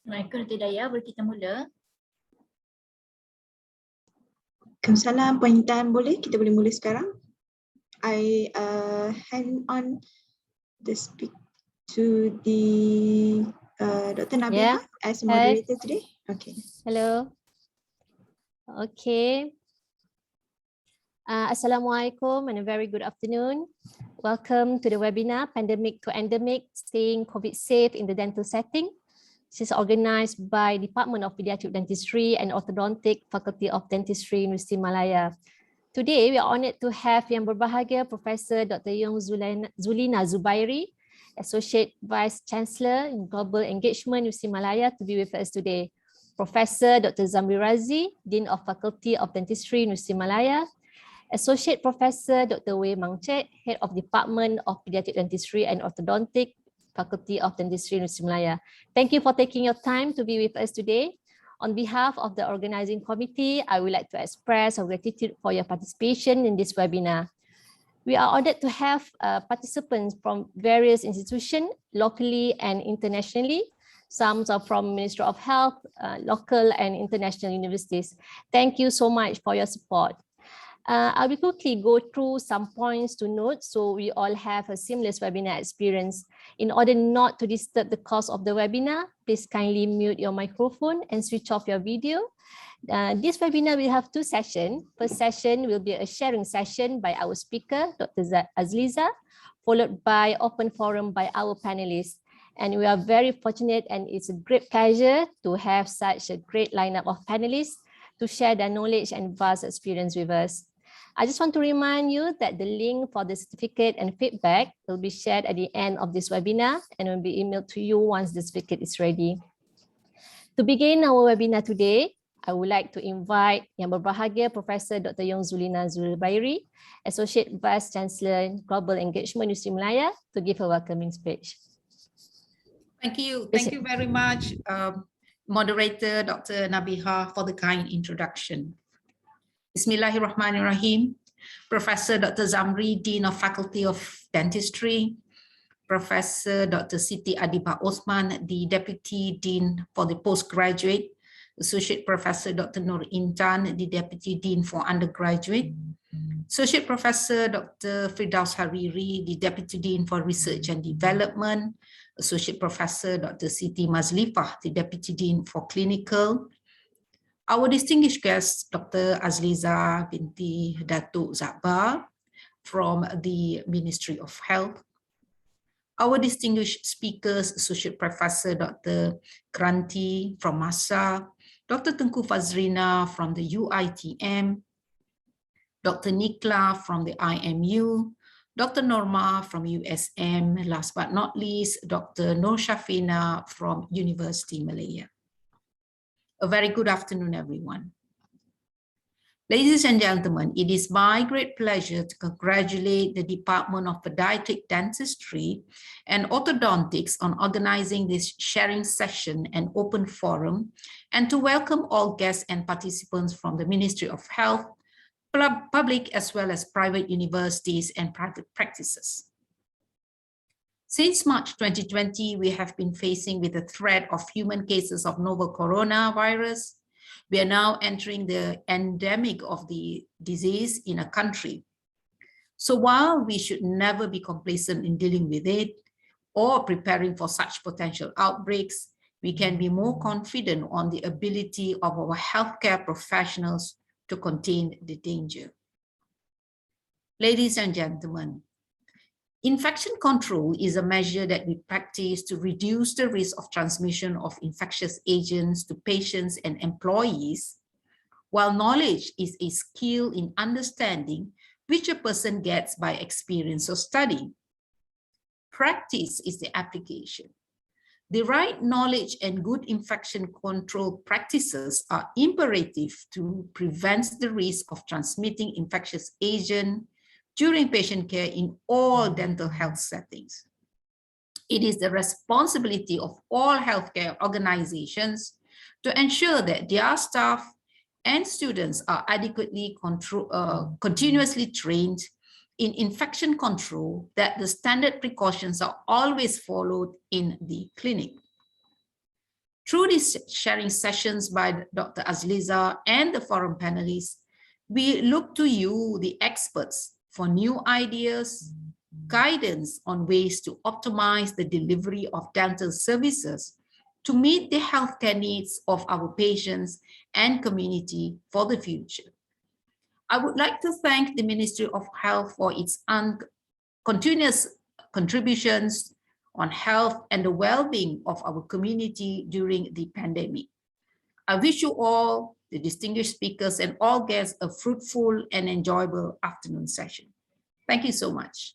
Assalamualaikum Hidayah, boleh kita mula? Waalaikumsalam, Puan Intan, boleh? Kita boleh mula sekarang. I hand on the speak to the Dr. Nabiha as moderator today. Okay. Hello. Okay. Assalamualaikum and a very good afternoon. Welcome to the webinar, Pandemic to Endemic, Staying COVID Safe in the Dental Setting. This is organized by Department of Pediatric Dentistry and Orthodontic, Faculty of Dentistry, Universiti Malaya. Today, we are honored to have Yang Berbahagia Professor Dr. Yung Zulina Zubairi, Associate Vice Chancellor in Global Engagement, Universiti Malaya, to be with us today. Professor Dr. Zamri Razi, Dean of Faculty of Dentistry, Universiti Malaya. Associate Professor Dr. Wei Mangchet, Head of Department of Pediatric Dentistry and Orthodontic, Faculty of Dentistry, Universiti Malaya. Thank you for taking your time to be with us today. On behalf of the organizing committee, I would like to express our gratitude for your participation in this webinar. We are honored to have participants from various institutions, locally and internationally. Some are from Ministry of Health, local and international universities. Thank you so much for your support. I will quickly go through some points to note so we all have a seamless webinar experience. In order not to disturb the course of the webinar, please kindly mute your microphone and switch off your video. This webinar will have two sessions. First session will be a sharing session by our speaker, Dr. Azliza, followed by open forum by our panelists. And we are very fortunate and it's a great pleasure to have such a great lineup of panelists to share their knowledge and vast experience with us. I just want to remind you that the link for the certificate and feedback will be shared at the end of this webinar and will be emailed to you once the certificate is ready. To begin our webinar today, I would like to invite Yang Berbahagia Professor Dr. Yung Zulina Zubairi, Associate Vice Chancellor in Global Engagement, Universiti Malaya, to give a welcoming speech. Thank you. Thank you very much, Moderator Dr. Nabiha, for the kind introduction. Bismillahirrahmanirrahim. Professor Dr. Zamri, Dean of Faculty of Dentistry. Professor Dr. Siti Adibah Osman, the Deputy Dean for the Postgraduate. Associate Professor Dr. Nur Intan, the Deputy Dean for Undergraduate. Associate Professor Dr. Firdaus Hariri, the Deputy Dean for Research and Development. Associate Professor Dr. Siti Mazlifah, the Deputy Dean for Clinical. Our distinguished guest, Dr. Azliza binti Datuk Zakbar from the Ministry of Health. Our distinguished speakers, Associate Professor Dr. Kranti from MASA, Dr. Tengku Fazrina from the UITM, Dr. Nikla from the IMU, Dr. Norma from USM, last but not least, Dr. Nur Shafina from University Malaya. A very good afternoon, everyone. Ladies and gentlemen, it is my great pleasure to congratulate the Department of Pediatric Dentistry and Orthodontics on organizing this sharing session and open forum, and to welcome all guests and participants from the Ministry of Health, public as well as private universities and private practices. Since March 2020, we have been facing with the threat of human cases of novel coronavirus. We are now entering the endemic of the disease in a country. So while we should never be complacent in dealing with it or preparing for such potential outbreaks, we can be more confident on the ability of our healthcare professionals to contain the danger. Ladies and gentlemen, infection control is a measure that we practice to reduce the risk of transmission of infectious agents to patients and employees, while knowledge is a skill in understanding which a person gets by experience or study. Practice is the application. The right knowledge and good infection control practices are imperative to prevent the risk of transmitting infectious agent during patient care in all dental health settings. It is the responsibility of all healthcare organizations to ensure that their staff and students are adequately continuously trained in infection control, that the standard precautions are always followed in the clinic. Through these sharing sessions by Dr. Azliza and the forum panelists, we look to you, the experts, for new ideas, guidance on ways to optimize the delivery of dental services to meet the healthcare needs of our patients and community for the future. I would like to thank the Ministry of Health for its continuous contributions on health and the well-being of our community during the pandemic. I wish you all, the distinguished speakers and all guests, a fruitful and enjoyable afternoon session. Thank you so much.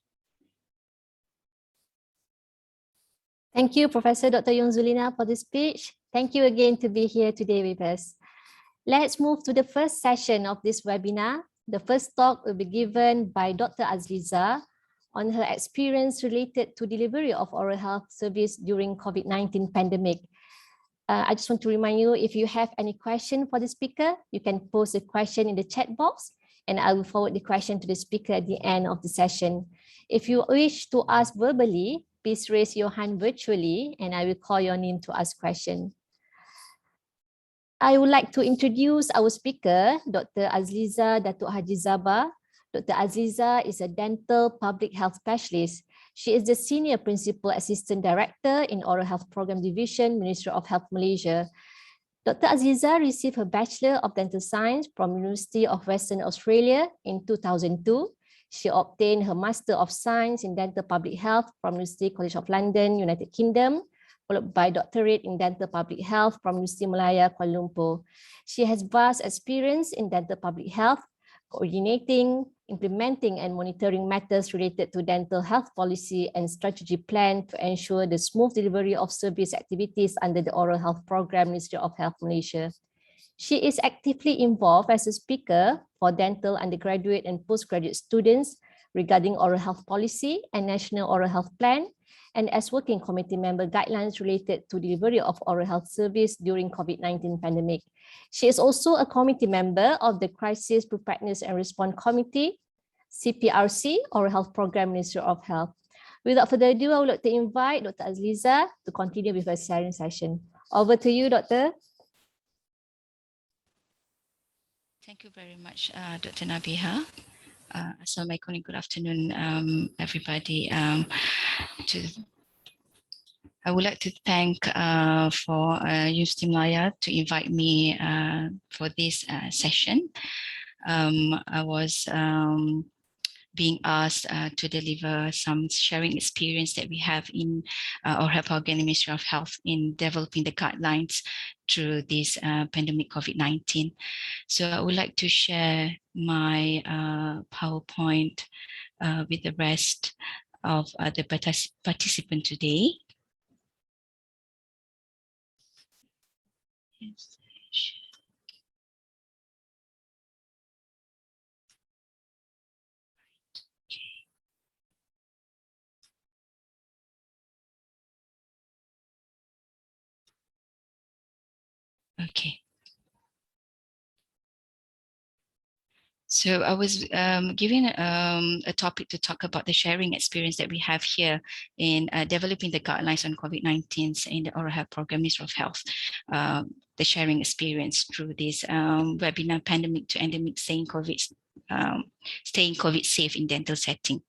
Thank you, Professor Dr. Yung Zulina, for the speech. Thank you again to be here today with us. Let's move to the first session of this webinar. The first talk will be given by Dr. Azliza on her experience related to delivery of oral health service during COVID-19 pandemic. I just want to remind you, if you have any question for the speaker, you can post a question in the chat box and I will forward the question to the speaker at the end of the session. If you wish to ask verbally, please raise your hand virtually and I will call your name to ask question. I would like to introduce our speaker, Dr. Azliza Datuk Haji Zabah. Dr. Azliza is a dental public health specialist. She is the Senior Principal Assistant Director in Oral Health Program Division, Ministry of Health Malaysia. Dr. Azliza received her Bachelor of Dental Science from University of Western Australia in 2002. She obtained her Master of Science in Dental Public Health from University College of London, United Kingdom, followed by Doctorate in Dental Public Health from University Malaya, Kuala Lumpur. She has vast experience in dental public health, coordinating, implementing and monitoring matters related to dental health policy and strategy plan to ensure the smooth delivery of service activities under the Oral Health Program, Ministry of Health Malaysia. She is actively involved as a speaker for dental undergraduate and postgraduate students regarding oral health policy and National Oral Health Plan, and as working committee member guidelines related to delivery of oral health service during COVID-19 pandemic. She is also a committee member of the Crisis Preparedness and Response Committee, CPRC, Oral Health Program, Ministry of Health. Without further ado, I would like to invite Dr. Azliza to continue with her sharing session. Over to you, Doctor. Thank you very much, Dr. Nabiha. Assalamualaikum, good afternoon, everybody. I would like to thank for University Malaya to invite me for this session. I was being asked to deliver some sharing experience that we have in Oral Health Program in Ministry of Health in developing the guidelines through this pandemic COVID-19. So I would like to share my PowerPoint with the rest of the participants today. Yes. Okay. So I was given a topic to talk about the sharing experience that we have here in developing the guidelines on COVID-19 in the Oral Health Program, Ministry of Health, the sharing experience through this webinar, Pandemic to Endemic, staying COVID safe in dental setting.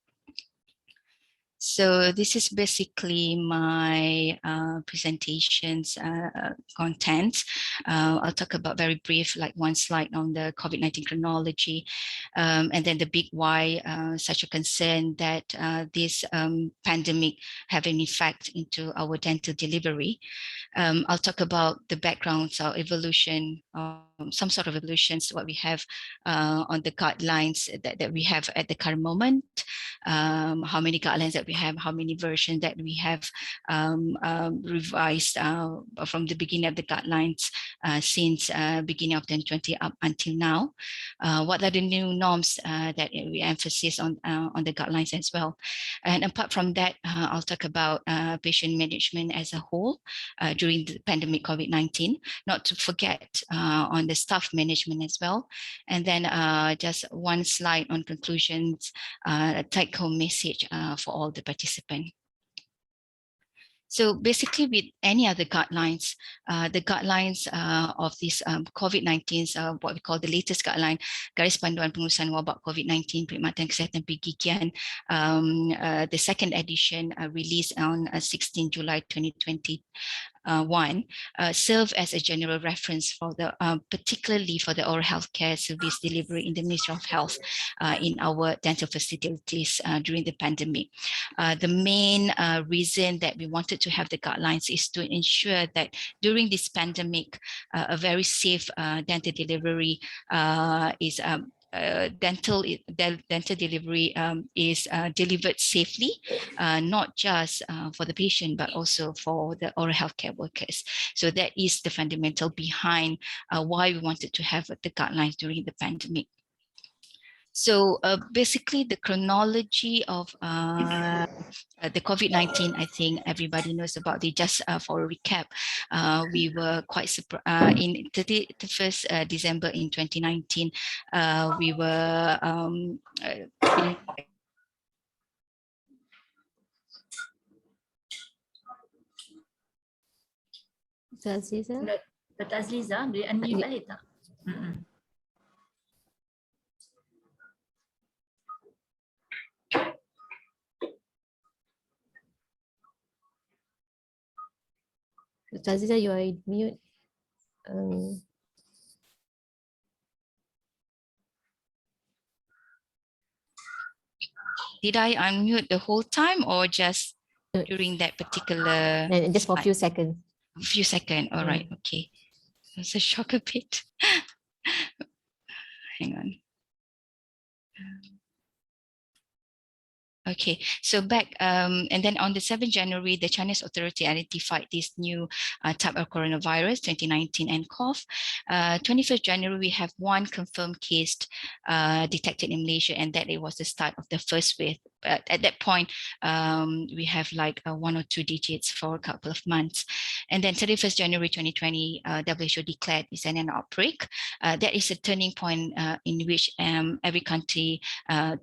So this is basically my presentation's content. I'll talk about very brief, like one slide on the COVID-19 chronology, and then the big why, such a concern that this pandemic have an effect into our dental delivery. I'll talk about the backgrounds or evolution, some sort of evolutions, what we have on the guidelines that we have at the current moment, how many guidelines that we have, how many versions that we have revised from the beginning of the guidelines since beginning of 2020 up until now. What are the new norms that we emphasize on the guidelines as well. And apart from that, I'll talk about patient management as a whole during the pandemic COVID-19, not to forget on the staff management as well. And then just one slide on conclusions, take home message for all the participants. So basically, with any other guidelines, the guidelines of this COVID-19, what we call the latest guideline, Garis Panduan Pengurusan Wabak COVID-19 Perkhidmatan Kesihatan Pergigian, the second edition released on 16 July 2020. Serve as a general reference for the particularly for the oral health care service delivery in the Ministry of Health in our dental facilities during the pandemic. The main reason that we wanted to have the guidelines is to ensure that during this pandemic, a very safe dental delivery is dental delivery is delivered safely, not just for the patient, but also for the oral healthcare workers. So that is the fundamental behind why we wanted to have the guidelines during the pandemic. So basically the chronology of the COVID-19, I think everybody knows about it. Just for a recap, we were quite surprised in 31st December in 2019, we were Dr. Azliza, boleh unmute balik tak? Dr. Aziza, you are mute. Did I unmute the whole time or just during that particular? Just for a few seconds. A few seconds. All right. Okay. That's a shock a bit. Hang on. Okay, so back and then on the 7th January, the Chinese authority identified this new type of coronavirus, 2019 nCoV. 21st January, we have one confirmed case detected in Malaysia, and that it was the start of the first wave. At that point, we have like 1 or 2 digits for a couple of months. And then 31st January 2020, WHO declared it's an outbreak. That is a turning point in which every country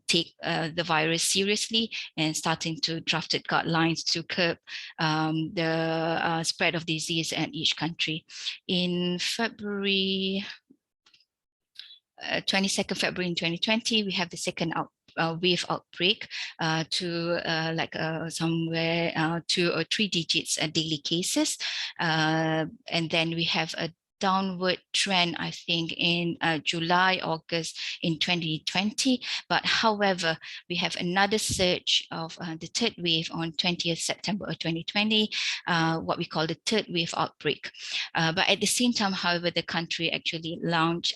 take the virus seriously and starting to drafted guidelines to curb the spread of disease in each country. In February, 22nd February in 2020, we have the second wave outbreak to somewhere 2 or 3 digits daily cases. And then we have a downward trend, I think, in July, August in 2020. But however, we have another surge of the third wave on 20th September of 2020, what we call the third wave outbreak. But at the same time, however, the country actually launched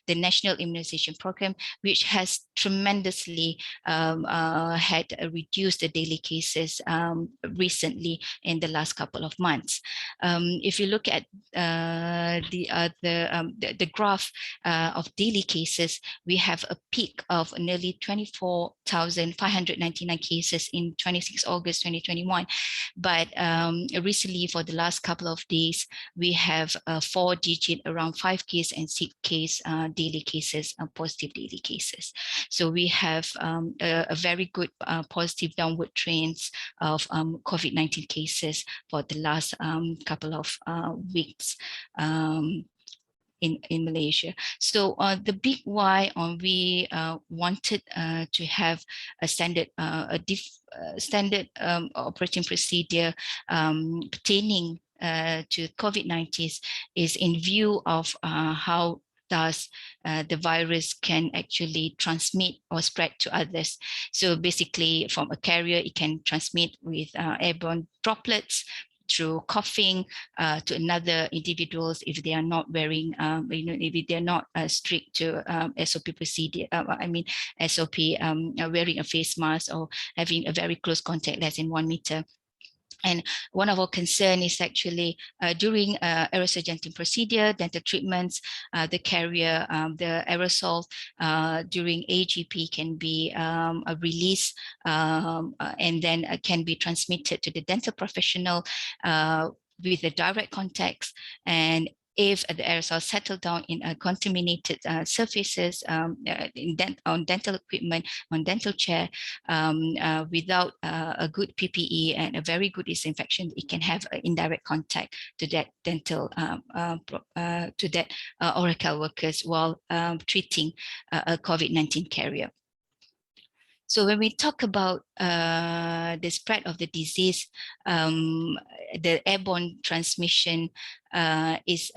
the National Immunization Program, which has tremendously had reduced the daily cases recently in the last couple of months. If you look at the graph of daily cases, we have a peak of nearly 24,599 cases in 26 August 2021. But recently, for the last couple of days, we have 4 digit, around 5 case and 6 case daily cases, positive daily cases. So we have a very good positive downward trends of COVID-19 cases for the last couple of weeks in Malaysia. So the big why we wanted to have a standard standard operating procedure pertaining to COVID-19 is in view of how does the virus can actually transmit or spread to others. So basically from a carrier, it can transmit with airborne droplets, through coughing to another individuals if they are not wearing, if they're not strict to SOP procedure, SOP wearing a face mask or having a very close contact, less than 1 meter. And one of our concern is actually during aerosol genting procedure, dental treatments, the carrier, the aerosol during AGP can be released and then can be transmitted to the dental professional with a direct contact. And if the aerosol settle down in contaminated surfaces on dental equipment, on dental chair, without a good PPE and a very good disinfection, it can have indirect contact to that dental to that oral care workers while treating a COVID-19 carrier. So when we talk about the spread of the disease, the airborne transmission is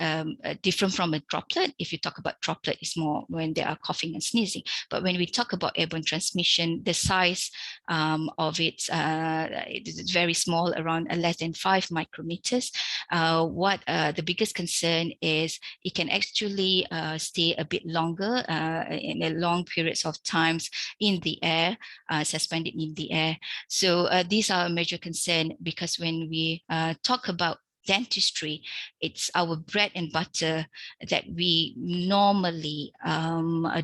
different from a droplet. If you talk about droplet, it's more when they are coughing and sneezing. But when we talk about airborne transmission, the size of it is very small, around less than 5 micrometers. What the biggest concern is it can actually stay a bit longer in a long periods of times in the air, suspended in the air. So these are a major concern, because when we talk about dentistry, it's our bread and butter that we normally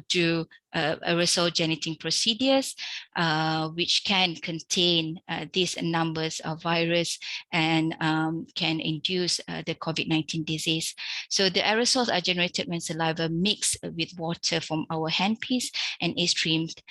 do aerosol generating procedures, which can contain these numbers of virus and can induce the COVID-19 disease. So the aerosols are generated when saliva mixed with water from our handpiece and is streamed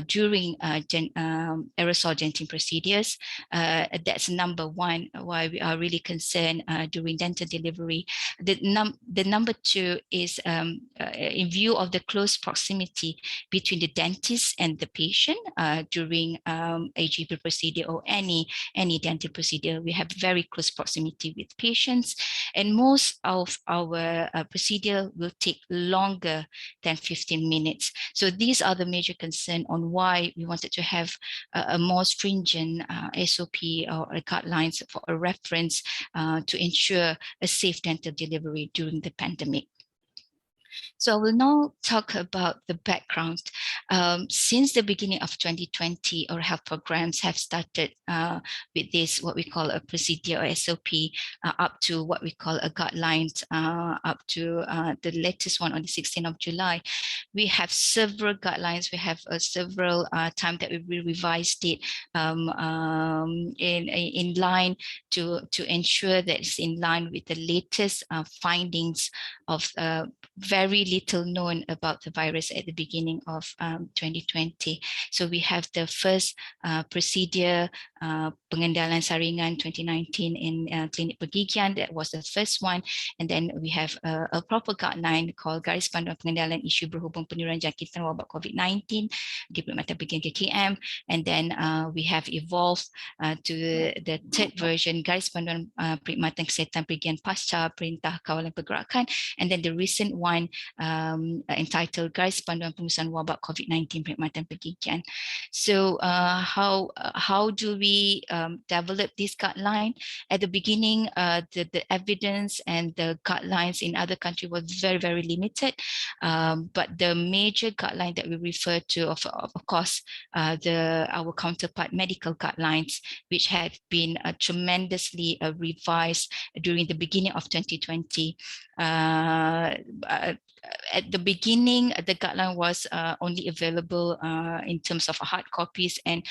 during aerosol generating procedures. That's number one, why we are really concerned during dental delivery. The number two is in view of the close proximity between the dentist and the patient during a GP procedure or any dental procedure. We have very close proximity with patients, and most of our procedure will take longer than 15 minutes. So these are the major concerns on why we wanted to have a more stringent SOP or guidelines for a reference to ensure a safe dental delivery during the pandemic. So I will now talk about the background. Since the beginning of 2020, our health programs have started with this, what we call a procedure or SOP, up to what we call a guidelines, up to the latest one on the 16th of July. We have several guidelines. We have several times that we revised it in line to ensure that it's in line with the latest findings of very little known about the virus at the beginning of 2020. So we have the first procedure, pengendalan saringan 2019 in klinik pergigian. That was the first one. And then we have a proper guideline called Garis Panduan Pengendalan Isu Berhubung Penurunan Jangkitan Wabak COVID-19 di Perkhidmatan Pergigian KKM. And then we have evolved to the third version, Garis Panduan Perkhidmatan Kesihatan Pergigian Pasca Perintah Kawalan Pergerakan. And then the recent one entitled Garis Panduan Pengurusan Wabak COVID-19 Perkhidmatan Pergigian. So how do we develop this guideline? At the beginning, the evidence and the guidelines in other countries was very, very limited. But the major guideline that we refer to, of course, our counterpart medical guidelines, which had been tremendously revised during the beginning of 2020. At the beginning, the guideline was only available in terms of hard copies and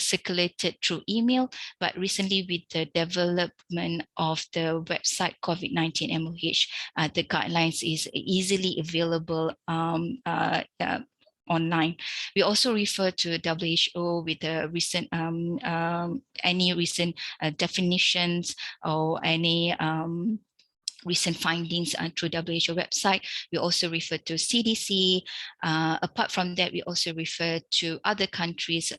circulated through email. But recently, with the development of the website COVID-19 MOH, the guidelines is easily available online. We also refer to WHO with the recent any recent definitions or any recent findings through WHO website. We also refer to CDC. Apart from that, we also refer to other countries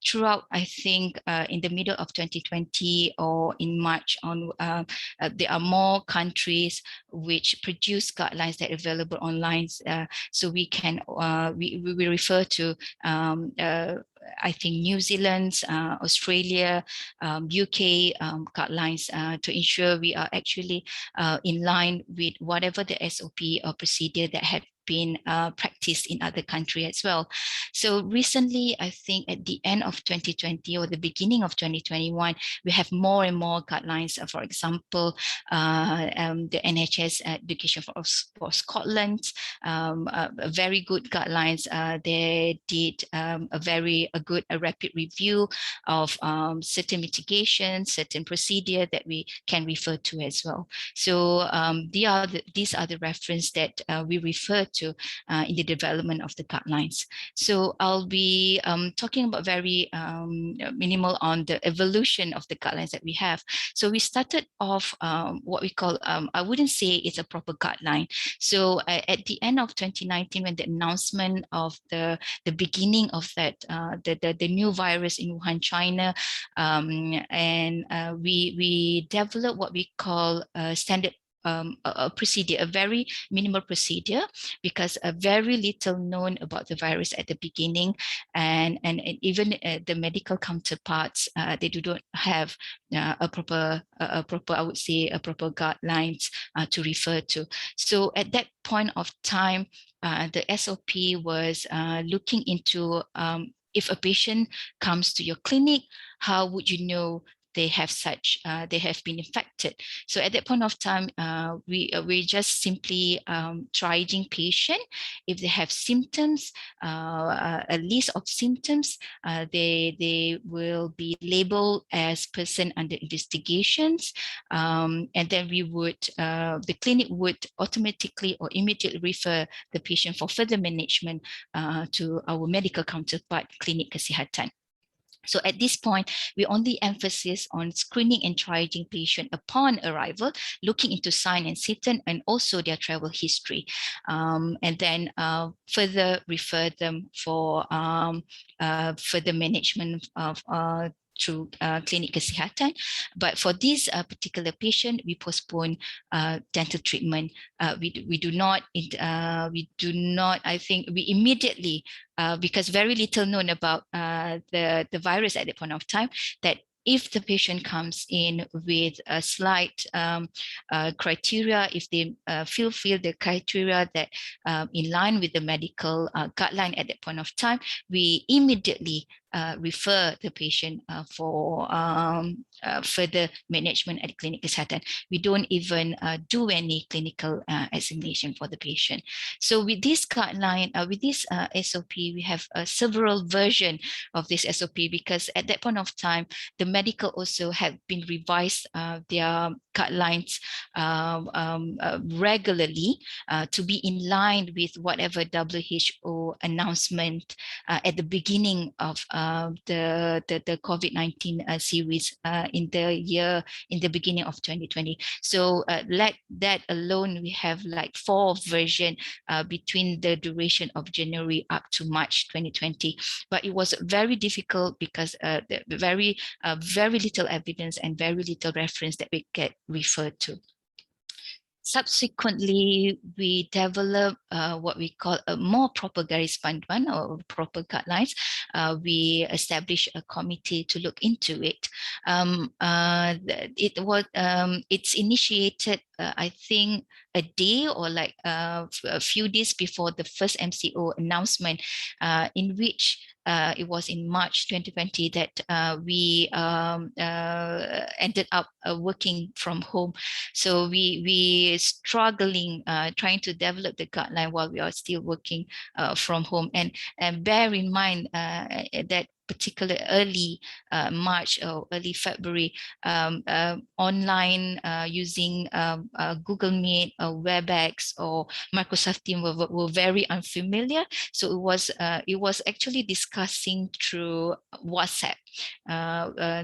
throughout, I think, in the middle of 2020 or in March on, there are more countries which produce guidelines that are available online. So we can, we refer to I think New Zealand, Australia, UK guidelines to ensure we are actually in line with whatever the SOP or procedure that had been practiced practiced in other countries as well. So recently, I think at the end of 2020 or the beginning of 2021, we have more and more guidelines. For example, the NHS Education for Scotland, very good guidelines. They did a good rapid review of certain mitigation, certain procedure that we can refer to as well. So these are the reference that we refer to in the development of the guidelines. So I'll be talking about very minimal on the evolution of the guidelines that we have. So we started off what we call, I wouldn't say it's a proper guideline. So at the end of 2019, when the announcement of the beginning of that, the new virus in Wuhan, China, and we developed what we call a standard a procedure, a very minimal procedure, because very little known about the virus at the beginning, and even the medical counterparts, they do not have a proper, I would say, a proper guidelines to refer to. So at that point of time, the SOP was looking into if a patient comes to your clinic, how would you know they have been infected? So at that point of time, we just simply triaging patient. If they have symptoms, a list of symptoms, they will be labeled as person under investigations, and then we would the clinic would automatically or immediately refer the patient for further management to our medical counterpart, Klinik Kesihatan. So at this point, we only emphasize on screening and triaging patient upon arrival, looking into sign and symptom and also their travel history, and then further refer them for further management of through Klinik Kesihatan. But for this particular patient, we postpone dental treatment. We do not, I think we immediately, because very little known about the virus at the point of time, that if the patient comes in with a slight criteria, if they feel the criteria that in line with the medical guideline at that point of time, we immediately refer the patient for further management at Klinik Kesihatan. We don't even do any clinical examination for the patient. So with this guideline, with this SOP, we have several versions of this SOP, because at that point of time, the medical also have been revised their guidelines regularly to be in line with whatever WHO announcement at the beginning of the COVID-19 series in the beginning of 2020. So like that alone, we have like 4 versions between the duration of January up to March 2020. But it was very difficult because very little evidence and very little reference that we get referred to. Subsequently, we develop what we call a more proper garis panduan or proper guidelines. We established a committee to look into it. It's initiated, I think, a day or like a few days before the first MCO announcement, in which it was in March 2020 that we ended up working from home. So we struggling trying to develop the guideline while we are still working from home. And bear in mind that particular early March or early February, online using Google Meet or WebEx or Microsoft Teams were very unfamiliar. So it was actually discussing through WhatsApp.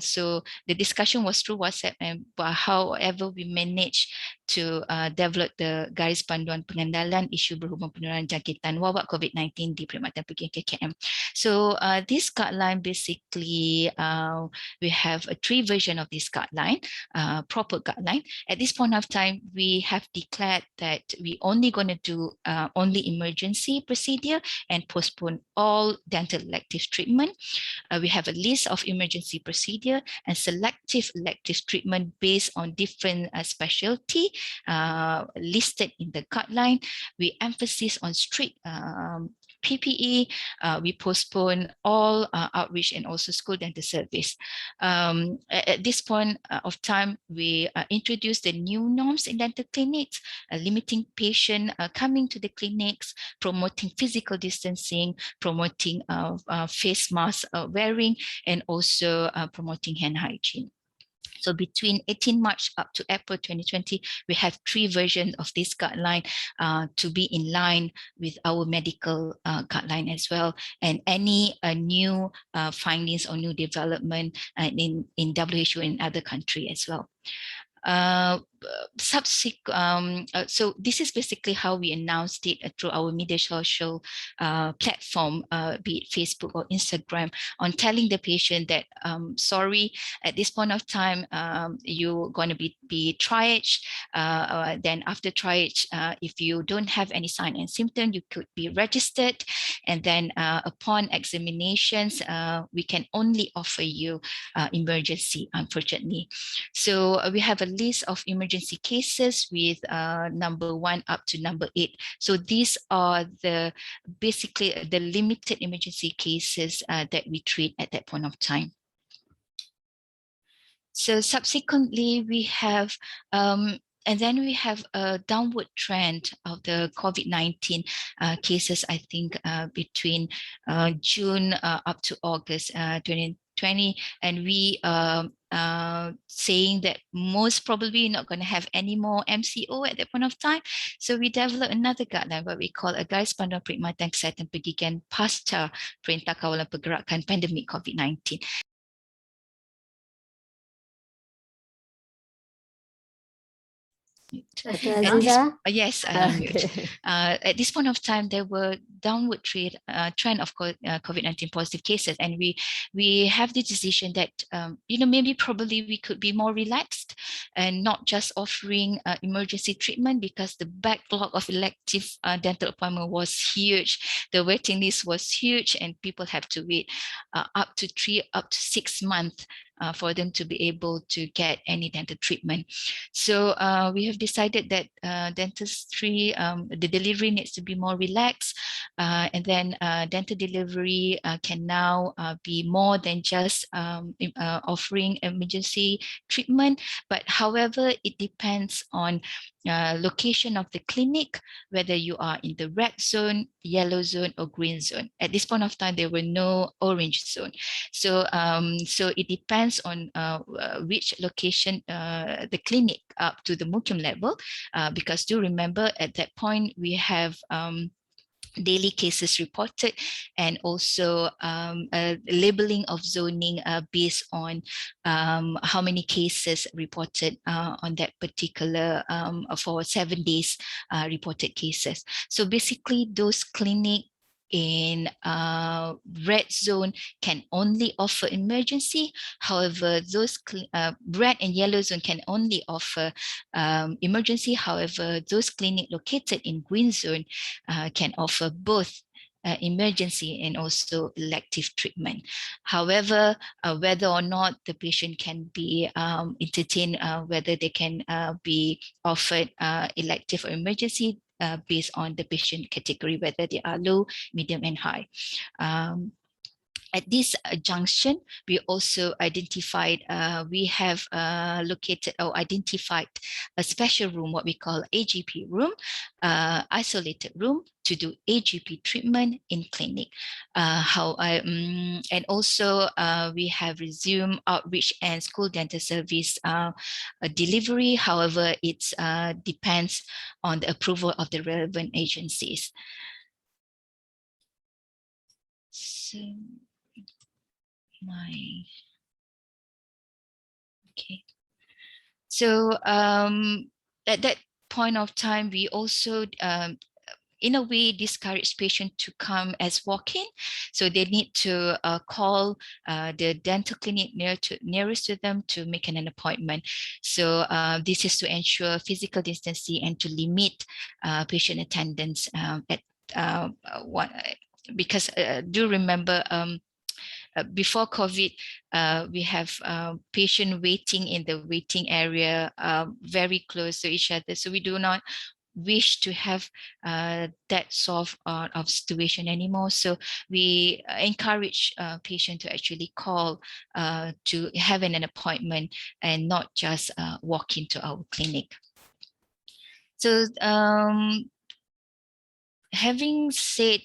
So the discussion was through WhatsApp, and however we managed to develop the garis panduan pengendalan isu berhubung penularan jangkitan wabak COVID-19 di Perkhidmatan KKM. So this guideline basically, we have a 3 version of this guideline, proper guideline. At this point of time, we have declared that we only going to do only emergency procedure and postpone all dental elective treatment. We have a list of of emergency procedure and selective elective treatment based on different specialty listed in the guideline. We emphasize on strict PPE. We postpone all outreach and also school dental service. At this point of time, we introduced the new norms in dental clinics, limiting patient coming to the clinics, promoting physical distancing, promoting face mask wearing, and also promoting hand hygiene. So between 18 March up to April 2020, we have 3 versions of this guideline to be in line with our medical guideline as well. And any new findings or new development in WHO and other countries as well. So this is basically how we announced it through our media social platform, be it Facebook or Instagram, on telling the patient that sorry, at this point of time, you're going to be triaged. Then after triage, if you don't have any sign and symptom, you could be registered. And then upon examinations, we can only offer you emergency, unfortunately. So we have a list of emergency cases with number 1 up to number 8. So these are basically the limited emergency cases that we treat at that point of time. So subsequently, we have and then we have a downward trend of the COVID-19 cases, I think, between June up to August 2020. And we saying that most probably not going to have any more MCO at that point of time. So we developed another guideline, what we call a Guides Panduan Perkhidmatan Kesihatan Pendidikan Pasca Perintah Kawalan Pergerakan Pandemik COVID-19. Dr. Aziza? Yes, at this point of time, there were downward trend of COVID-19 positive cases, and we have the decision that maybe probably we could be more relaxed and not just offering emergency treatment, because the backlog of elective dental appointment was huge. The waiting list was huge, and people have to wait up to 6 months for them to be able to get any dental treatment. So we have decided that dentistry, the delivery needs to be more relaxed, and then dental delivery can now be more than just offering emergency treatment. But however, it depends on location of the clinic, whether you are in the red zone, yellow zone, or green zone. At this point of time, there were no orange zone. So so it depends on which location the clinic up to the mukim level, because do remember at that point we have daily cases reported, and also labeling of zoning based on how many cases reported on that particular for 7 days reported cases. So basically those clinic in red zone can only offer emergency. However, those red and yellow zone can only offer emergency. However, those clinic located in green zone can offer both emergency and also elective treatment. However, whether or not the patient can be entertained, whether they can be offered elective or emergency, based on the patient category, whether they are low, medium, and high. At this junction, we also identified, we have located or identified a special room, what we call AGP room, isolated room to do AGP treatment in clinic. And also we have resumed outreach and school dental service delivery. However, it depends on the approval of the relevant agencies. So, okay. So at that point of time, we also in a way discourage patients to come as walk-in, so they need to call the dental clinic nearest to them to make an appointment. So this is to ensure physical distancing and to limit patient attendance at because do remember before COVID, we have patient waiting in the waiting area very close to each other. So we do not wish to have that sort of situation anymore. So we encourage patient to actually call to have an appointment and not just walk into our clinic. So having said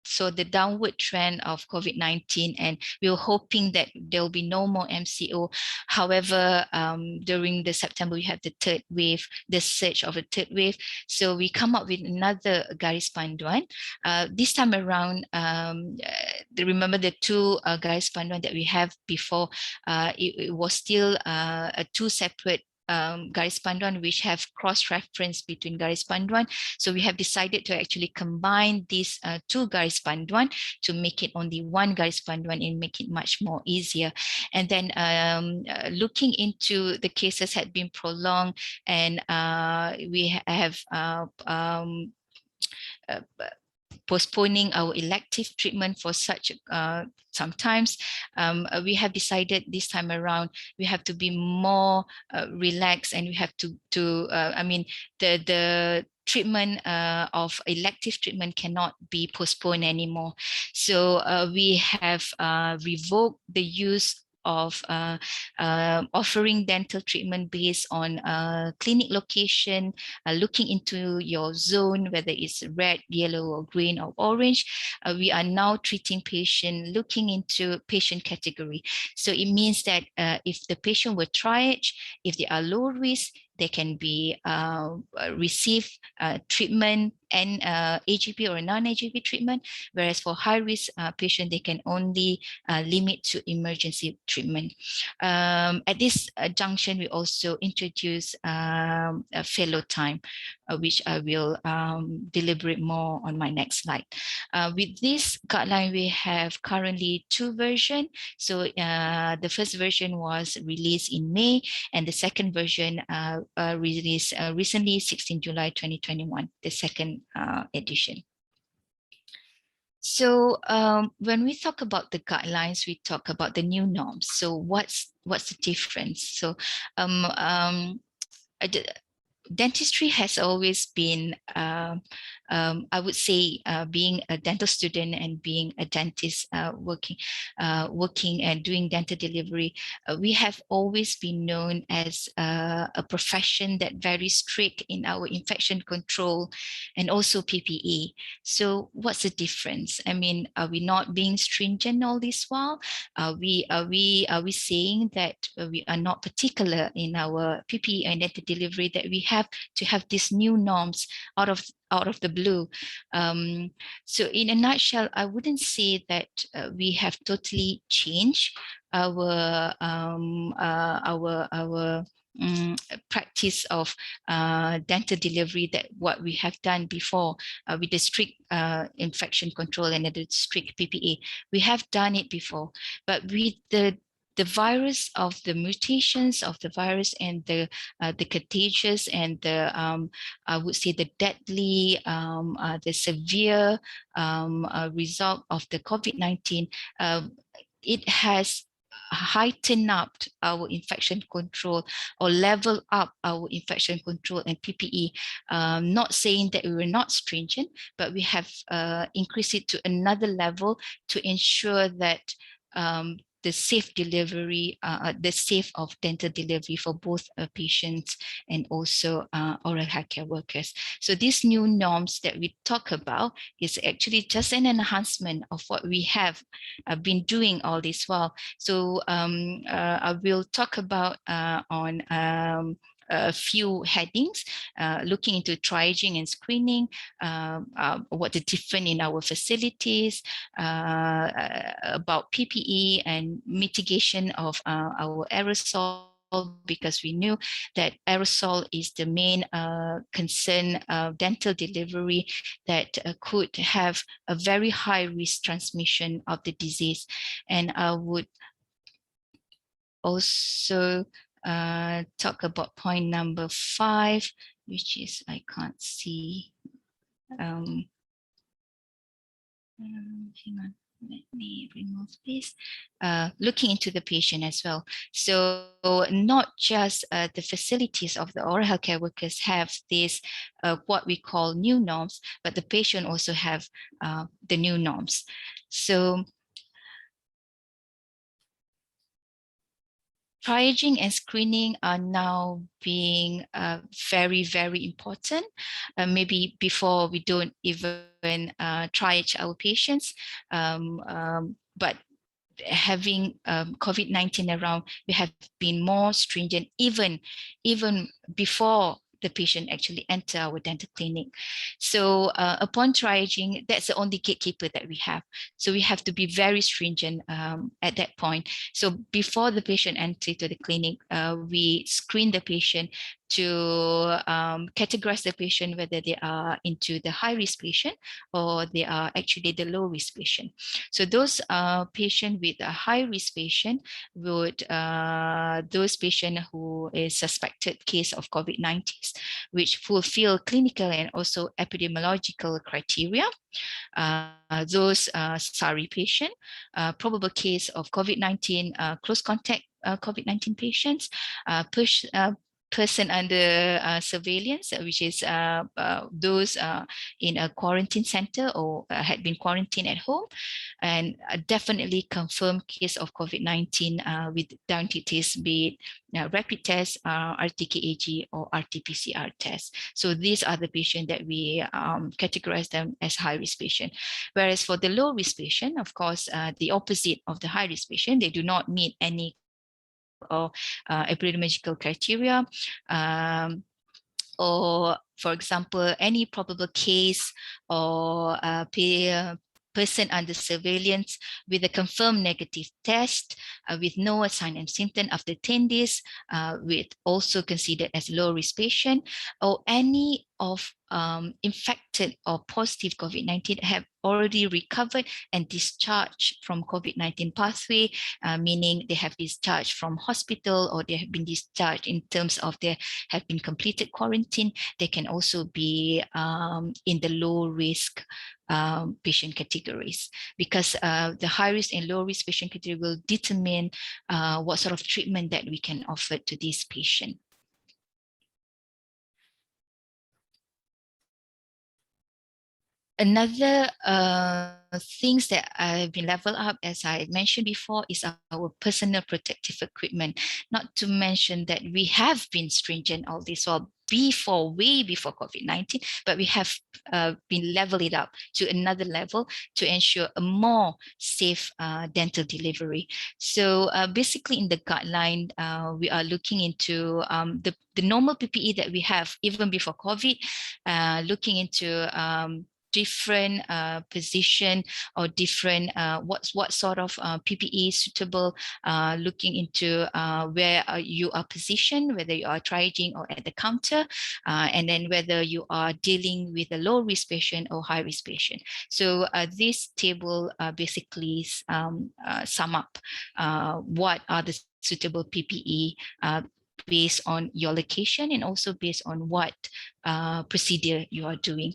so the downward trend of COVID-19, and we were hoping that there will be no more MCO. However, during the September, we have the third wave, the surge of a third wave. So we come up with another garis panduan. This time around, remember the two garis panduan that we have before, it was still two separate garis panduan which have cross-reference between garis panduan. So we have decided to actually combine these two garis panduan to make it only one garis panduan and make it much more easier. And then looking into the cases had been prolonged, and we have postponing our elective treatment for such sometimes we have decided this time around we have to be more relaxed, and we have to I mean the treatment of elective treatment cannot be postponed anymore. So we have revoked the use of offering dental treatment based on clinic location, looking into your zone, whether it's red, yellow, or green, or orange. We are now treating patient looking into patient category. So it means that if the patient were triage, if they are low risk, they can be receive treatment and AGP or non-AGP treatment, whereas for high-risk patient, they can only limit to emergency treatment. At this junction, we also introduce a Fallow Time, which I will deliberate more on my next slide. With this guideline, we have currently two versions. So the first version was released in May, and the second version released recently, 16 July 2021, the second edition. So when we talk about the guidelines, we talk about the new norms. So what's the difference? So dentistry has always been, I would say, being a dental student and being a dentist working and doing dental delivery, we have always been known as a profession that very strict in our infection control and also PPE. So what's the difference? I mean, are we not being stringent all this while? Are we saying that we are not particular in our PPE and dental delivery, that we have to have these new norms out of the blue? So in a nutshell, I wouldn't say that we have totally changed our practice of dental delivery, that what we have done before with the strict infection control and the strict PPE. We have done it before, but with the virus of the mutations of the virus and the contagious and the I would say the deadly, the severe result of the COVID-19, it has heighten up our infection control or level up our infection control and PPE. Not saying that we were not stringent, but we have increased it to another level to ensure that the safe delivery, the safe of dental delivery for both patients and also oral healthcare workers. So these new norms that we talk about is actually just an enhancement of what we have been doing all this while. So I will talk about on a few headings, looking into triaging and screening, what the different in our facilities, about PPE and mitigation of our aerosol, because we knew that aerosol is the main concern of dental delivery that could have a very high risk transmission of the disease. And I would also talk about point number 5, which is, I can't see. Hang on. let me remove this, looking into the patient as well. So not just the facilities of the oral healthcare workers have this, what we call new norms, but the patient also have the new norms. So triaging and screening are now being very, very important. Maybe before we don't even triage our patients, but having COVID-19 around, we have been more stringent even before the patient actually enter our dental clinic. So upon triaging, that's the only gatekeeper that we have. So we have to be very stringent at that point. So before the patient enters to the clinic, we screen the patient to categorize the patient whether they are into the high risk patient or they are actually the low risk patient. So those patients with a high risk patient would those patients who is suspected case of COVID-19, which fulfill clinical and also epidemiological criteria. Those SARI patient, probable case of COVID-19, close contact COVID-19 patients, person under surveillance, which is those in a quarantine center or had been quarantined at home, and definitely confirmed case of COVID-19 with diagnostic test, be it rapid test, RT-KAG or RT-PCR test. So these are the patients that we categorize them as high-risk patient. Whereas for the low-risk patient, of course, the opposite of the high-risk patient, they do not meet any or epidemiological criteria, or for example, any probable case or person under surveillance with a confirmed negative test with no sign and symptom after 10 days, with also considered as low risk patient, or any of infected or positive COVID-19 have already recovered and discharged from COVID-19 pathway, meaning they have discharged from hospital or they have been discharged in terms of they have been completed quarantine. They can also be in the low risk patient categories, because the high risk and low risk patient category will determine what sort of treatment that we can offer to this patient. Another things that have been leveled up, as I mentioned before, is our personal protective equipment. Not to mention that we have been stringent all this while way before COVID-19, but we have been leveling it up to another level to ensure a more safe dental delivery. So basically in the guideline, we are looking into the normal PPE that we have even before COVID, looking into different position or different what sort of PPE suitable, looking into where you are positioned, whether you are triaging or at the counter, and then whether you are dealing with a low risk patient or high risk patient. So this table basically sum up what are the suitable PPE based on your location and also based on what procedure you are doing.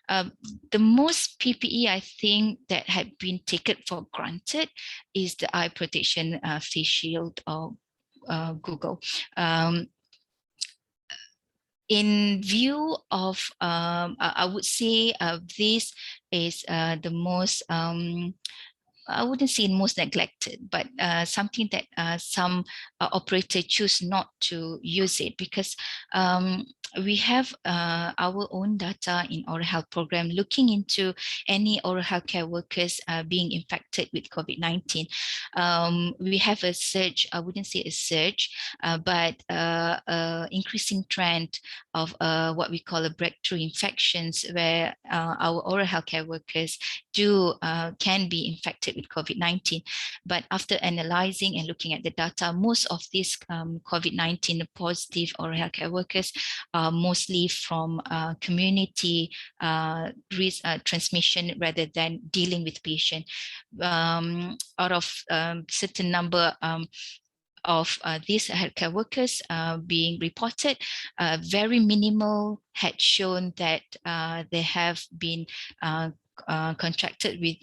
The most PPE I think that had been taken for granted is the eye protection face shield or Google. In view of, I would say this is the most, I wouldn't say most neglected, but something that some operators choose not to use it, because we have our own data in oral health program looking into any oral health care workers being infected with COVID-19. We have a surge, I wouldn't say a surge, but increasing trend of what we call a breakthrough infections, where our oral health care workers can be infected with COVID-19. But after analyzing and looking at the data, most of these COVID-19 positive oral health care workers are mostly from community risk transmission rather than dealing with patient. Out of certain number of these healthcare workers being reported, very minimal had shown that they have been contracted with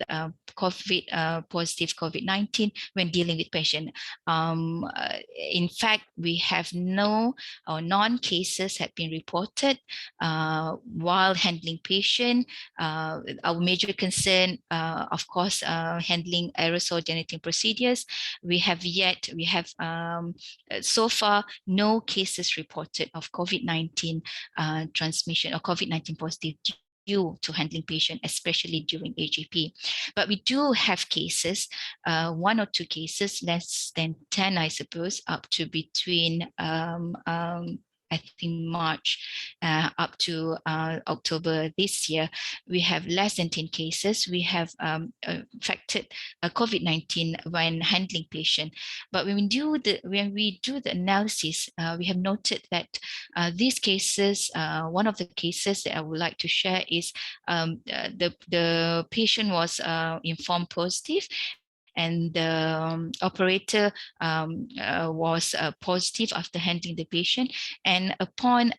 positive COVID-19 when dealing with patient. In fact, we have no or non-cases have been reported while handling patient. Our major concern, of course, handling aerosol generating procedures. We have so far no cases reported of COVID-19 transmission or COVID-19 positive due to handling patient, especially during AGP. But we do have cases, 1 or 2 cases, less than 10, I suppose, up to between I think March up to October this year. We have less than 10 cases. We have affected COVID-19 when handling patient. But when we do the analysis, we have noted that these cases, one of the cases that I would like to share is the patient was informed positive, and the operator was positive after handling the patient. And upon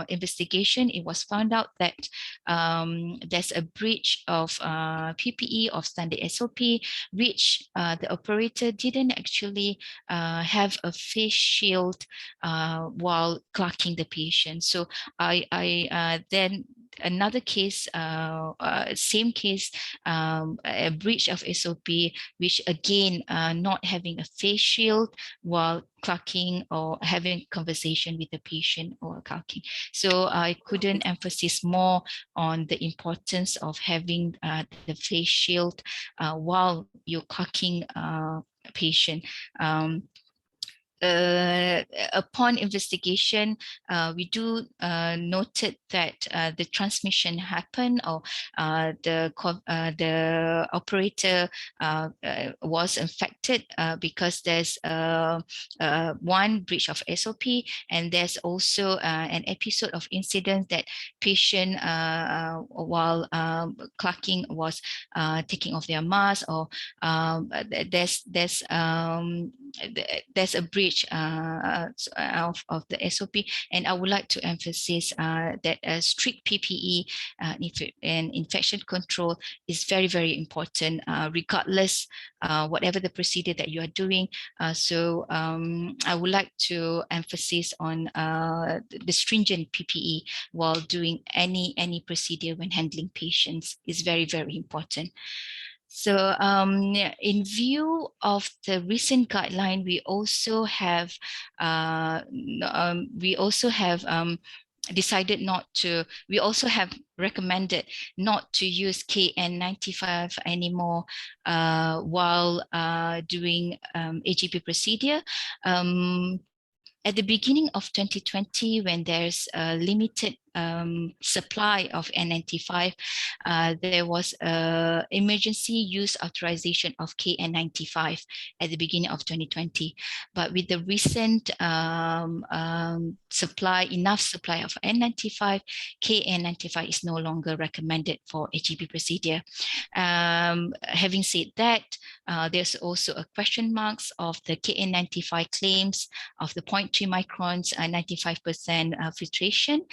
investigation, it was found out that there's a breach of PPE of standard SOP, which the operator didn't actually have a face shield while clocking the patient. So I then another case, same case, a breach of SOP, which again, not having a face shield while clocking or having conversation with the patient or clocking. So I couldn't emphasize more on the importance of having the face shield while you're clocking patient. Upon investigation, we do noted that the transmission happened, or the operator was infected because there's one breach of SOP, and there's also an episode of incident that patient while clocking was taking off their mask, or there's a breach of the SOP. And I would like to emphasize that strict PPE and infection control is very, very important, regardless whatever the procedure that you are doing. So I would like to emphasize on the stringent PPE while doing any procedure when handling patients is very, very important. So in view of the recent guideline, we also have decided not to, we also have recommended not to use KN95 anymore while doing AGP procedure. At the beginning of 2020, when there's a limited supply of N95, there was an emergency use authorization of KN95 at the beginning of 2020. But with the recent enough supply of N95, KN95 is no longer recommended for AGP procedure. Having said that, there's also a question marks of the KN95 claims of the 0.3 microns, 95% filtration.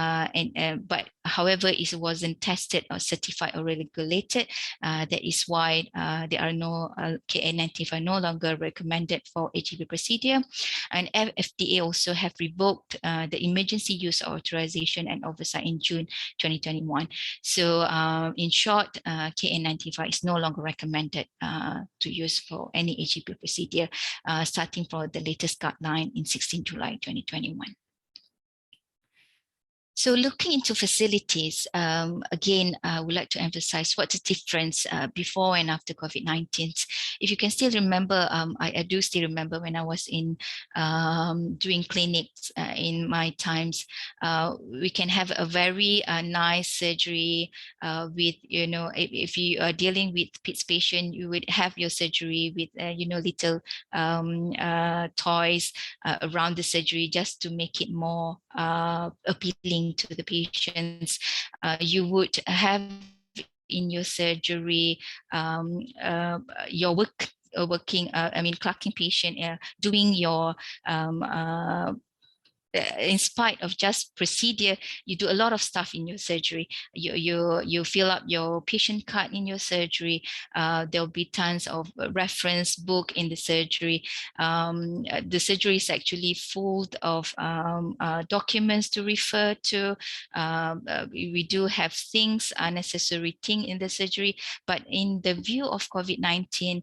But however, it wasn't tested or certified or regulated. That is why there are no KN95 no longer recommended for AGP procedure. And FDA also have revoked the emergency use authorization and oversight in June 2021. So in short, KN95 is no longer recommended to use for any AGP procedure, starting from the latest guideline in 16 July 2021. So looking into facilities, again, I would like to emphasize what's the difference before and after COVID-19. If you can still remember, I do still remember when I was in doing clinics in my times, we can have a very nice surgery with, you know, if you are dealing with PITS patient, you would have your surgery with, you know, little toys around the surgery just to make it more appealing to the patients. You would have in your surgery your clocking patient, doing your in spite of just procedure, you do a lot of stuff in your surgery. You fill up your patient card in your surgery. There'll be tons of reference book in the surgery. The surgery is actually full of documents to refer to. We do have things, unnecessary thing in the surgery, but in the view of COVID-19,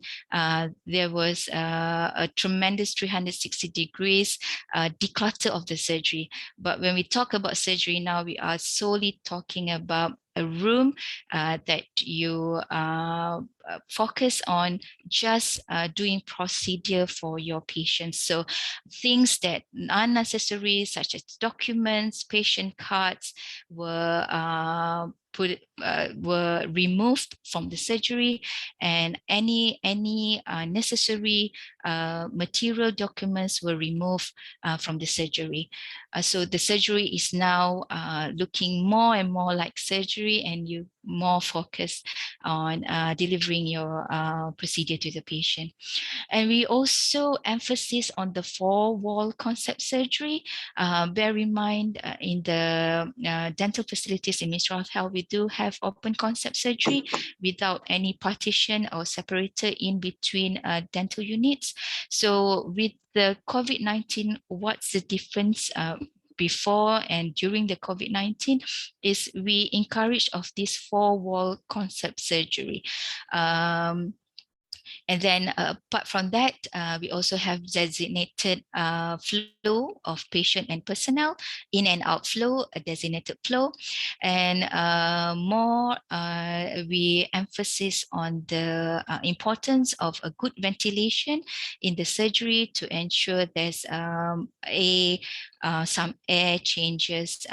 there was a tremendous 360 degrees declutter of the surgery. But when we talk about surgery now, we are solely talking about a room that you focus on just doing procedure for your patients. So things that are necessary, such as documents, patient cards, were were removed from the surgery, and any necessary material documents were removed from the surgery. So the surgery is now looking more and more like surgery, and you more focused on delivering your procedure to the patient. And we also emphasize on the four-wall concept surgery. Bear in mind, in the dental facilities in Ministry of Health, we do have open concept surgery without any partition or separator in between dental units. So with the COVID-19, what's the difference before and during the COVID-19 is we encourage of this four-wall concept surgery. And then apart from that, we also have designated flow of patient and personnel, in and out flow, a designated flow. And more, we emphasize on the importance of a good ventilation in the surgery to ensure there's some air changes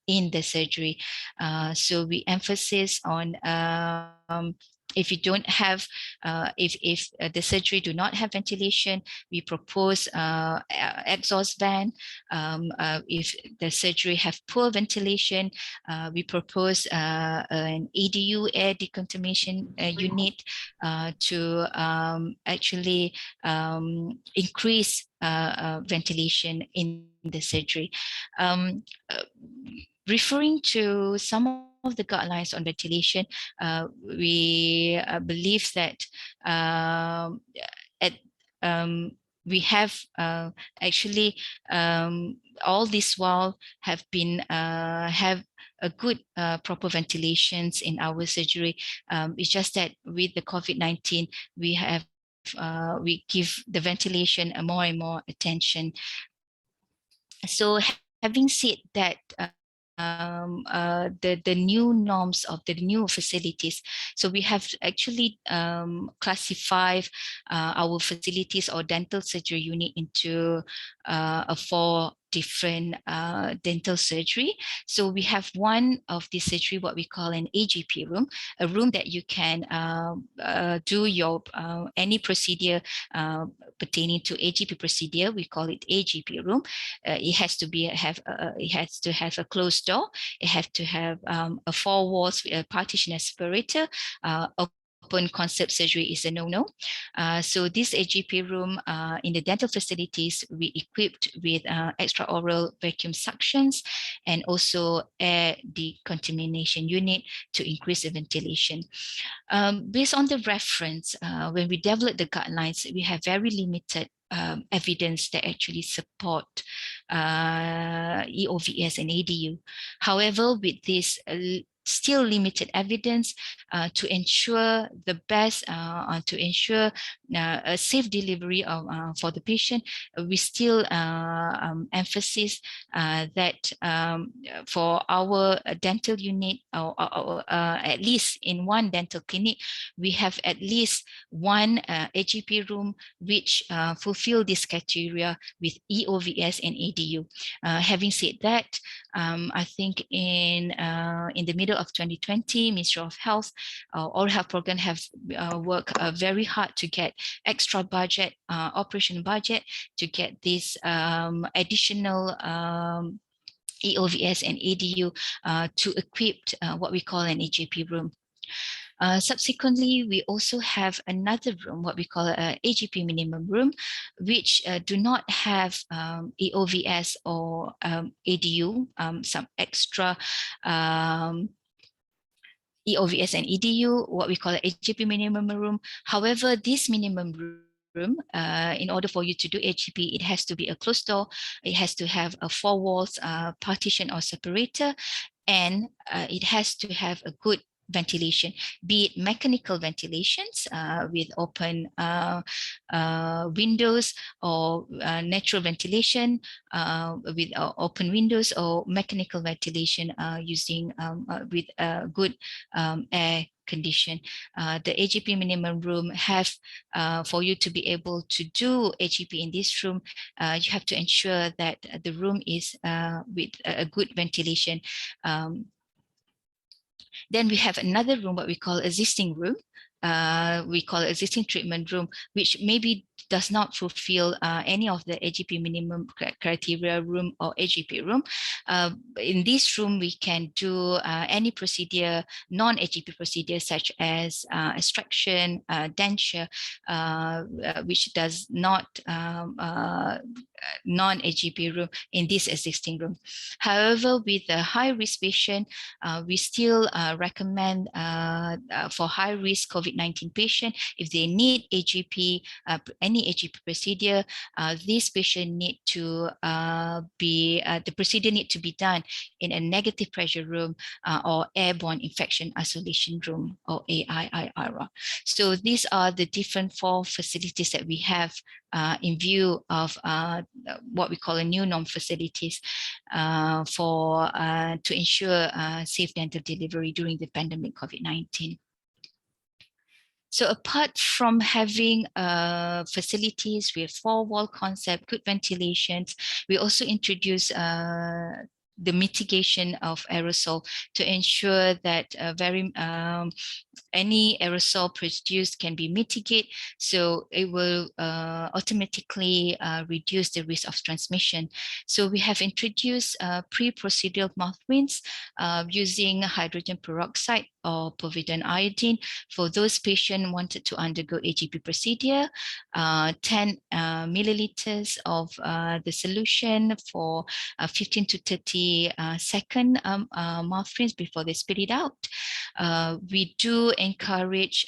in the surgery. So we emphasize on if you don't have, if the surgery do not have ventilation, we propose exhaust fan. If the surgery have poor ventilation, we propose an EDU, air decontamination unit, to actually increase ventilation in the surgery. Referring to some of the guidelines on ventilation, we believe that we have actually all this while have been have a good proper ventilations in our surgery. It's just that with the COVID-19, we have we give the ventilation more and more attention. So having said that, the new norms of the new facilities. So we have actually classified our facilities or dental surgery unit into 4 different dental surgery. So we have one of the surgery, what we call an AGP room, a room that you can do your any procedure pertaining to AGP procedure. We call it AGP room. It has to be it has to have a closed door. It has to have a 4 walls, a partition, a separator. Open concept surgery is a no-no. So this AGP room in the dental facilities, we equipped with extraoral vacuum suctions and also air decontamination unit to increase the ventilation. Based on the reference, when we developed the guidelines, we have very limited evidence that actually support EOVS and ADU. However, with this still limited evidence to ensure the best, to ensure a safe delivery of, for the patient, we still emphasize that for our dental unit, or at least in one dental clinic, we have at least one AGP room which fulfill this criteria with EOVS and ADU. Having said that, I think in the middle of 2020, Ministry of Health, Oral Health Program have worked very hard to get extra budget, operation budget, to get this additional EOVS and ADU to equip what we call an AGP room. Subsequently, we also have another room, what we call a AGP minimum room, which do not have EOVS or ADU, some extra EOVS and EDU, what we call an AGP minimum room. However, this minimum room, in order for you to do AGP, it has to be a closed door. It has to have a 4 walls partition or separator, and it has to have a good ventilation, be it mechanical ventilations with open windows, or natural ventilation with open windows, or mechanical ventilation using with good air condition. The AGP minimum room have, for you to be able to do AGP in this room, you have to ensure that the room is with a good ventilation. Then we have another room, what we call existing room. We call it existing treatment room, which maybe does not fulfill any of the AGP minimum criteria room or AGP room. In this room, we can do any procedure, non-AGP procedure, such as extraction, denture, which does not non-AGP room in this existing room. However, with the high-risk patient, we still recommend for high-risk COVID-19 patient, if they need AGP, any AGP procedure, this patient need to the procedure need to be done in a negative pressure room or airborne infection isolation room, or AIIR. So these are the different 4 facilities that we have in view of what we call a new norm facilities for to ensure safe dental delivery during the pandemic COVID-19. So apart from having facilities with 4-wall concept, good ventilations, we also introduce the mitigation of aerosol to ensure that any aerosol produced can be mitigated, so it will automatically reduce the risk of transmission. So we have introduced pre-procedural mouth rinse using hydrogen peroxide or povidone iodine for those patients wanted to undergo AGP procedure. 10 milliliters of the solution for 15 to 30 second mouth rinse before they spit it out. We do encourage,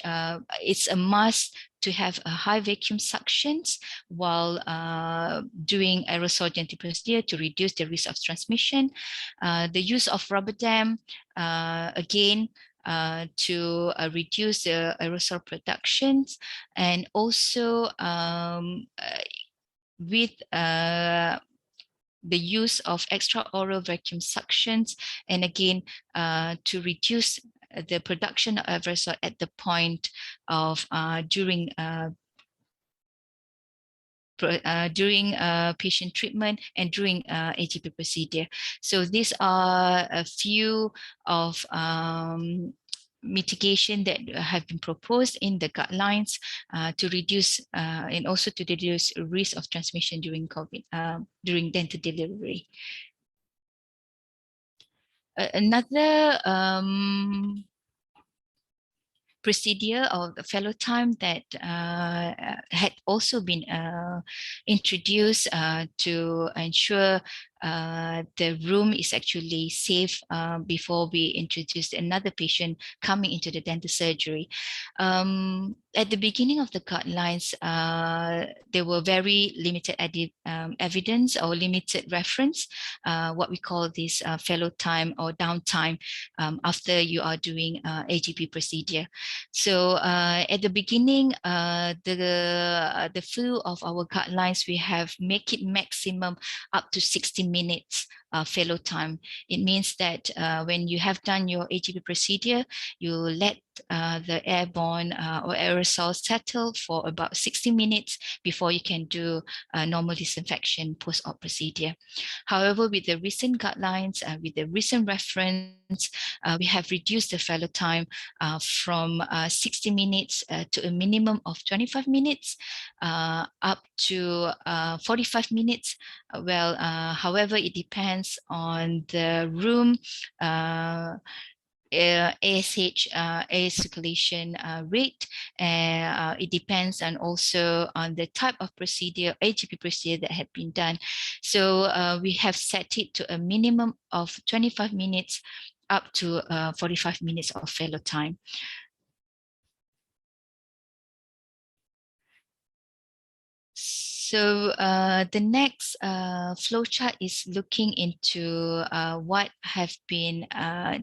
it's a must to have a high vacuum suctions while doing aerosol dental procedure to reduce the risk of transmission. The use of rubber dam, again, to reduce the aerosol productions, and also with the use of extraoral vacuum suctions, and again to reduce the production of aerosol at the point of during patient treatment and during AGP procedure. So these are a few of mitigation that have been proposed in the guidelines to reduce and also to reduce risk of transmission during COVID, during dental delivery. Another procedure of the Fallow Time that had also been introduced to ensure the room is actually safe before we introduce another patient coming into the dental surgery. At the beginning of the guidelines, there were very limited evidence or limited reference, what we call this Fallow Time or downtime after you are doing AGP procedure. So at the beginning, the few of our guidelines, we have make it maximum up to 60 minutes Fallow Time. It means that when you have done your AGP procedure, you let the airborne or aerosol settle for about 60 minutes before you can do normal disinfection post-op procedure. However, with the recent guidelines, with the recent reference, we have reduced the Fallow Time from 60 minutes to a minimum of 25 minutes up to 45 minutes. Well, however, it depends on the room ASH, air circulation rate. It depends and also on the type of procedure, AGP procedure that had been done. So we have set it to a minimum of 25 minutes up to 45 minutes of fallow time. So the next flowchart is looking into what have been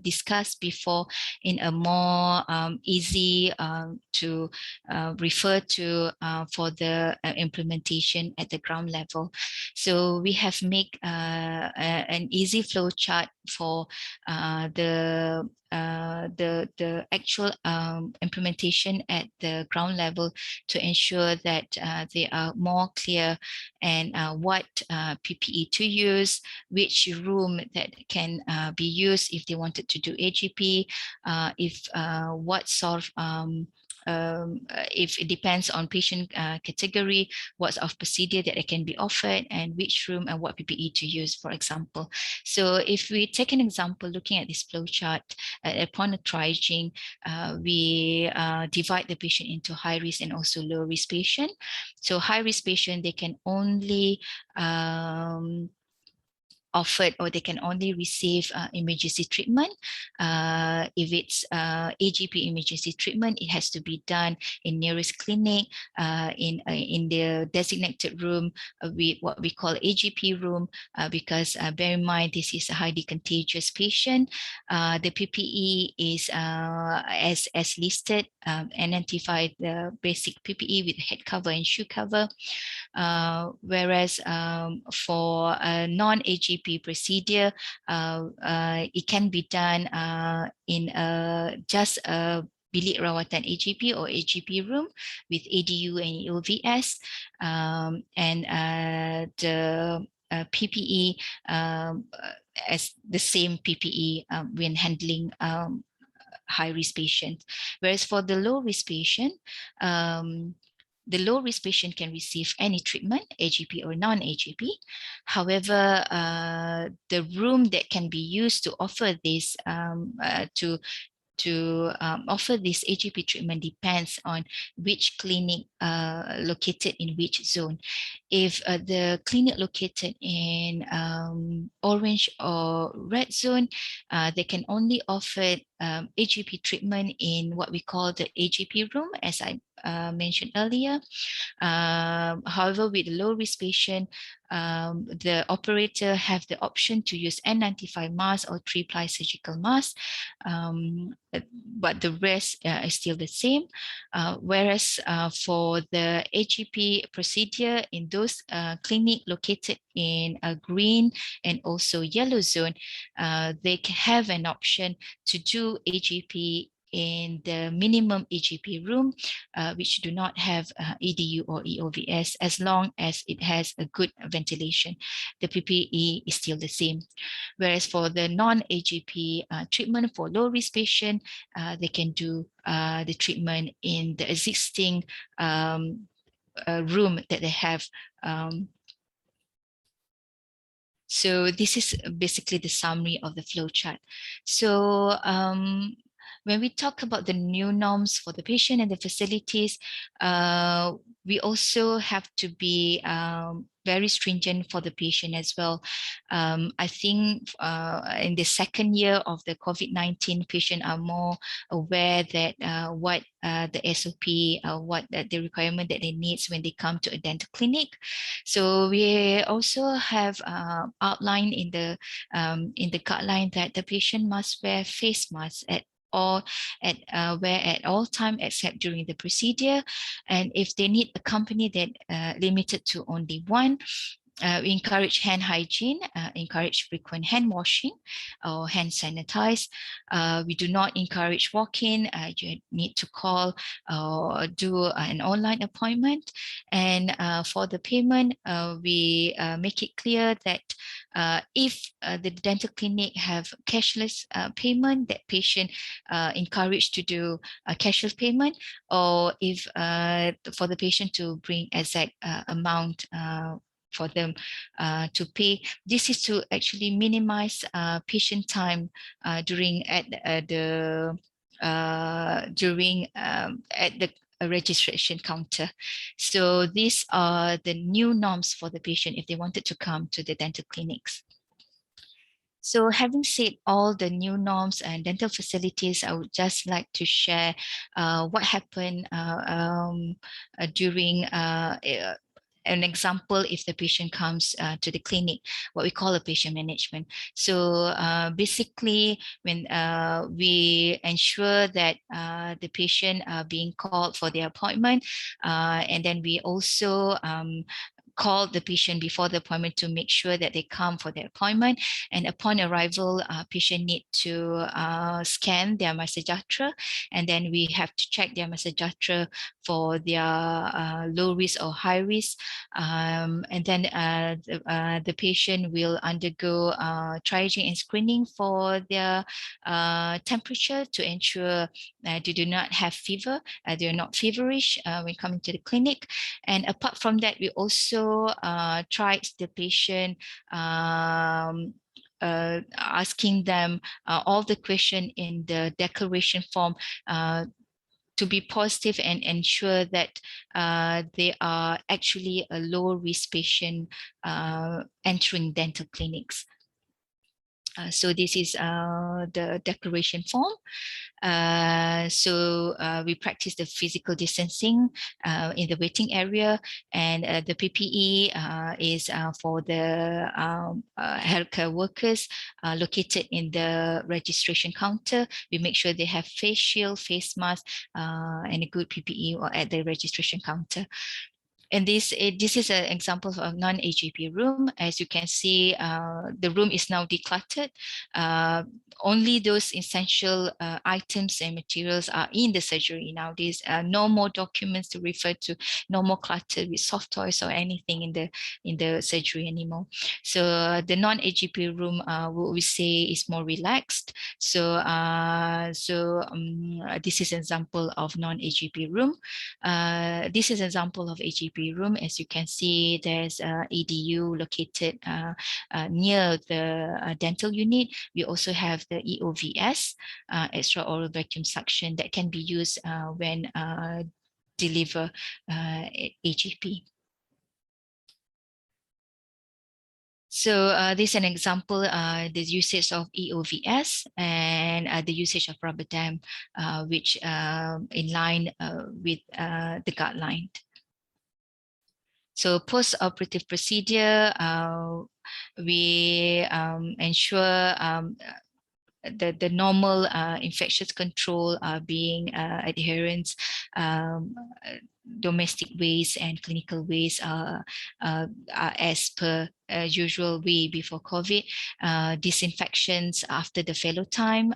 discussed before in a more easy to refer to for the implementation at the ground level. So we have made an easy flowchart for the actual implementation at the ground level to ensure that they are more clear and what PPE to use, which room that can be used if they wanted to do AGP, what sort of if it depends on patient category, what sort of procedure that it can be offered and which room and what PPE to use, for example. So if we take an example, looking at this flowchart, at the point of triaging, we divide the patient into high risk and also low risk patient. So high risk patient, they can only offered or they can only receive emergency treatment. If it's AGP emergency treatment, it has to be done in nearest clinic, in the designated room, what we call AGP room, because bear in mind this is a highly contagious patient. The PPE is as listed, identify the basic PPE with head cover and shoe cover. Whereas for a non-AGP procedure, it can be done in just a bilik rawatan AGP or AGP room with ADU and EOVS, and the PPE as the same PPE when handling high-risk patients. Whereas for the low-risk patient, the low-risk patient can receive any treatment, AGP or non-AGP. However, the room that can be used to offer this offer this AGP treatment depends on which clinic located in which zone. If the clinic located in orange or red zone, they can only offer AGP treatment in what we call the AGP room, as I mentioned earlier. However, with low risk patient, the operator have the option to use N95 mask or 3-ply surgical mask, but the rest is still the same. Whereas for the AGP procedure in those clinic located in a green and also yellow zone, they can have an option to do AGP in the minimum AGP room, which do not have EDU or EOVS, as long as it has a good ventilation. The PPE is still the same. Whereas for the non-AGP treatment for low-risk patient, they can do the treatment in the existing room that they have. So this is basically the summary of the flowchart. So when we talk about the new norms for the patient and the facilities, we also have to be very stringent for the patient as well. I think in the second year of the COVID-19, patients are more aware that what the SOP, what the requirement that they need when they come to a dental clinic. So we also have outlined in the guideline that the patient must wear face masks at all time except during the procedure, and if they need a company that limited to only one. We encourage hand hygiene, encourage frequent hand washing or hand sanitize. We do not encourage walk-in. You need to call or do an online appointment. And for the payment, we make it clear that if the dental clinic have cashless payment, that patient encouraged to do a cashless payment, or if for the patient to bring exact amount for them to pay. This is to actually minimize patient time during at the registration counter. So these are the new norms for the patient if they wanted to come to the dental clinics. So having said all the new norms and dental facilities, I would just like to share what happened during an example if the patient comes to the clinic, what we call a patient management. So basically, when we ensure that the patient are being called for their appointment, and then we also call the patient before the appointment to make sure that they come for their appointment. And upon arrival, patient need to scan their Masajatra, and then we have to check their Masajatra for their low risk or high risk. And then the patient will undergo triaging and screening for their temperature to ensure they do not have fever, they're not feverish when coming to the clinic. And apart from that, we also tried the patient asking them all the question in the declaration form to be positive and ensure that they are actually a low risk patient entering dental clinics. So this is the declaration form. We practice the physical distancing in the waiting area, and the PPE is for the healthcare workers located in the registration counter. We make sure they have face shield, face mask, and a good PPE or at the registration counter. And this is an example of a non-AGP room. As you can see, the room is now decluttered. Only those essential items and materials are in the surgery nowadays. No more documents to refer to, no more clutter with soft toys or anything in the surgery anymore. So the non-AGP room, what we say, is more relaxed. So this is an example of non-AGP room. This is an example of AGP room. As you can see, there's EDU located near the dental unit. We also have the EOVS, extra oral vacuum suction, that can be used when deliver AGP. So this is an example, the usage of EOVS and the usage of rubber dam, which in line with the guideline. So post-operative procedure, we ensure the normal infectious control being adherence, domestic waste and clinical waste are as per usual way before COVID. Disinfections after the fallow time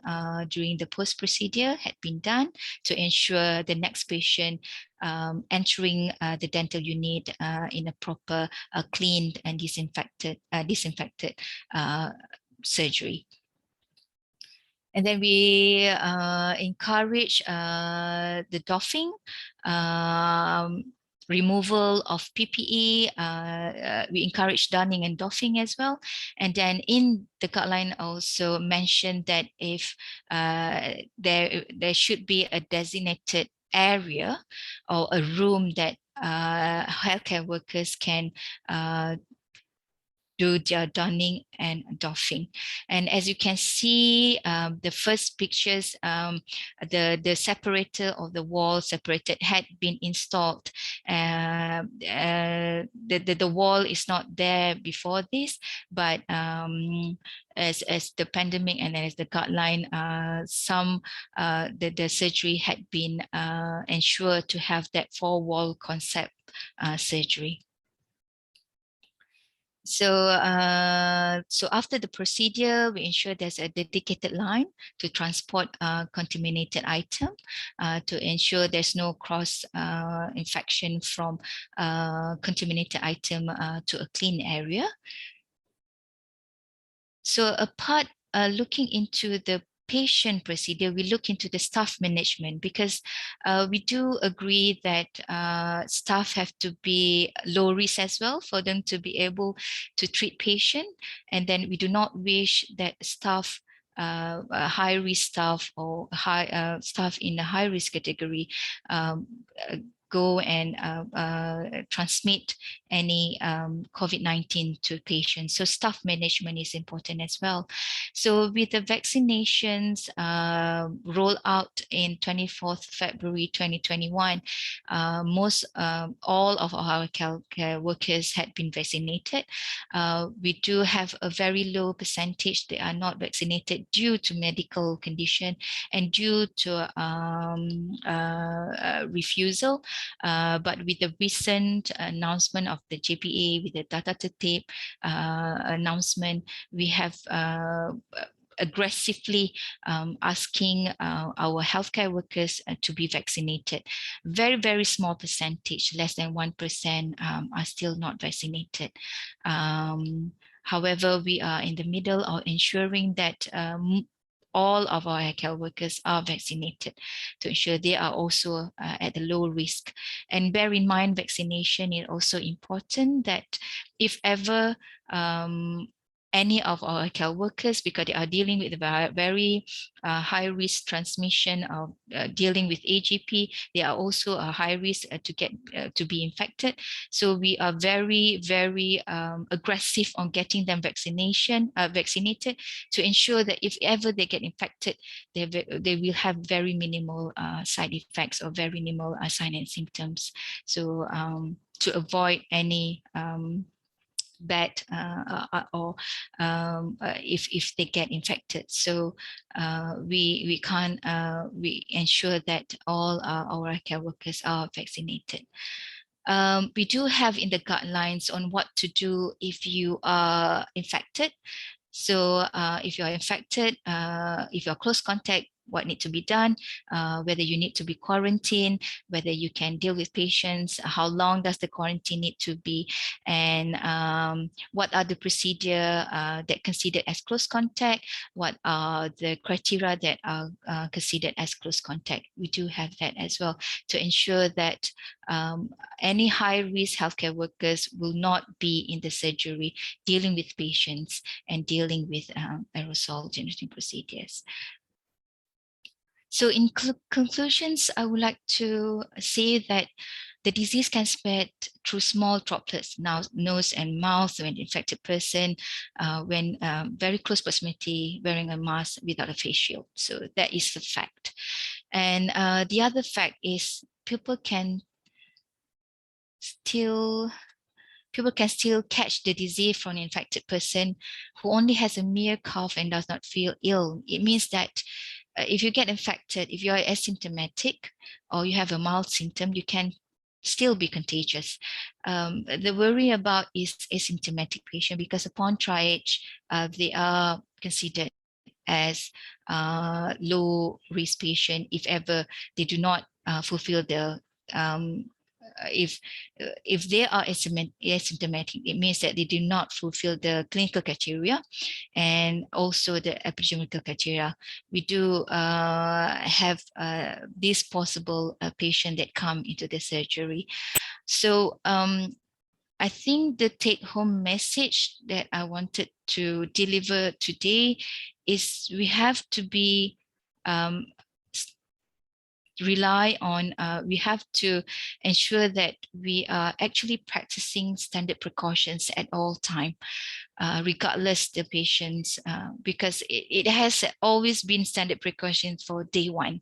during the post-procedure had been done to ensure the next patient entering the dental unit in a proper cleaned and disinfected surgery. And then we encourage the doffing, removal of PPE. We encourage donning and doffing as well. And then in the guideline also mentioned that if there should be a designated area or a room that healthcare workers can do their donning and doffing. And as you can see, the first pictures, the separator of the wall separated had been installed. The wall is not there before this, but as the pandemic and as the guideline, the surgery had been ensured to have that four-wall concept surgery. So after the procedure, we ensure there's a dedicated line to transport contaminated item to ensure there's no cross infection from contaminated item to a clean area. So apart looking into the patient procedure, we look into the staff management, because we do agree that staff have to be low risk as well for them to be able to treat patient. And then we do not wish that staff, high risk staff or staff in the high risk category go and transmit any COVID-19 to patients. So staff management is important as well. So with the vaccinations roll out in 24th February 2021, all of our healthcare workers had been vaccinated. We do have a very low percentage that are not vaccinated due to medical condition and due to refusal. But with the recent announcement of the JPA, with the data to tape announcement, we have aggressively asking our healthcare workers to be vaccinated. Very, very small percentage, less than 1% are still not vaccinated. However, we are in the middle of ensuring that all of our healthcare workers are vaccinated to ensure they are also at the low risk. And bear in mind, vaccination is also important, that if ever any of our healthcare workers, because they are dealing with a very high risk transmission of dealing with AGP, they are also a high risk to get to be infected. So we are very, very aggressive on getting them vaccinated to ensure that if ever they get infected, they will have very minimal side effects or very minimal signs and symptoms. So to avoid any bad or if they get infected. So we ensure that all our care workers are vaccinated. We do have in the guidelines on what to do if you are infected. So if you are infected, if you're close contact, what needs to be done, whether you need to be quarantined, whether you can deal with patients, how long does the quarantine need to be, and what are the procedure that considered as close contact, what are the criteria that are considered as close contact. We do have that as well to ensure that any high-risk healthcare workers will not be in the surgery dealing with patients and dealing with aerosol generating procedures. So in conclusions, I would like to say that the disease can spread through small droplets, nose and mouth when infected person, when very close proximity, wearing a mask without a face shield. So that is the fact. And the other fact is people can still catch the disease from an infected person who only has a mere cough and does not feel ill. It means that if you get infected, if you are asymptomatic or you have a mild symptom, you can still be contagious. The worry about is asymptomatic patient, because upon triage, they are considered as low risk patient if ever they do not fulfill the if they are asymptomatic, it means that they do not fulfill the clinical criteria and also the epidemiological criteria. We do have this possible patient that come into the surgery. So I think the take-home message that I wanted to deliver today is we have to be rely on, we have to ensure that we are actually practicing standard precautions at all time, regardless the patients, because it has always been standard precautions for day one.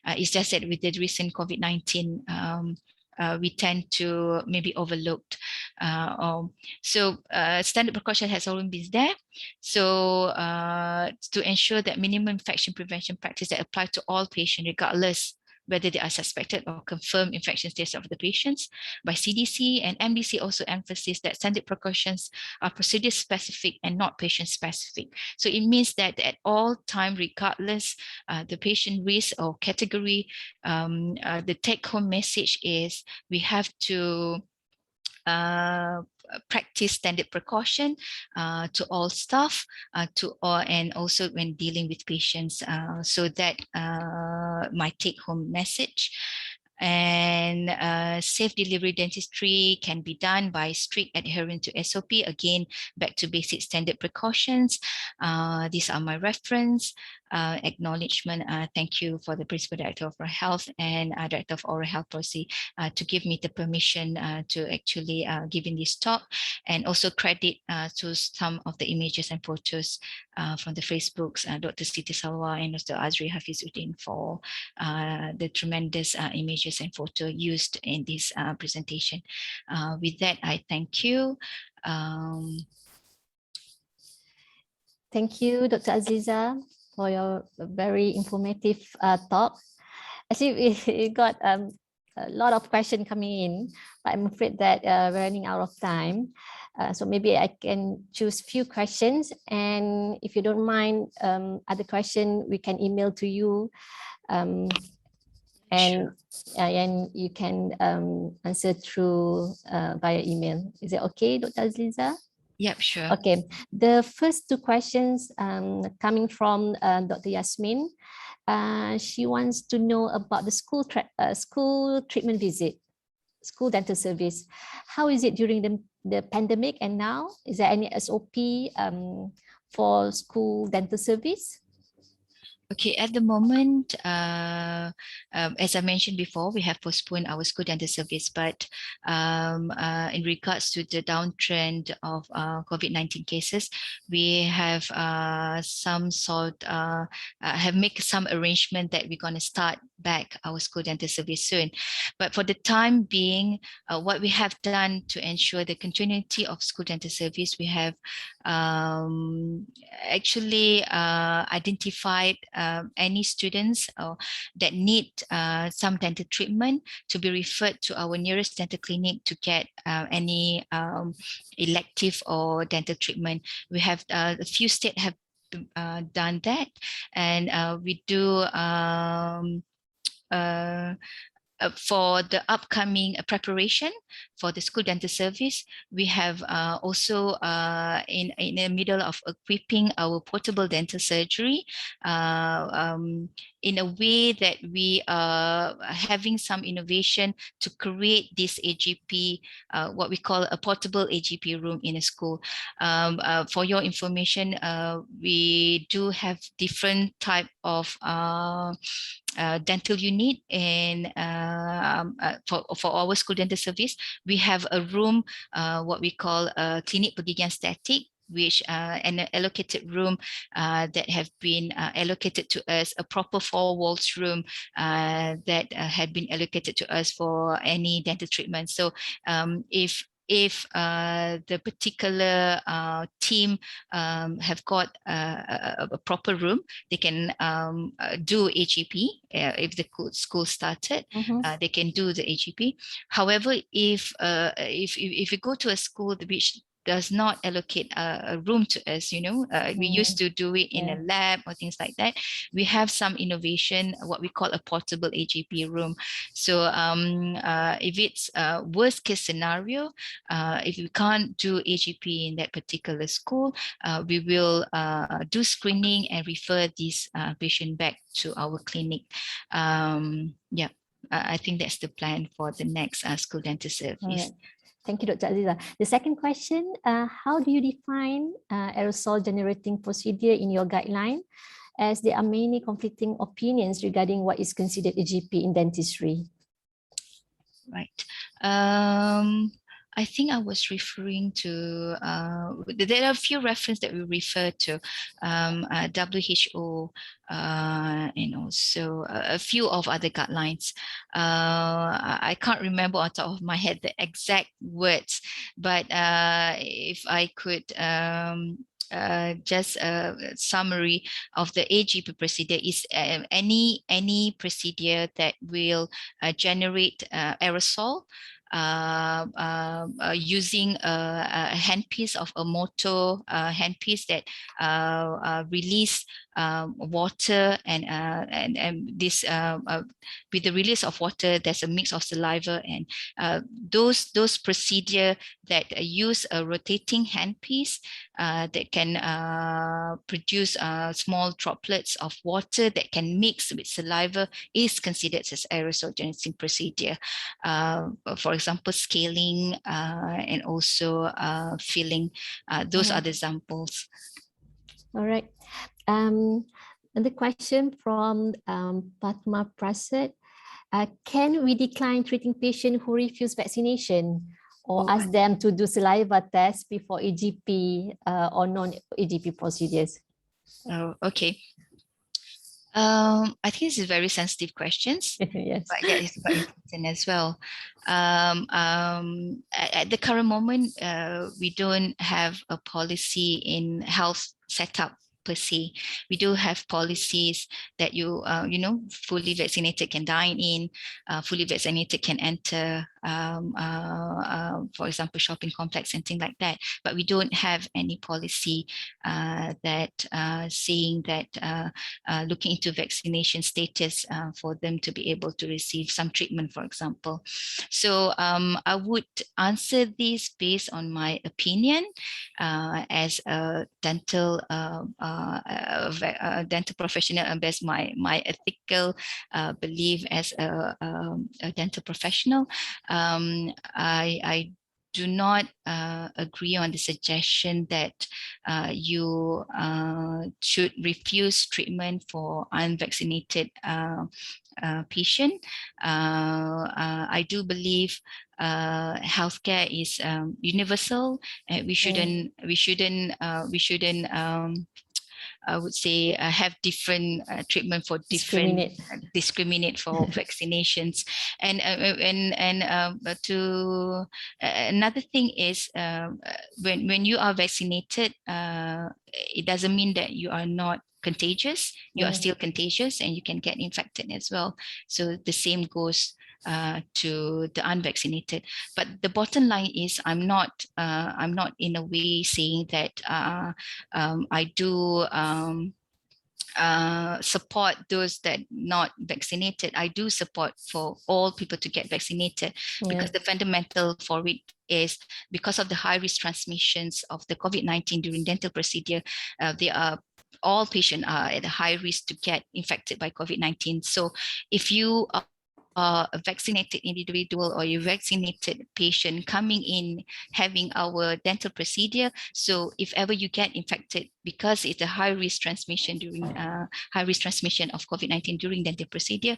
It's just that with the recent COVID-19, we tend to maybe overlooked. So standard precaution has always been there. So to ensure that minimum infection prevention practice that apply to all patients, regardless whether they are suspected or confirmed infection status of the patients by CDC, and MDC also emphasizes that standard precautions are procedure specific and not patient specific. So it means that at all time, regardless the patient risk or category, the take home message is we have to practice standard precaution to all staff, and also when dealing with patients. So that my take-home message. And safe delivery dentistry can be done by strict adherence to SOP. Again, back to basic standard precautions. These are my reference. Acknowledgement. Thank you for the Principal Director of Oral Health and Director of Oral Health Policy to give me the permission to actually give in this talk, and also credit to some of the images and photos from the Facebooks, Dr. Siti Salwa and Dr. Azri Hafizuddin for the tremendous images and photo used in this presentation. With that, I thank you. Thank you, Dr. Aziza, for your very informative talk. Actually, we got a lot of questions coming in, but I'm afraid that we're running out of time. So maybe I can choose few questions, and if you don't mind, other question we can email to you, and you can answer through via email. Is it okay, Dr. Aziza? Yep, sure. Okay, the first two questions coming from Dr. Yasmin. She wants to know about the school treatment visit, school dental service. How is it during the pandemic and now? Is there any SOP for school dental service? Okay, at the moment, as I mentioned before, we have postponed our school dental service, but in regards to the downtrend of COVID-19 cases, we have have made some arrangement that we're going to start back our school dental service soon. But for the time being, what we have done to ensure the continuity of school dental service, we have actually identified any students that need some dental treatment to be referred to our nearest dental clinic to get any elective or dental treatment. We have a few states have done that, and we do for the upcoming preparation for the school dental service, we have also in the middle of equipping our portable dental surgery in a way that we are having some innovation to create this AGP, what we call a portable AGP room in a school. For your information, we do have different type of dental unit, and for our school dental service, we have a room, what we call a clinic pergigian static, which an allocated room that have been allocated to us, a proper 4 walls room that had been allocated to us for any dental treatment. So if the particular team have got a proper room, they can do AGP. If the school started, they can do the AGP. However, if you go to a school which does not allocate a room to us, we used to do it in a lab or things like that. We have some innovation, what we call a portable AGP room. So if it's a worst case scenario, if we can't do AGP in that particular school, we will do screening and refer this patient back to our clinic. I think that's the plan for the next school dental service. Thank you, Dr. Aziza. The second question, how do you define aerosol generating procedure in your guideline, as there are many conflicting opinions regarding what is considered a GP in dentistry? Right. I think I was referring to, there are a few references that we refer to, WHO, and also a few of other guidelines. I can't remember on top of my head the exact words, but if I could just a summary of the AGP procedure is any procedure that will generate aerosol using a handpiece of a motor handpiece that release water, and this with the release of water, there's a mix of saliva, and those procedure that use a rotating handpiece that can produce small droplets of water that can mix with saliva is considered as aerosol generating procedure. For example, scaling and also filling. Those are the examples. All right. Another question from Padma Prasad. Can we decline treating patients who refuse vaccination or ask them to do saliva tests before AGP or non-AGP procedures? Okay. I think this is very sensitive questions. Yes. But that is quite important as well. At the current moment, we don't have a policy in health setup per se. We do have policies that fully vaccinated can dine in, fully vaccinated can enter, for example, shopping complex and things like that. But we don't have any policy that saying that looking into vaccination status for them to be able to receive some treatment, for example. So I would answer this based on my opinion as a dental dental professional, and based my ethical belief as a dental professional. I do not agree on the suggestion that you should refuse treatment for unvaccinated patient. I do believe healthcare is universal, and we shouldn't I would say have different treatment for different discriminate for vaccinations. And to another thing is when you are vaccinated, it doesn't mean that you are not contagious. You are still contagious, and you can get infected as well. So the same goes to the unvaccinated. But the bottom line is, I'm not in a way saying that I do support those that not vaccinated. I do support for all people to get vaccinated, because the fundamental for it is because of the high risk transmissions of the COVID-19 during dental procedure. All patients are at a high risk to get infected by COVID-19. So if you a vaccinated individual or a vaccinated patient coming in having our dental procedure, so if ever you get infected, because it's a high risk transmission during high risk transmission of COVID-19 during dental procedure,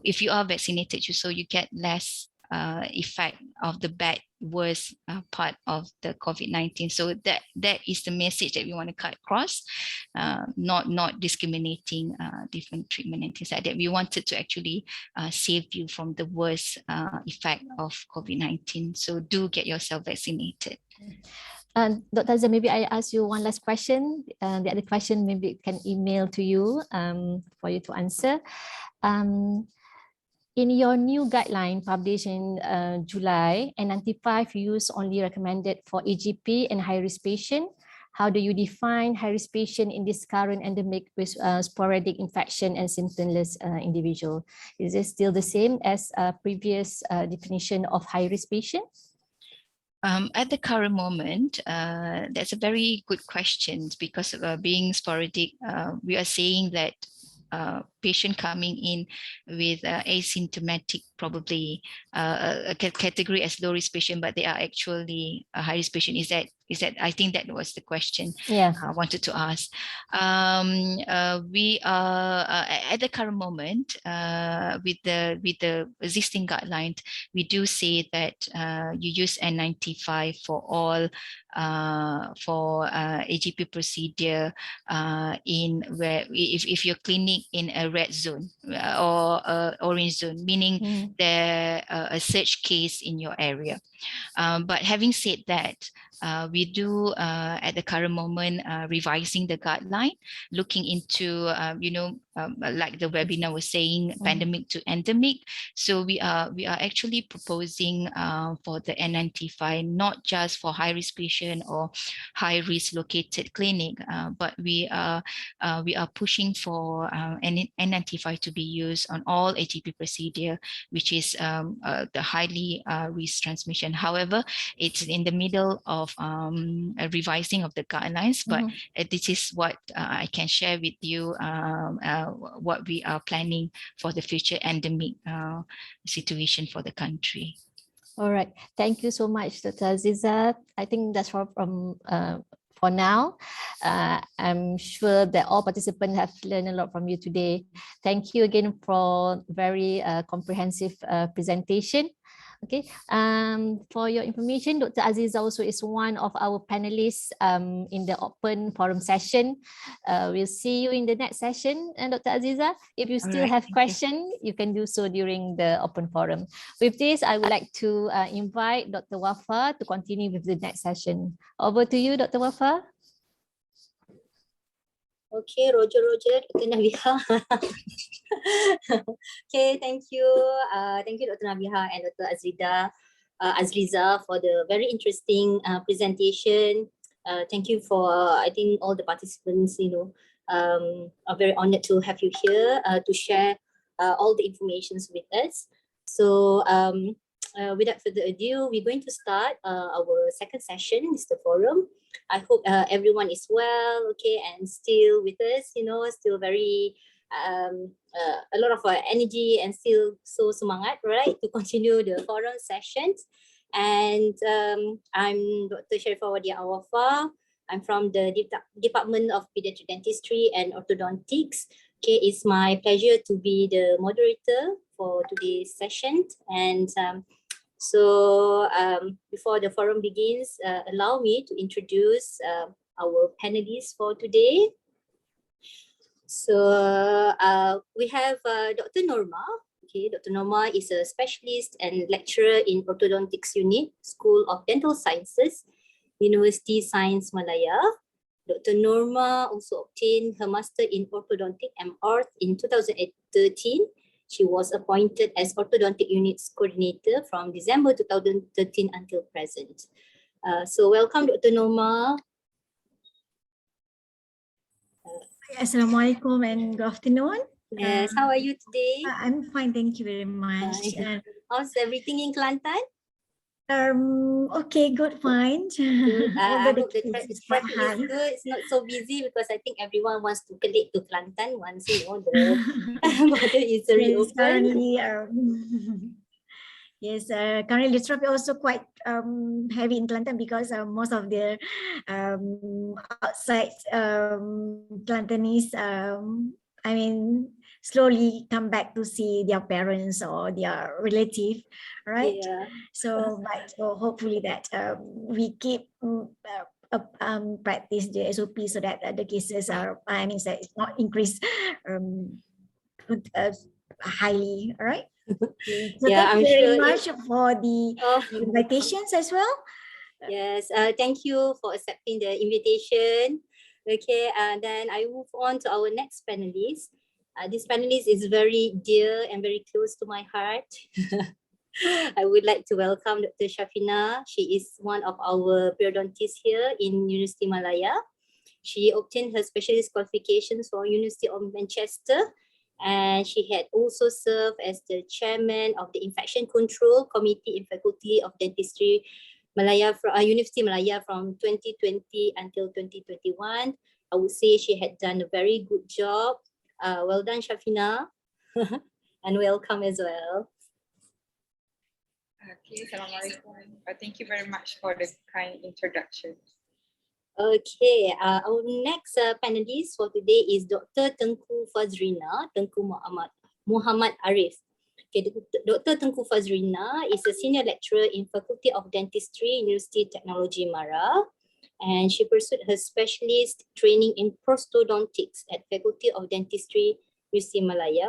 if you are vaccinated, so you get less effect of the bad worst part of the COVID-19. So that is the message that we want to cut across, not discriminating different treatment and things like that. We wanted to actually save you from the worst effect of COVID-19. So do get yourself vaccinated. Dr. Azhar, maybe I ask you one last question. The other question maybe can email to you for you to answer. In your new guideline published in July, N95 use only recommended for AGP and high-risk patient. How do you define high-risk patient in this current endemic with sporadic infection and symptomless individual? Is it still the same as previous definition of high-risk patient? At the current moment, that's a very good question, because being sporadic, we are saying that patient coming in with asymptomatic, probably a category as low risk patient, but they are actually a high risk patient. Is that I think that was the question I wanted to ask. We are at the current moment with the existing guidelines, we do say that you use N95 for all for AGP procedure in where if your clinic in a red zone or orange zone, meaning there a surge case in your area. But having said that, we do at the current moment revising the guideline, looking into like the webinar was saying, pandemic to endemic. So we are actually proposing for the N95 not just for high risk patient or high risk located clinic, but we are pushing for N95 to be used on all ATP procedure, which is the highly risk transmission. However, it's in the middle of a revising of the guidelines, but this is what I can share with you, what we are planning for the future endemic situation for the country. All right, thank you so much, Dr. Aziza. I think that's all from for now. I'm sure that all participants have learned a lot from you today. Thank you again for very comprehensive presentation. Okay, for your information, Dr. Aziza also is one of our panelists in the open forum session. We'll see you in the next session. And Dr. Aziza, if you still have questions, you can do so during the open forum. With this, I would like to invite Dr. Wafa to continue with the next session. Over to you, Dr. Wafa. Okay, Roger, Dr. Nabiha. Okay, thank you, Dr. Nabiha and Dr. Azliza for the very interesting presentation. Thank you for, I think all the participants, are very honored to have you here to share all the informations with us. So without further ado, we're going to start our second session, is the forum. I hope everyone is well, okay, and still with us, still very, a lot of energy and still so semangat, right, to continue the forum sessions. And I'm Dr. Sharifah Wadia Awafa. I'm from the Department of Pediatric Dentistry and Orthodontics. Okay, it's my pleasure to be the moderator for today's session. And so before the forum begins, allow me to introduce our panelists for today. So we have Dr. Norma. Okay, Dr. Norma is a specialist and lecturer in Orthodontics Unit, School of Dental Sciences, University Science Malaya. Dr. Norma also obtained her Master in Orthodontic M.Orth in 2013. She was appointed as Orthodontic Units Coordinator from December 2013 until present. So welcome, Dr. Norma. Assalamualaikum and good afternoon. Yes, how are you today? I'm fine, thank you very much. How's everything in Kelantan? Okay, good, fine. Good. I hope the case traffic is good. It's not so busy because I think everyone wants to collect to Kelantan once the border is reopened. Currently, yes, currently the traffic also quite heavy in Kelantan because most of the outside Kelantanese, I mean, slowly come back to see their parents or their relative, right? Yeah. So, but hopefully that we keep practice the SOP so that the cases are, I mean, that it's not increased highly, all right? So Yeah, thank I'm you very sure much for the invitations as well. Yes, thank you for accepting the invitation. Okay, and then I move on to our next panelist. This panelist is very dear and very close to my heart. I would like to welcome Dr. Shafina. She is one of our periodontists here in University Malaya. She obtained her specialist qualifications from University of Manchester, and she had also served as the chairman of the Infection Control Committee in Faculty of Dentistry Malaya from University Malaya from 2020 until 2021. I would say she had done a very good job. Well done, Shafina, and welcome as well. Okay, Assalamualaikum. Thank you very much for the kind introduction. Okay, our next panelist for today is Dr. Tengku Fazrina, Tengku Muhammad Arif. Okay, Dr. Tengku Fazrina is a senior lecturer in Faculty of Dentistry, University Technology Mara, and she pursued her specialist training in prosthodontics at Faculty of Dentistry, University Malaya.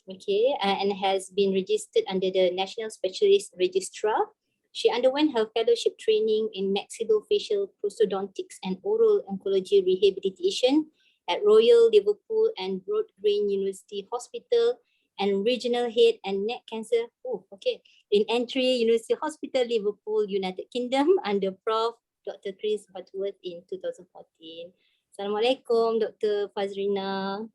Okay, and has been registered under the National Specialist Registrar She underwent her fellowship training in maxillofacial prosthodontics and oral oncology rehabilitation at Royal Liverpool and Broad Green University Hospital and regional head and neck cancer in Entry University Hospital, Liverpool, United Kingdom under Prof. Dr. Chris Butterworth in 2014. Assalamualaikum, Dr. Fazrina.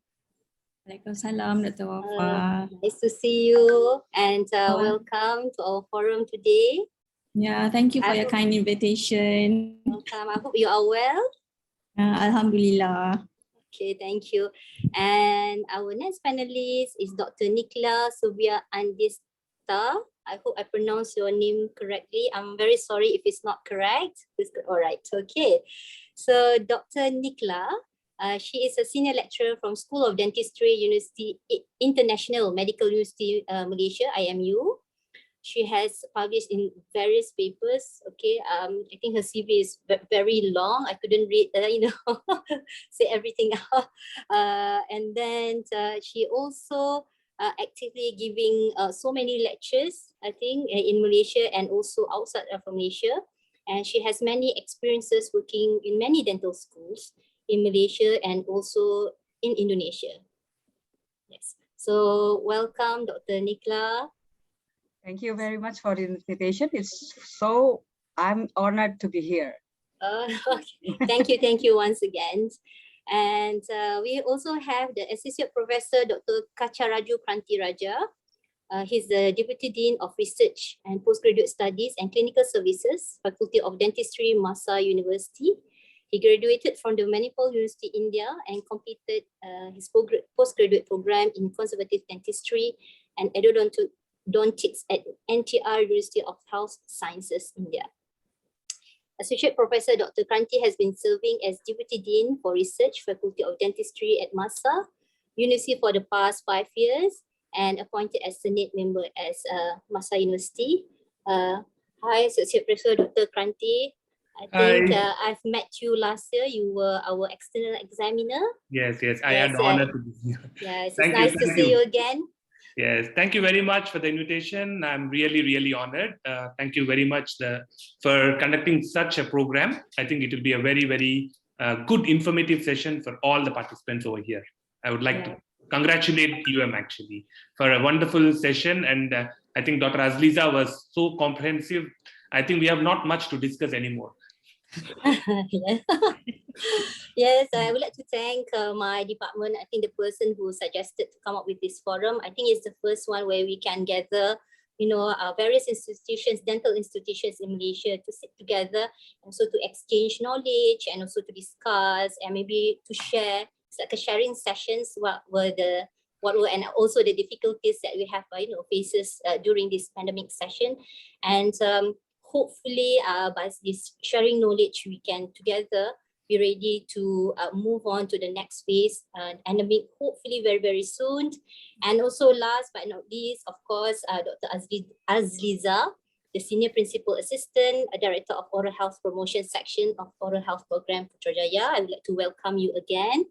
Waalaikumsalam, Dr. Wafa. Nice to see you and welcome to our forum today. Yeah, thank you for your kind invitation. Welcome. I hope you are well. Alhamdulillah. Okay, thank you. And our next panelist is Dr. Nikla Subia Andista. I hope I pronounced your name correctly. I'm very sorry if it's not correct. All right, okay. So Dr. Nikla, she is a senior lecturer from School of Dentistry, University International Medical University, Malaysia, IMU. She has published in various papers. Okay, I think her CV is very long. I couldn't read, say everything out. And then she also actively giving so many lectures, I think, in Malaysia and also outside of Malaysia. And she has many experiences working in many dental schools in Malaysia and also in Indonesia. Yes. So welcome, Dr. Nikla. Thank you very much for the invitation. I'm honored to be here. Okay. Thank you once again. And we also have the Associate Professor, Dr. Kacharaju Kranti Raja. He's the Deputy Dean of Research and Postgraduate Studies and Clinical Services, Faculty of Dentistry, Masa University. He graduated from the Manipal University, India, and completed his postgraduate program in Conservative Dentistry and Endodontics at NTR University of Health Sciences, India. Associate Professor Dr. Kranti has been serving as Deputy Dean for Research, Faculty of Dentistry at Masa University for the past 5 years and appointed as Senate member as Masa University. Hi, Associate Professor Dr. Kranti. I think I've met you last year. You were our external examiner. Yes, I had the honor to be here. Yes, it's nice to see you again. Yes, thank you very much for the invitation. I'm really honored. Thank you very much for conducting such a program. I think it will be a very good informative session for all the participants over here. I would like to congratulate UM actually for a wonderful session. And I think Dr. Azliza was so comprehensive. I think we have not much to discuss anymore. Yes, I would like to thank my department. I think the person who suggested to come up with this forum, I think it's the first one where we can gather, various institutions, dental institutions in Malaysia to sit together and so to exchange knowledge and also to discuss and maybe to share. It's like a sharing sessions. What were and also the difficulties that we have, faces during this pandemic session, and hopefully by this sharing knowledge, we can together be ready to move on to the next phase, endemic, hopefully very soon. And also last but not least, of course, Dr. Azliza, the Senior Principal Assistant, Director of Oral Health Promotion Section of Oral Health Program Putrajaya. I would like to welcome you again.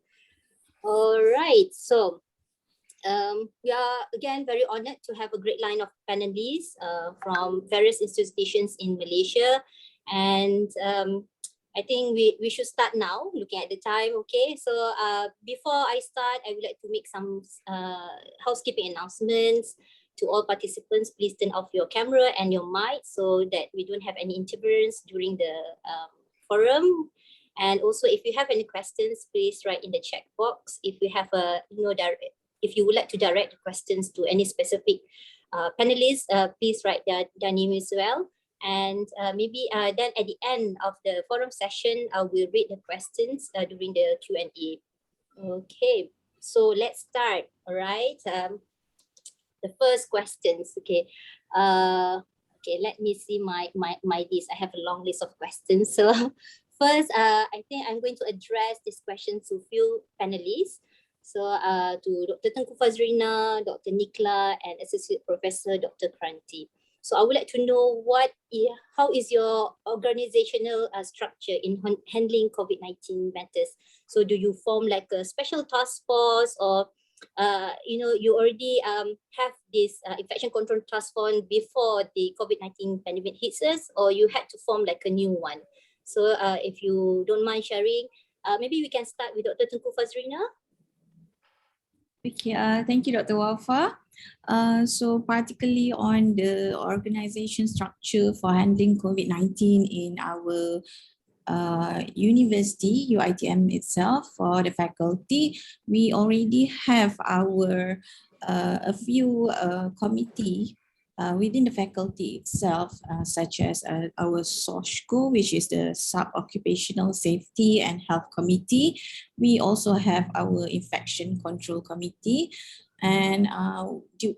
All right, so we are again very honored to have a great line of panelists from various institutions in Malaysia. And I think we should start now, looking at the time, okay? So before I start, I would like to make some housekeeping announcements to all participants. Please turn off your camera and your mic so that we don't have any interference during the forum. And also, if you have any questions, please write in the chat box. If you have if you would like to direct the questions to any specific panelists, please write their name as well. And maybe then at the end of the forum session, I will read the questions during the Q&A. Okay, so let's start. All right. The first questions. Okay. Okay. Let me see my list. I have a long list of questions. So first, I think I'm going to address this question to few panelists. So to Dr. Tengku Fazrina, Dr. Nikla, and Associate Professor Dr. Kranti. So I would like to know how is your organizational structure in handling COVID-19 matters? So do you form like a special task force, or you already have this infection control task force before the COVID-19 pandemic hits us, or you had to form like a new one? So if you don't mind sharing, maybe we can start with Dr. Tengku Fazrina. Okay, thank you, Dr. Wafa. So particularly on the organization structure for handling COVID-19 in our university, UITM itself, for the faculty, we already have our a few committee within the faculty itself, such as our SOSHCO, which is the Sub-Occupational Safety and Health Committee. We also have our Infection Control Committee. And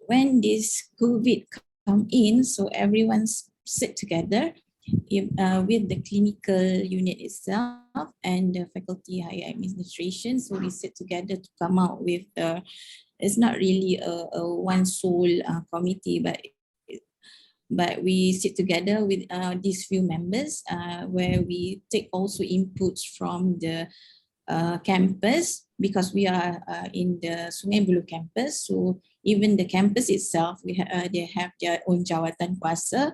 when this COVID come in, so everyone sit together with the clinical unit itself and the faculty higher administration. So we sit together to come out with it's not really a one sole committee, but we sit together with these few members where we take also inputs from the campus, because we are in the Sungai Buloh campus. So even the campus itself, they have their own jawatan kuasa.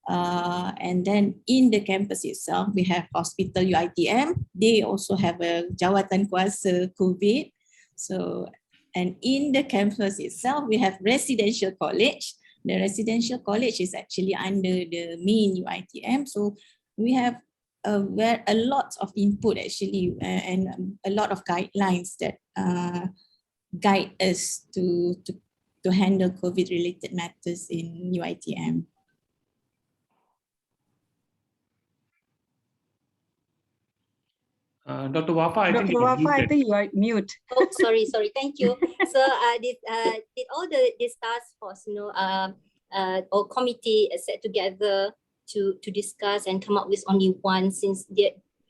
And then in the campus itself, we have Hospital UITM. They also have a jawatan kuasa COVID. So, and in the campus itself, we have residential college. The residential college is actually under the main UITM. So we have a lot of input actually, and a lot of guidelines that guide us to handle COVID-related matters in UITM. Dr. Wafa, I think Dr. Wafa, I think you are mute. Oh, sorry. Thank you. So did all this task force, or committee set together to discuss and come up with only one, since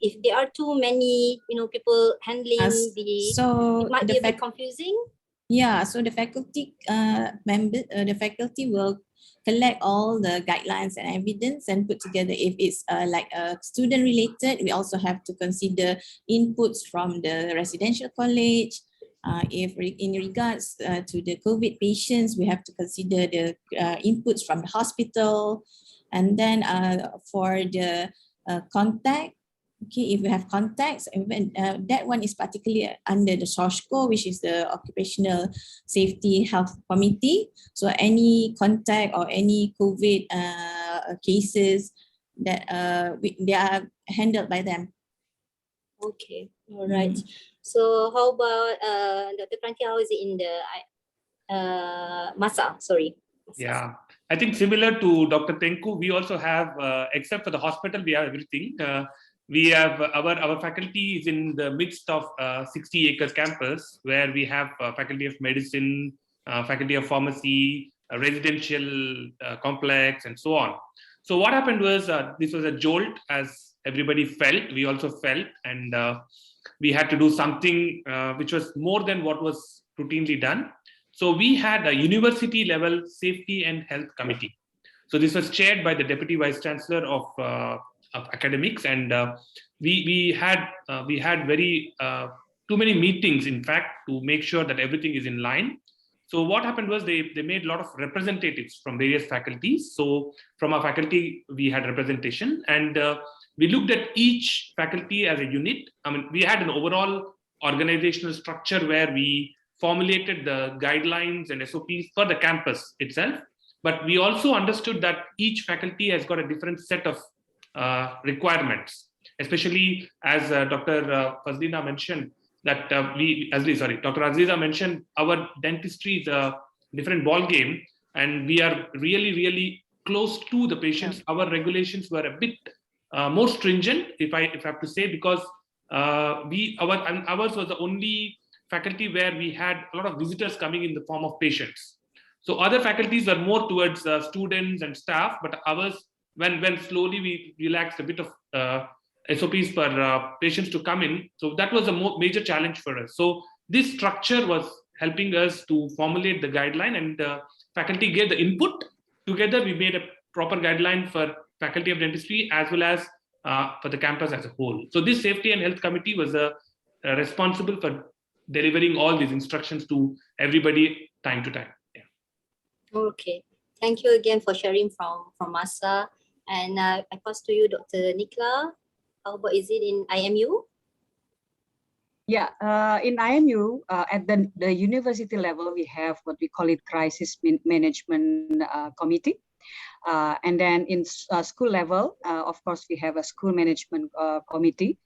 if there are too many, people handling it might be a bit confusing. Yeah, so the faculty the faculty will collect all the guidelines and evidence and put together. If it's like student related, we also have to consider inputs from the residential college. If in regards to the COVID patients, we have to consider the inputs from the hospital. And then for the contact, okay, if we have contacts, even that one is particularly under the SOSHCO, which is the Occupational Safety Health Committee. So any contact or any COVID cases that they are handled by them. Okay, all right. So how about Dr. Kranti, how is it in the MASA? Sorry. Yeah, I think similar to Dr. Tengku, we also have, except for the hospital, we have everything. We have our faculty is in the midst of 60 acres campus, where we have faculty of medicine, faculty of pharmacy, a residential complex, and so on. So what happened was this was a jolt, as everybody felt. We also felt, and we had to do something which was more than what was routinely done. So we had a university level safety and health committee. So this was chaired by the Deputy Vice Chancellor of academics, and we had very too many meetings, in fact, to make sure that everything is in line. So what happened was they made a lot of representatives from various faculties. So from our faculty, we had representation, and we looked at each faculty as a unit. I mean, we had an overall organizational structure where we formulated the guidelines and SOPs for the campus itself. But we also understood that each faculty has got a different set of requirements, especially as Dr. Fazlina mentioned, that Dr. Aziza mentioned, our dentistry is a different ball game, and we are really, really close to the patients. Our regulations were a bit more stringent, if I have to say, because ours was the only faculty where we had a lot of visitors coming in the form of patients. So other faculties were more towards students and staff, but ours, when slowly we relaxed a bit of SOPs for patients to come in. So that was a major challenge for us. So this structure was helping us to formulate the guideline, and faculty gave the input. Together, we made a proper guideline for faculty of dentistry as well as for the campus as a whole. So this safety and health committee was responsible for delivering all these instructions to everybody time to time. Yeah. Okay, thank you again for sharing from Masa. And I pass to you, Dr. Nikla. How about is it in IMU? Yeah, in IMU, at the university level, we have what we call it crisis management committee. And then in school level, of course, we have a school management committee.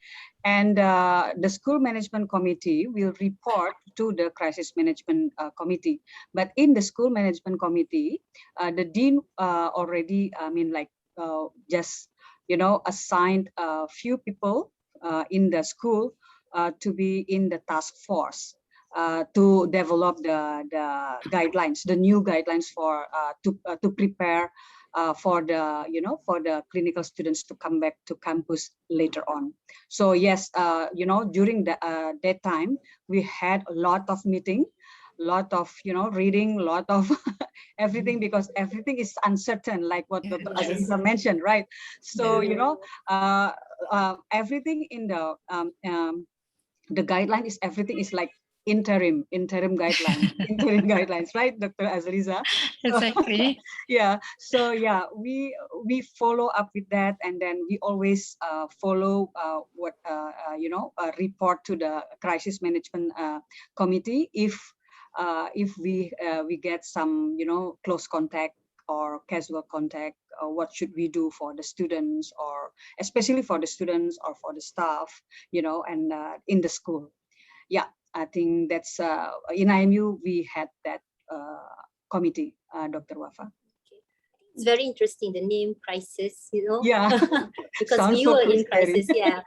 And the school management committee will report to the crisis management committee. But in the school management committee, the dean already, just, assigned a few people in the school to be in the task force to develop the guidelines, the new guidelines for to prepare for the clinical students to come back to campus later on. So yes, during that time we had a lot of meeting, lot of reading, lot of everything, because everything is uncertain, like what Dr. Aziza mentioned, right? So everything in the guideline is, everything is like interim guidelines, interim guidelines, right, Dr. Azriza? Exactly. Yeah. So yeah, we follow up with that, and then we always follow what report to the crisis management committee if we get some close contact or casual contact, what should we do for the students, or especially for the students or for the staff, and in the school. Yeah, I think that's in IMU we had that committee, Dr. Wafa. It's very interesting, the name crisis, Yeah. because Sounds we so were in scary. crisis, yeah.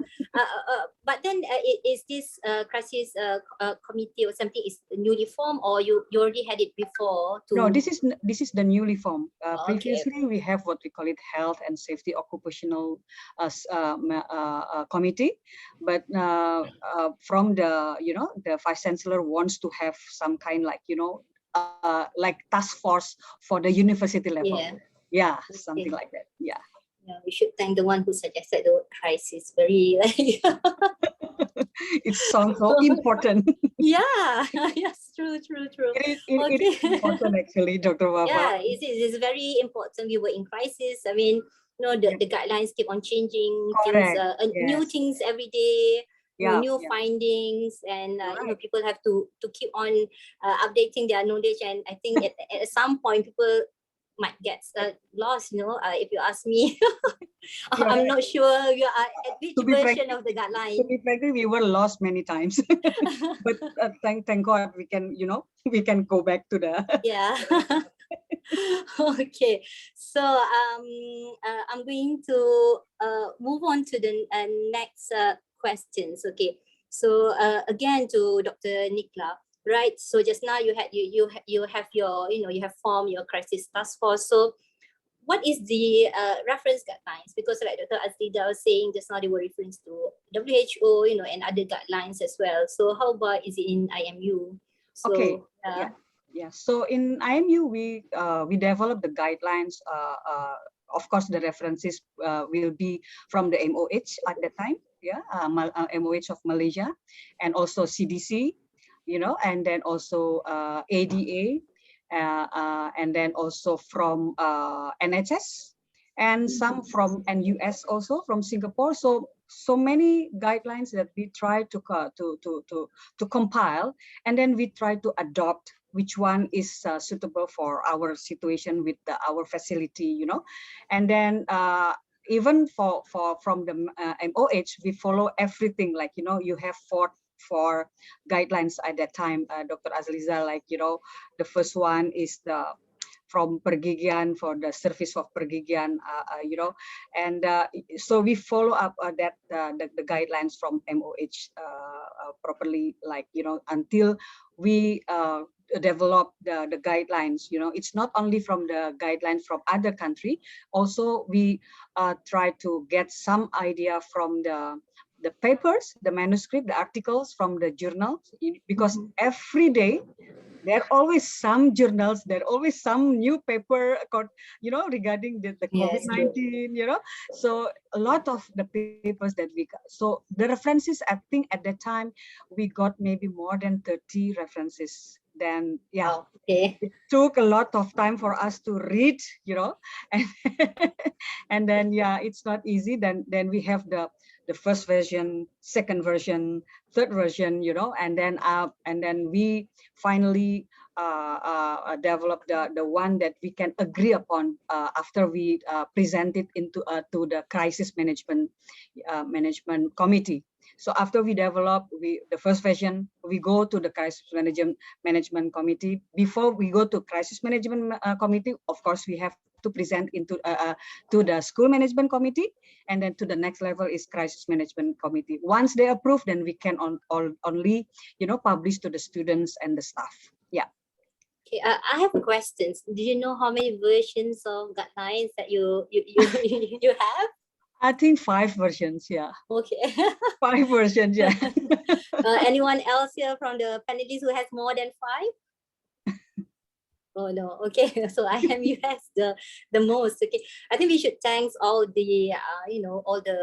But then is this crisis committee or something is newly formed, or you already had it before? No, this is the newly formed. Okay. Previously, we have what we call it health and safety occupational committee, but from the the vice chancellor wants to have some kind like like task force for the university level. Yeah, something like that. Yeah. Yeah, we should thank the one who suggested the word crisis. Very it sounds so important. Yeah, yes, true. It is important actually, Dr. Wafa. Yeah, it's very important. We were in crisis. I mean, the guidelines keep on changing. Correct. New things every day. New Yeah. findings, and people have to keep on updating their knowledge. And I think at some point people might get lost. If you ask me, I'm not sure you are at which version of the guideline. To be frankly, we were lost many times, but thank God we can go back to the yeah. Okay, so I'm going to move on to the next questions. Okay, so again to Dr. Nikla, right? So just now you have your you have formed your crisis task force. So what is the reference guidelines? Because like Dr. Azrida was saying just now, they were referring to WHO, and other guidelines as well. So how about is it in IMU? So, okay. Yeah. So in IMU, we develop the guidelines. Of course, the references will be from the MOH at that time. Yeah, MOH of Malaysia, and also CDC, and then also ADA, and then also from NHS, and some from NUS also from Singapore. So many guidelines that we try to compile, and then we try to adopt which one is suitable for our situation with our facility, and then even from the MOH, we follow everything, like you have four guidelines at that time, Dr. Azliza, like the first one is the from pergigian, for the service of pergigian, and so we follow up that the guidelines from MOH properly, like until we develop the guidelines. It's not only from the guidelines from other country, also we try to get some idea from the papers, the manuscript, the articles from the journals, because every day there are always some journals, there are always some new paper, regarding the Yes, COVID-19, So a lot of the papers that we got. So the references, I think at that time, we got maybe more than 30 references. Then, yeah, okay. it took a lot of time for us to read, and, and then, yeah, it's not easy. Then we have the first version, second version, third version, and then we finally develop the one that we can agree upon after we present it into to the crisis management committee. So after we develop the first version, we go to the crisis management committee. Before we go to crisis management committee, of course, we have to present into to the school management committee, and then to the next level is crisis management committee. Once they approve, then we can only publish to the students and the staff. Yeah. Okay, I have questions. Do you know how many versions of guidelines that you have? I think 5 versions. Yeah. Okay. 5 versions. Yeah. Anyone else here from the panelists who has more than 5? Oh no, okay. So IMU has the most. Okay, I think we should thank all the all the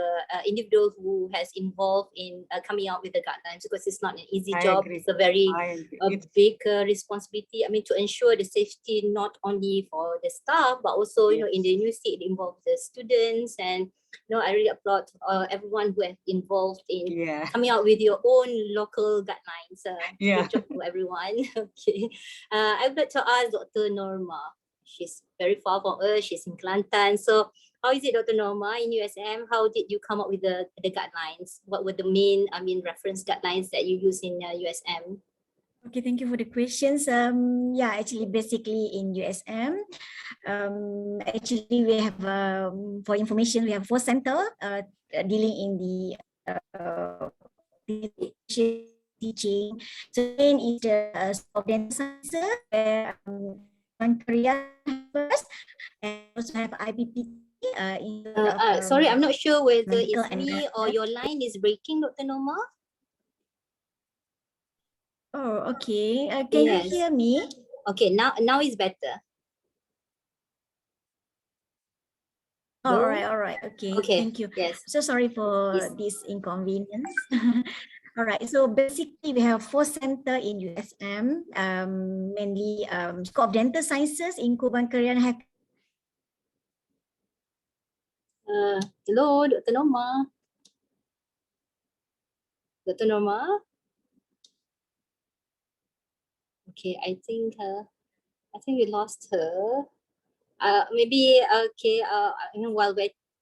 individuals who has involved in coming out with the guidelines, because it's not an easy job. Agree. It's a very big responsibility. I mean, to ensure the safety not only for the staff but also in the university, it involves the students. And I really applaud everyone who has involved in coming out with your own local guidelines. Good job to everyone. Okay, I would like to ask Dr. Norma. She's very far from us. She's in Kelantan. So how is it, Dr. Norma, in USM? How did you come up with the guidelines? What were the main, reference guidelines that you use in USM? Okay, thank you for the questions. Yeah, actually, basically in USM, actually we have, for information, we have 4 centers dealing in the teaching. So main is the dental sciences, where Korea first, and also have IPPT. Sorry, I'm not sure whether medical it's me or your line is breaking, Dr. Norma. Oh, okay. Can you hear me? Okay, now is better. Oh, all right. Okay, thank you. Yes. So sorry for this inconvenience. All right. So basically, we have 4 centers in USM, mainly School of Dental Sciences in Kuban, Korean. Hello, Dr. Norma. Dr. Norma. Okay, I think we lost her. Maybe okay. While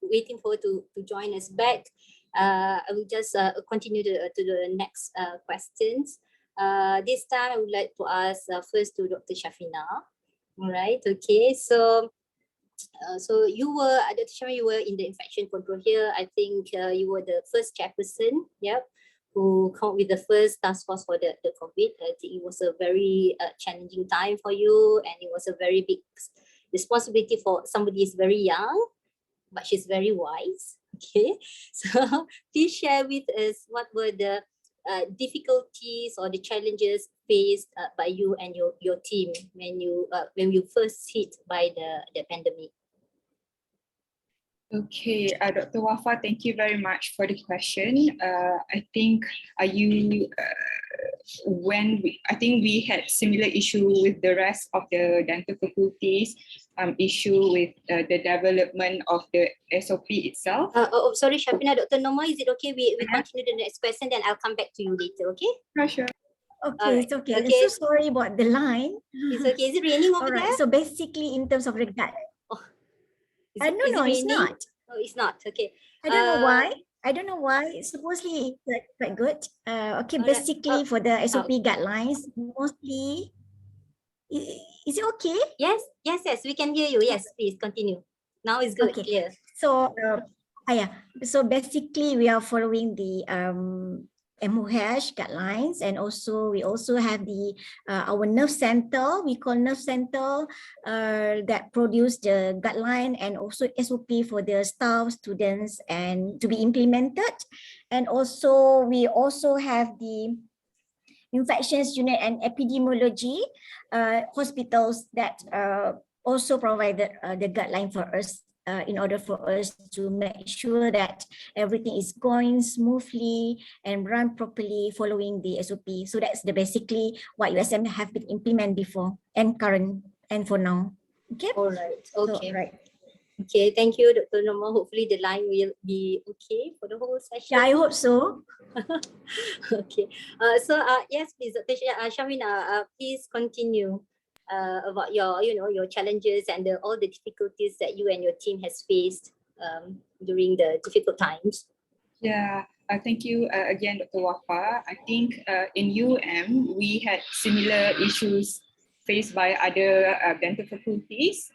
waiting for her to join us back, I will just continue to the next questions. This time I would like to ask first to Dr. Shafina. All right. Okay. So you were, Dr. Shafina, you were in the infection control here. I think you were the first chairperson. Yep. Who come up with the first task force for the COVID. I think it was a very challenging time for you, and it was a very big responsibility for somebody who's very young, but she's very wise. Okay, so please share with us what were the difficulties or the challenges faced by you and your team when you first hit by the pandemic. Okay, Dr. Wafa, thank you very much for the question. I think I think we had similar issue with the rest of the dental faculties, issue with the development of the SOP itself. Sorry, Shafina, Dr. Norma, is it okay we continue the next question, then I'll come back to you later, okay? Sure. Okay, it's okay. I'm so sorry about the line. It's okay. Is it raining over there? So basically, in terms of the no, it's not. Oh, it's not. Okay. I don't know why. Supposedly it's quite good. Okay, basically for the SOP guidelines, mostly, is it okay? Yes. We can hear you. Yes, please continue. Now it's good. Okay. Clear. So, so basically we are following the MOH guidelines, and we also have the our nerve center. We call nerve center that produce the guideline and also SOP for the staff, students, and to be implemented. And also we also have the infections unit and epidemiology hospitals that also provided the guideline for us in order for us to make sure that everything is going smoothly and run properly following the SOP. So that's basically what USM have been implemented before and current and for now. Okay. All right. Okay. So, right. Okay. Thank you, Dr. Norma. Hopefully the line will be okay for the whole session. Yeah, I hope so. Okay. Yes, please, Dr. Shamina, please continue about your challenges and all the difficulties that you and your team has faced during the difficult times. Yeah, thank you again, Dr. Wafa. I think in we had similar issues faced by other dental faculties,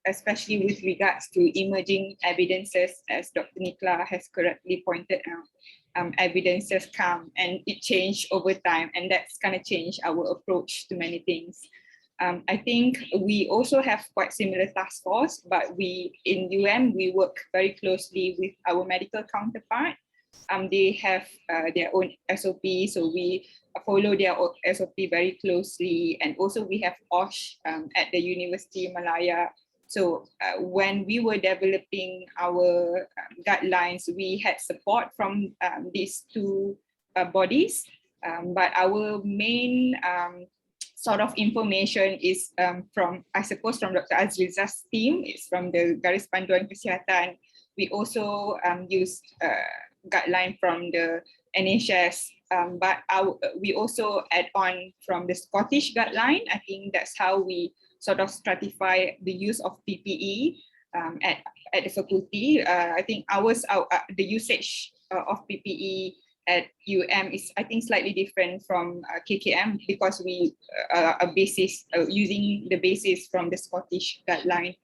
especially with regards to emerging evidences, as Dr. Nikla has correctly pointed out. Evidences come and it changed over time, and that's kind of changed our approach to many things. I think we also have quite similar task force, but in we work very closely with our medical counterpart. They have their own SOP, so we follow their SOP very closely. And also we have OSH at the University of Malaya. So when we were developing our guidelines, we had support from these two bodies, but our main sort of information is from Dr. Azriza's team. It's from the Garis Panduan Kesihatan. We also use guideline from the NHS, but we also add on from the Scottish guideline. I think that's how we sort of stratify the use of PPE at the faculty. I think the usage of PPE at is, I think, slightly different from KKM because we are using the basis from the Scottish guideline.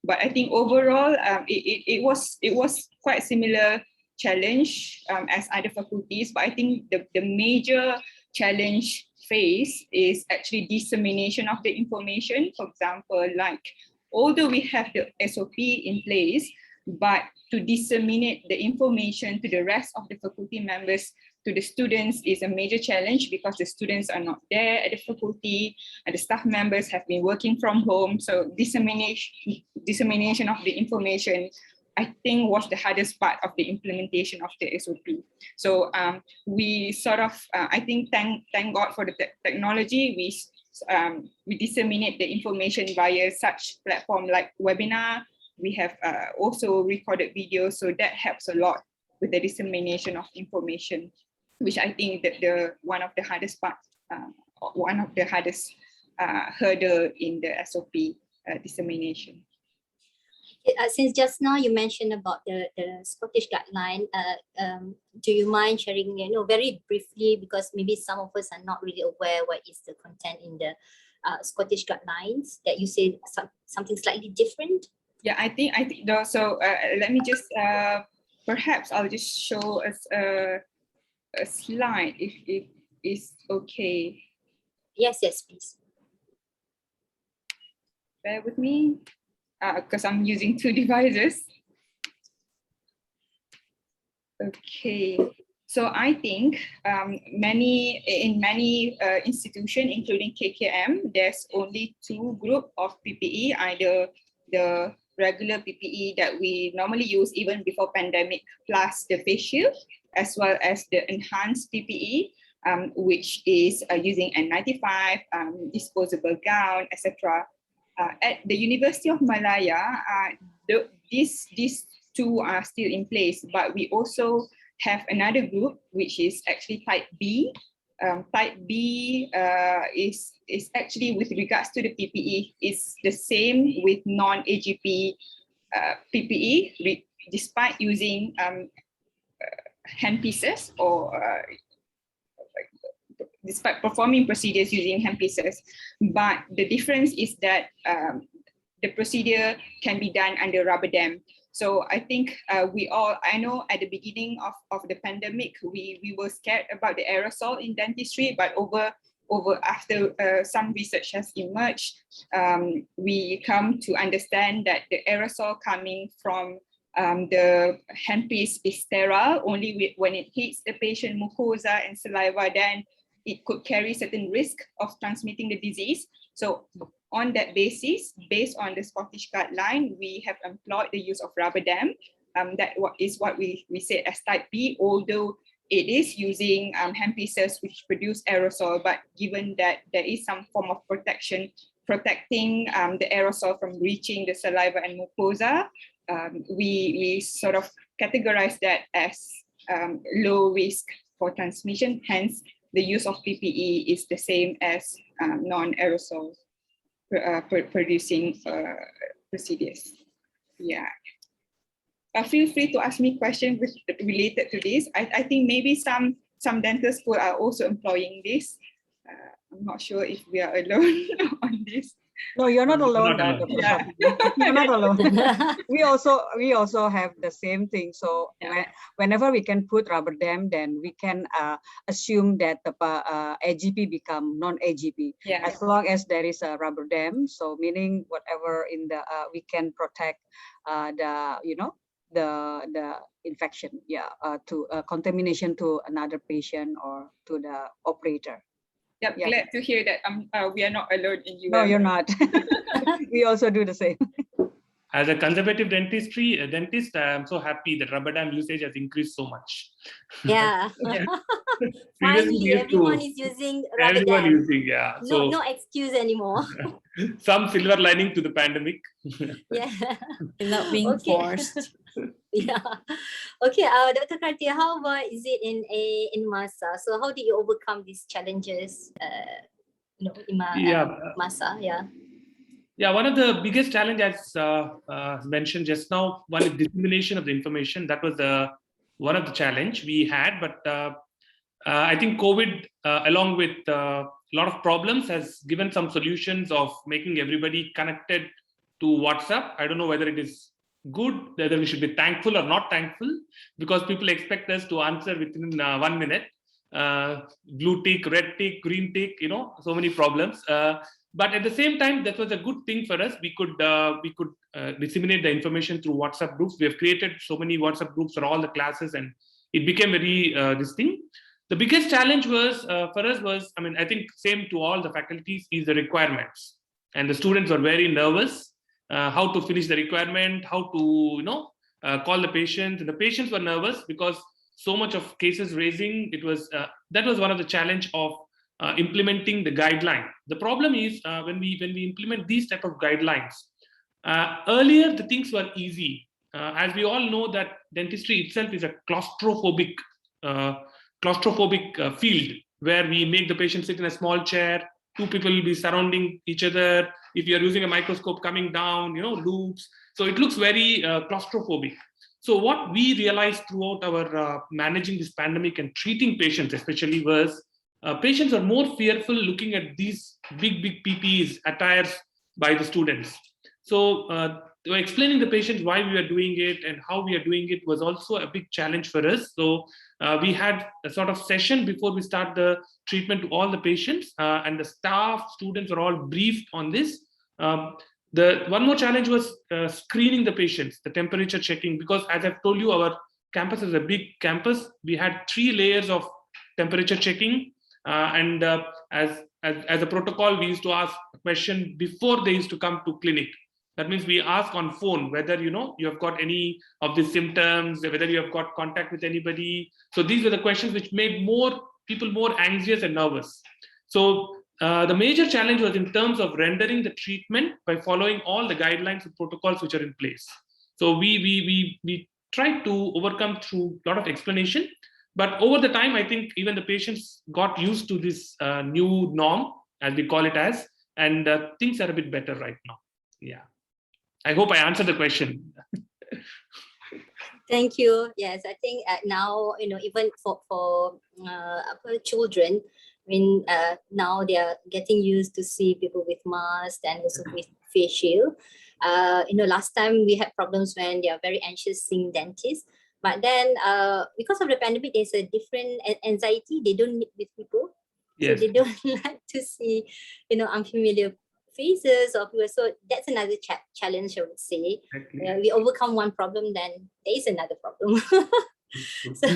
But I think overall, it was quite similar challenge as other faculties. But I think the major challenge faced is actually dissemination of the information. For example, like although we have the SOP in place, but to disseminate the information to the rest of the faculty members, to the students, is a major challenge because the students are not there at the faculty and the staff members have been working from home. So dissemination of the information, I think, was the hardest part of the implementation of the SOP. So we sort of, I think, thank God for the technology. We disseminate the information via such platform like webinar. We have also recorded videos, so that helps a lot with the dissemination of information, which I think that one of the hardest hurdle in the SOP dissemination. Since just now you mentioned about the Scottish guideline, do you mind sharing, very briefly, because maybe some of us are not really aware what is the content in the Scottish guidelines that you say something slightly different? Yeah, I think so. Let me just perhaps I'll just show us a slide if it is okay. Yes, please. Bear with me, because I'm using two devices. Okay, so I think many institutions, including KKM, there's only two groups of PPE, either the regular PPE that we normally use even before pandemic, plus the face shield, as well as the enhanced PPE, which is using N95, disposable gown, etc. At the University of Malaya, these two are still in place, but we also have another group, which is actually type B. Type B is actually, with regards to the PPE, is the same with non-AGP PPE, despite using handpieces or despite performing procedures using handpieces. But the difference is that the procedure can be done under rubber dam. So I think I know at the beginning of the pandemic, we were scared about the aerosol in dentistry, but after some research has emerged, we come to understand that the aerosol coming from the handpiece is sterile only when it hits the patient mucosa and saliva. Then it could carry certain risk of transmitting the disease. So on that basis, based on the Scottish guideline, we have employed the use of rubber dam. That is what we said as type B, although it is using hand pieces which produce aerosol, but given that there is some form of protection protecting the aerosol from reaching the saliva and mucosa, we sort of categorize that as low risk for transmission. Hence, the use of PPE is the same as non-aerosol producing procedures. Yeah. Feel free to ask me questions related to this. I think maybe some dental schools are also employing this. I'm not sure if we are alone on this. No, you're not alone, Not Dr. alone. Shati. You're not alone. we also have the same thing. So whenever we can put rubber dam, then we can assume that the AGP become non-AGP. As long as there is a rubber dam, so meaning whatever in the we can protect the infection, to contamination to another patient or to the operator. Yep, glad to hear that we are not alone in UM. No, you're not. We also do the same. As a conservative dentist, I'm so happy that rubber dam usage has increased so much. Yeah. Finally, everyone is using rubber Everyone dam. using, yeah. So No excuse anymore. some silver lining to the pandemic. Yeah. Without being forced. Yeah. Okay, Dr. Kartia, how about is it in MASA? So how did you overcome these challenges in MASA? Yeah, one of the biggest challenges, as mentioned just now, one is dissemination of the information. That was one of the challenge we had, but I think COVID, along with a lot of problems, has given some solutions of making everybody connected to WhatsApp. I don't know whether it is good, whether we should be thankful or not thankful, because people expect us to answer within 1 minute. Blue tick, red tick, green tick, so many problems. But at the same time, that was a good thing for us. We could disseminate the information through WhatsApp groups. We have created so many WhatsApp groups for all the classes, and it became very this thing. The biggest challenge was for us was, I think same to all the faculties, is the requirements. And the students were very nervous how to finish the requirement, how to call the patients. And the patients were nervous because so much of cases raising. It was that was one of the challenge of implementing the guideline. The problem is when we implement these type of guidelines, earlier the things were easy. As we all know that dentistry itself is a claustrophobic field, where we make the patient sit in a small chair, 2 people will be surrounding each other. If you're using a microscope coming down, loops. So it looks very claustrophobic. So what we realized throughout our managing this pandemic and treating patients especially was patients are more fearful looking at these big PPEs, attires by the students. So explaining the patients why we are doing it and how we are doing it was also a big challenge for us. So we had a sort of session before we start the treatment to all the patients, and the staff, students are all briefed on this. The one more challenge was screening the patients, the temperature checking, because as I've told you, our campus is a big campus. We had 3 layers of temperature checking, and as a protocol, we used to ask a question before they used to come to clinic. That means we ask on phone whether you have got any of the symptoms, whether you have got contact with anybody. So these were the questions which made people more anxious and nervous. So the major challenge was in terms of rendering the treatment by following all the guidelines and protocols which are in place. So we tried to overcome through a lot of explanation, but over the time, I think even the patients got used to this new norm, as we call it as, and things are a bit better right now. Yeah. I hope I answered the question. Thank you. Yes, I think now, even for children, now they are getting used to see people with masks and also with face shield. Last time we had problems when they are very anxious seeing dentists. But then because of the pandemic, there's a different anxiety. They don't meet with people. Yes. So they don't like to see, unfamiliar faces or people. So that's another challenge, I would say. Exactly. We overcome one problem, then there is another problem. So,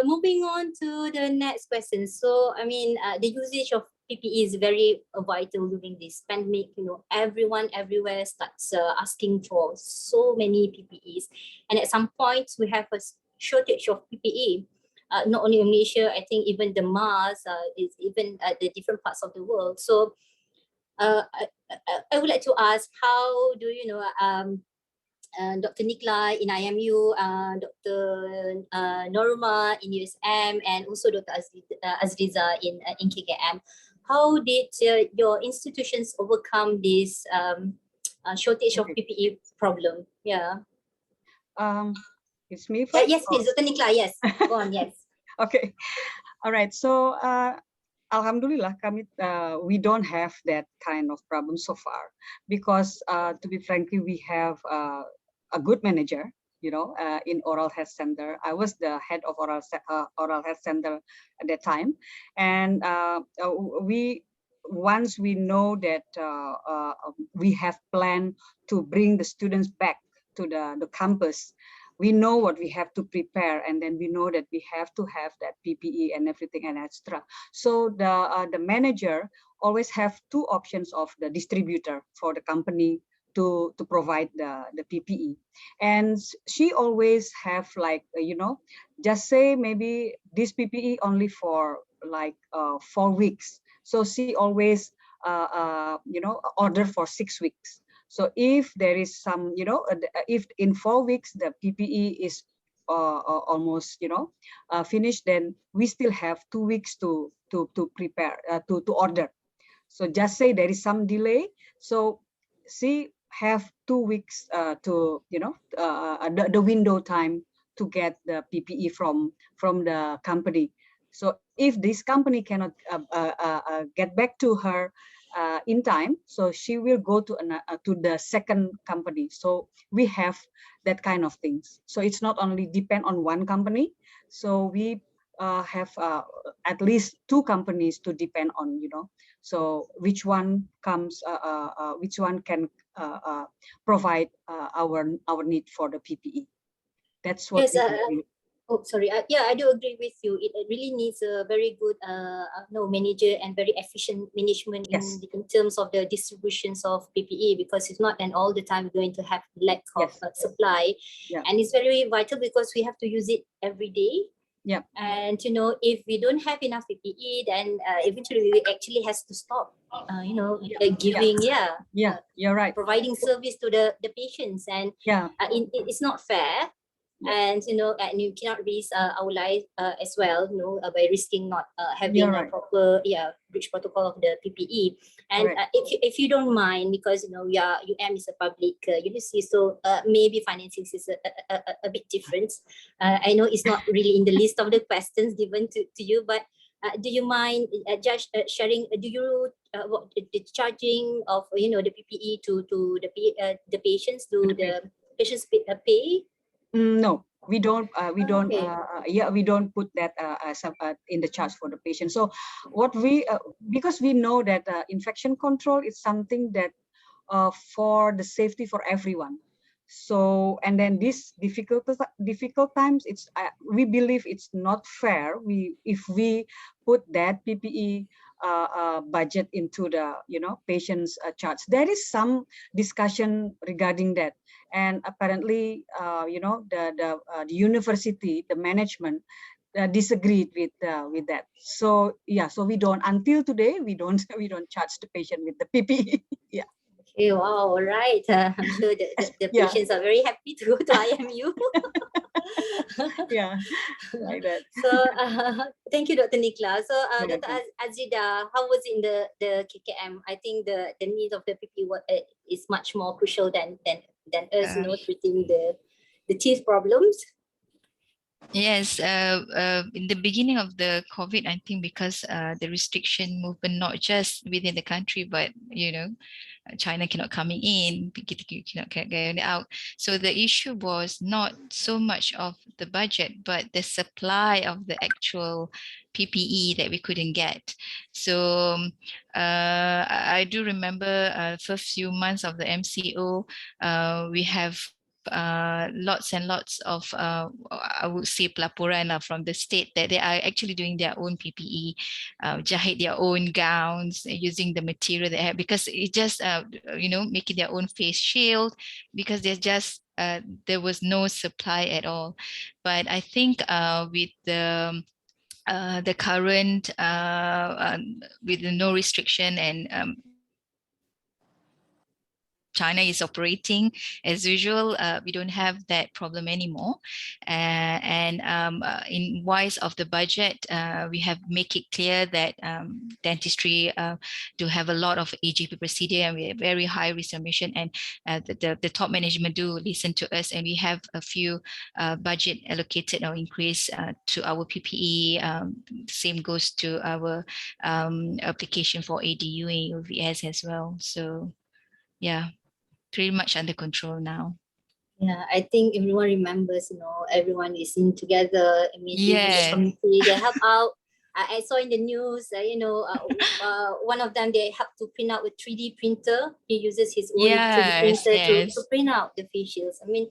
Moving on to the next question. So, I mean, the usage of PPE is very vital during this pandemic. You know, everyone everywhere starts asking for so many PPEs, and at some point we have a shortage of PPE. Not only in Malaysia, I think even the mask is even at the different parts of the world. So, I would like to ask, how do you know? Dr. Nikla in IMU, Dr. Norma in USM, and also Dr. Azriza in KKM. How did your institutions overcome this shortage of PPE problem? Yeah. It's me first? Yes, please, Dr. Nikla, yes. Go on, yes. Okay. All right. So, Alhamdulillah, we don't have that kind of problem so far because, to be frankly, we have a good manager, you know, in Oral Health Center. I was the head of Oral Health Center at that time, and once we know that we have planned to bring the students back to the campus, we know what we have to prepare, and then we know that we have to have that PPE and everything and extra. So the manager always have two options of the distributor for the company to provide the PPE, and she always have like you know, just say maybe this PPE only for like 4 weeks. So she always you know, order for 6 weeks. So if there is some, you know, if in 4 weeks the PPE is almost, you know, finished, then we still have 2 weeks to prepare, to order. So just say there is some delay. So she have 2 weeks to, you know, the window time to get the PPE from the company. So if this company cannot get back to her in time, so she will go to the second company. So we have that kind of things. So it's not only depend on one company. So we have at least 2 companies to depend on, you know. So which one comes, which one can provide our need for the PPE. That's what Yes, we are doing. oh, sorry. Yeah, I do agree with you. It really needs a very good manager and very efficient management Yes. in terms of the distributions of PPE, because it's not and all the time going to have lack of supply. Yeah. And it's very vital because we have to use it every day. Yeah. And, you know, if we don't have enough PPE, then eventually we actually has to stop, you know, giving, Yeah, you're right. providing service to the patients. And it's not fair. And you know, and you cannot risk our life as well, you know, by risking not having a proper breach protocol of the PPE. And if you don't mind, because you know, UM is a public university, so maybe financing is a bit different. I know it's not really in the list of the questions given to you, but do you mind sharing? Do you what the charging of, you know, the PPE to the patients? Do the patients pay? No, we don't. We don't. We don't put that in the charge for the patient. So, what we because we know that infection control is something that for the safety for everyone. So, and then this difficult times, it's we believe it's not fair. If we put that PPE budget into the, you know, patients' charge. There is some discussion regarding that, and apparently, you know, the university, the management disagreed with that. So yeah, so we don't, until today we don't charge the patient with the PPE. Yeah. Okay, wow, all right. I'm sure the patients are very happy to go to IMU. Yeah, like that. So thank you, Dr. Nikla. So Dr. Azida, how was it in the KKM? I think the need of the PPE is much more crucial than us, you know, treating the teeth problems. Yes, in the beginning of the COVID, I think because the restriction movement, not just within the country, but, you know, China cannot coming in, you cannot get out. So the issue was not so much of the budget, but the supply of the actual PPE that we couldn't get. So I do remember first few months of the MCO, we have lots and lots of I would say pelaporan from the state that they are actually doing their own PPE, jahit their own gowns using the material they have, because it just making their own face shield, because there's just there was no supply at all. But I think with the current with the no restriction and China is operating as usual, we don't have that problem anymore. In wise of the budget, we have make it clear that dentistry do have a lot of AGP procedure, and we have very high resumption, and the top management do listen to us, and we have a few budget allocated or increase to our PPE. Same goes to our application for ADU and UVS as well. So yeah, pretty much under control now. Yeah, I think everyone remembers, everyone is in together. I mean, Yeah. the community, they help out. I saw in the news, one of them, they help to print out a 3D printer. He uses his own 3D printer to print out the face shields. I mean,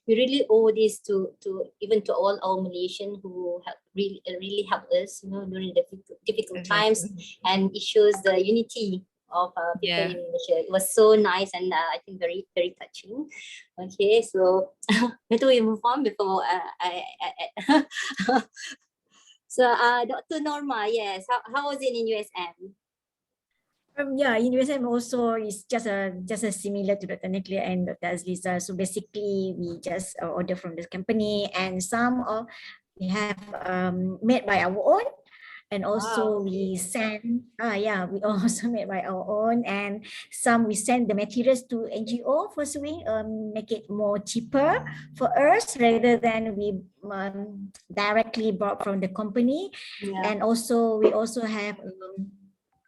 we really owe this to even to all our Malaysian who have really helped us, during the difficult times, and it shows the unity of people in Malaysia. It was so nice, and I think very, very touching. Okay, so better we move on before so Dr. Norma, yes, how was it in USM? Yeah, in USM also is just a similar to Dr. Nicola and Dr. Azliza. So basically, we just order from this company, and some we have made by our own. And also we send, we also made by our own, and some we send the materials to NGO for sewing, make it more cheaper for us rather than we directly bought from the company. And also we also have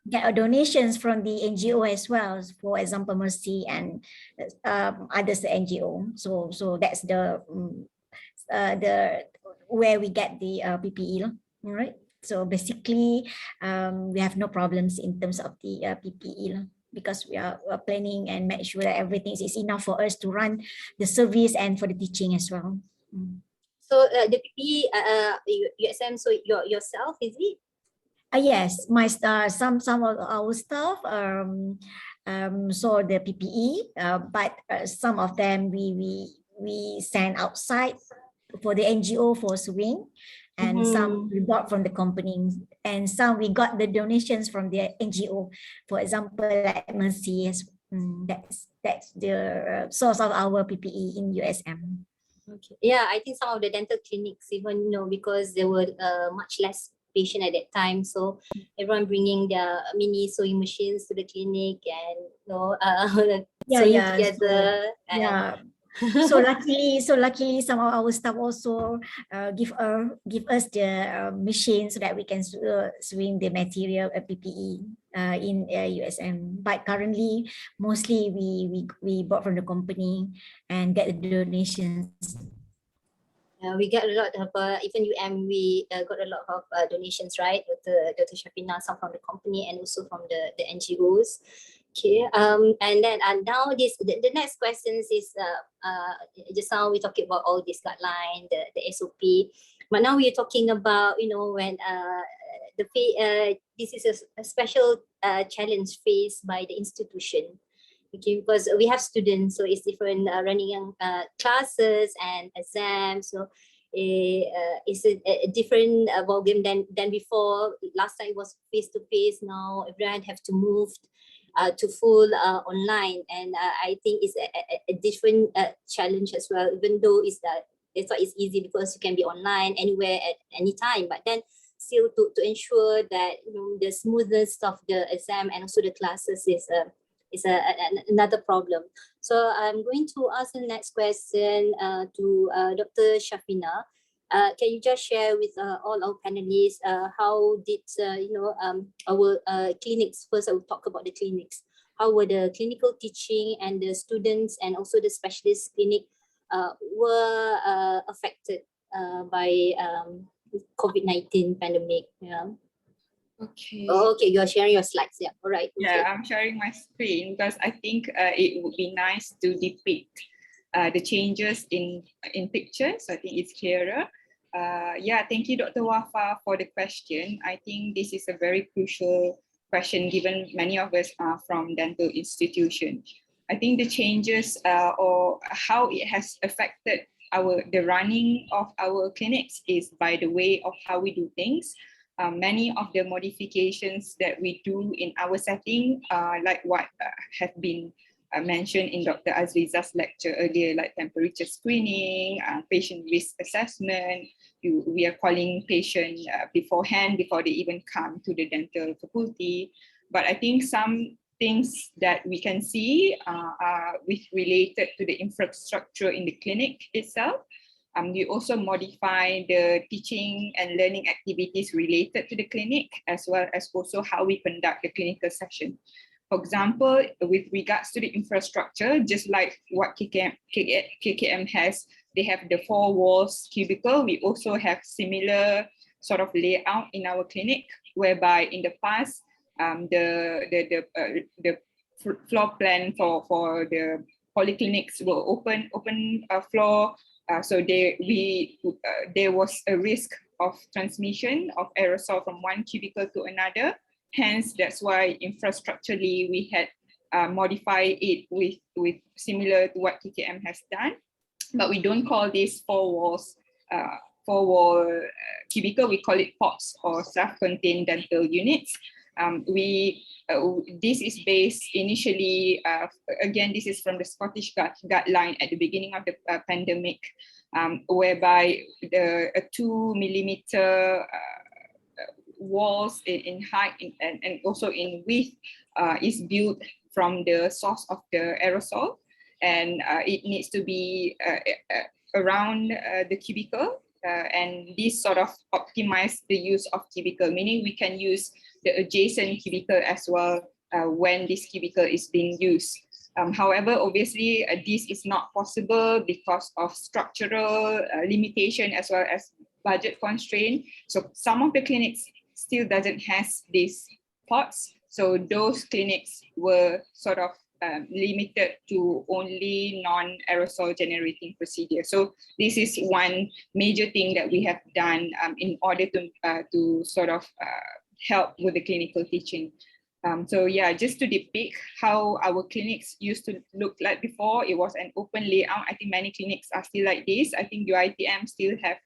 get donations from the NGO as well, for example Mercy and others NGO. So that's the where we get the PPE, all right? So basically, we have no problems in terms of the PPE because we are planning and make sure that everything is enough for us to run the service and for the teaching as well. So the PPE, USM, so yourself, is it? Yes, my some of our staff saw the PPE, but some of them we send outside for the NGO for sewing. And some we bought from the company, and some we got the donations from the NGO. For example, like Mercy, that's the source of our PPE in USM. Okay. Yeah, I think some of the dental clinics, even because there were much less patient at that time, so everyone bringing their mini sewing machines to the clinic and sewing together. So luckily some of our staff also give us the machine so that we can swing the material PPE in USM. But currently mostly we bought from the company and get the donations. We got a lot of even we got a lot of donations, right? Dr. Shafina, some from the company and also from the NGOs. Okay, and then now the next questions is just now we talking about all this guideline, the SOP, but now we're talking about when this is a special challenge faced by the institution. Okay, because we have students, so it's different running classes and exams. So it's a different ballgame than before. Last time it was face to face. Now everyone have to move to full online, and I think it's a different challenge as well. Even though it's easy because you can be online anywhere at any time, but then still to ensure that the smoothness of the exam and also the classes is another problem. So I'm going to ask the next question to Dr. Shafina. Can you just share with all our panelists how did our clinics? First, I will talk about the clinics. How were the clinical teaching and the students and also the specialist clinic were affected by COVID-19 pandemic? Yeah. Okay. Oh, okay, you're sharing your slides. Yeah, all right. Yeah, I'm sharing my screen because I think it would be nice to depict the changes in pictures. So I think it's clearer. Yeah, thank you, Dr. Wafa, for the question. I think this is a very crucial question given many of us are from dental institutions. I think the changes or how it has affected the running of our clinics is by the way of how we do things. Many of the modifications that we do in our setting, like what have been mentioned in Dr. Azriza's lecture earlier, like temperature screening, patient risk assessment. We are calling patient beforehand, before they even come to the dental faculty. But I think some things that we can see are related to the infrastructure in the clinic itself. We also modify the teaching and learning activities related to the clinic, as well as also how we conduct the clinical session. For example, with regards to the infrastructure, just like what KKM has, they have the 4 walls cubicle. We also have similar sort of layout in our clinic, whereby in the past, the floor plan for the polyclinics will open floor. So there was a risk of transmission of aerosol from one cubicle to another. Hence, that's why infrastructurally we had modified it with similar to what KKM has done. But we don't call this 4 wall cubicle. We call it pods or self-contained dental units. This is based initially, again, this is from the Scottish guideline at the beginning of the pandemic, whereby the 2 millimeter walls in height and also in width is built from the source of the aerosol, and it needs to be around the cubicle, and this sort of optimize the use of cubicle, meaning we can use the adjacent cubicle as well when this cubicle is being used. However, obviously, this is not possible because of structural limitation as well as budget constraint. So some of the clinics still doesn't have these pods. So those clinics were sort of limited to only non-aerosol generating procedure. So this is one major thing that we have done in order to sort of help with the clinical teaching. So yeah, just to depict how our clinics used to look like before, it was an open layout. I think many clinics are still like this. I think UiTM still have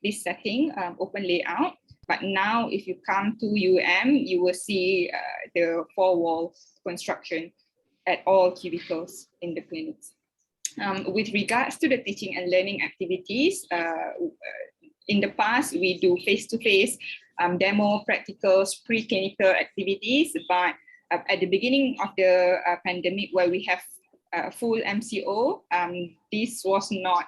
this setting, open layout. But now if you come to you will see the 4 wall construction at all cubicles in the clinics. With regards to the teaching and learning activities, in the past, we do face-to-face demo, practicals, preclinical activities, but at the beginning of the pandemic, where we have full MCO, this was not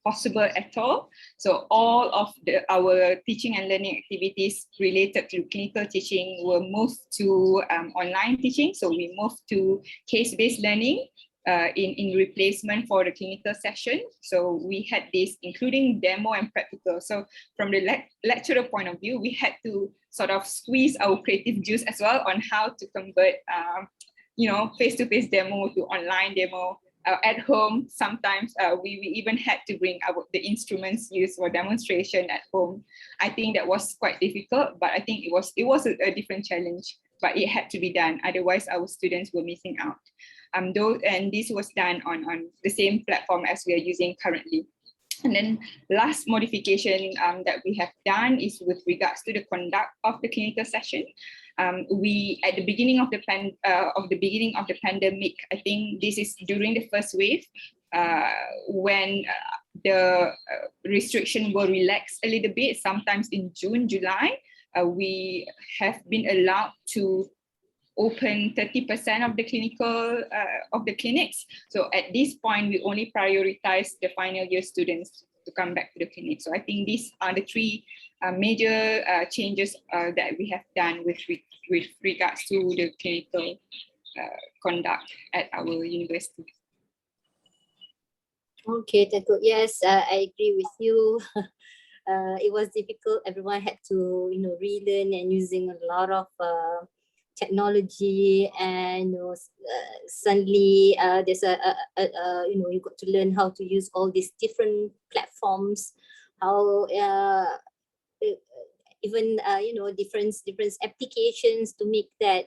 possible at all. So all of our teaching and learning activities related to clinical teaching were moved to online teaching. So we moved to case-based learning in replacement for the clinical session. So we had this including demo and practical. So from the lecturer point of view, we had to sort of squeeze our creative juice as well on how to convert face-to-face demo to online demo. At home, sometimes we even had to bring the instruments used for demonstration at home. I think that was quite difficult, but I think it was a different challenge, but it had to be done. Otherwise, our students were missing out. And this was done on the same platform as we are using currently. And then last modification that we have done is with regards to the conduct of the clinical session. We at the beginning of the pandemic, I think this is during the first wave, when the restriction will relax a little bit, sometimes in June, July, we have been allowed to open 30% of the clinics. So at this point, we only prioritize the final year students to come back to the clinic. So I think these are the 3 major changes that we have done with regards to the clinical conduct at our university. Okay, Tetu. Yes, I agree with you. It was difficult. Everyone had to, relearn and using a lot of technology, and suddenly there's you got to learn how to use all these different platforms, how even different applications to make that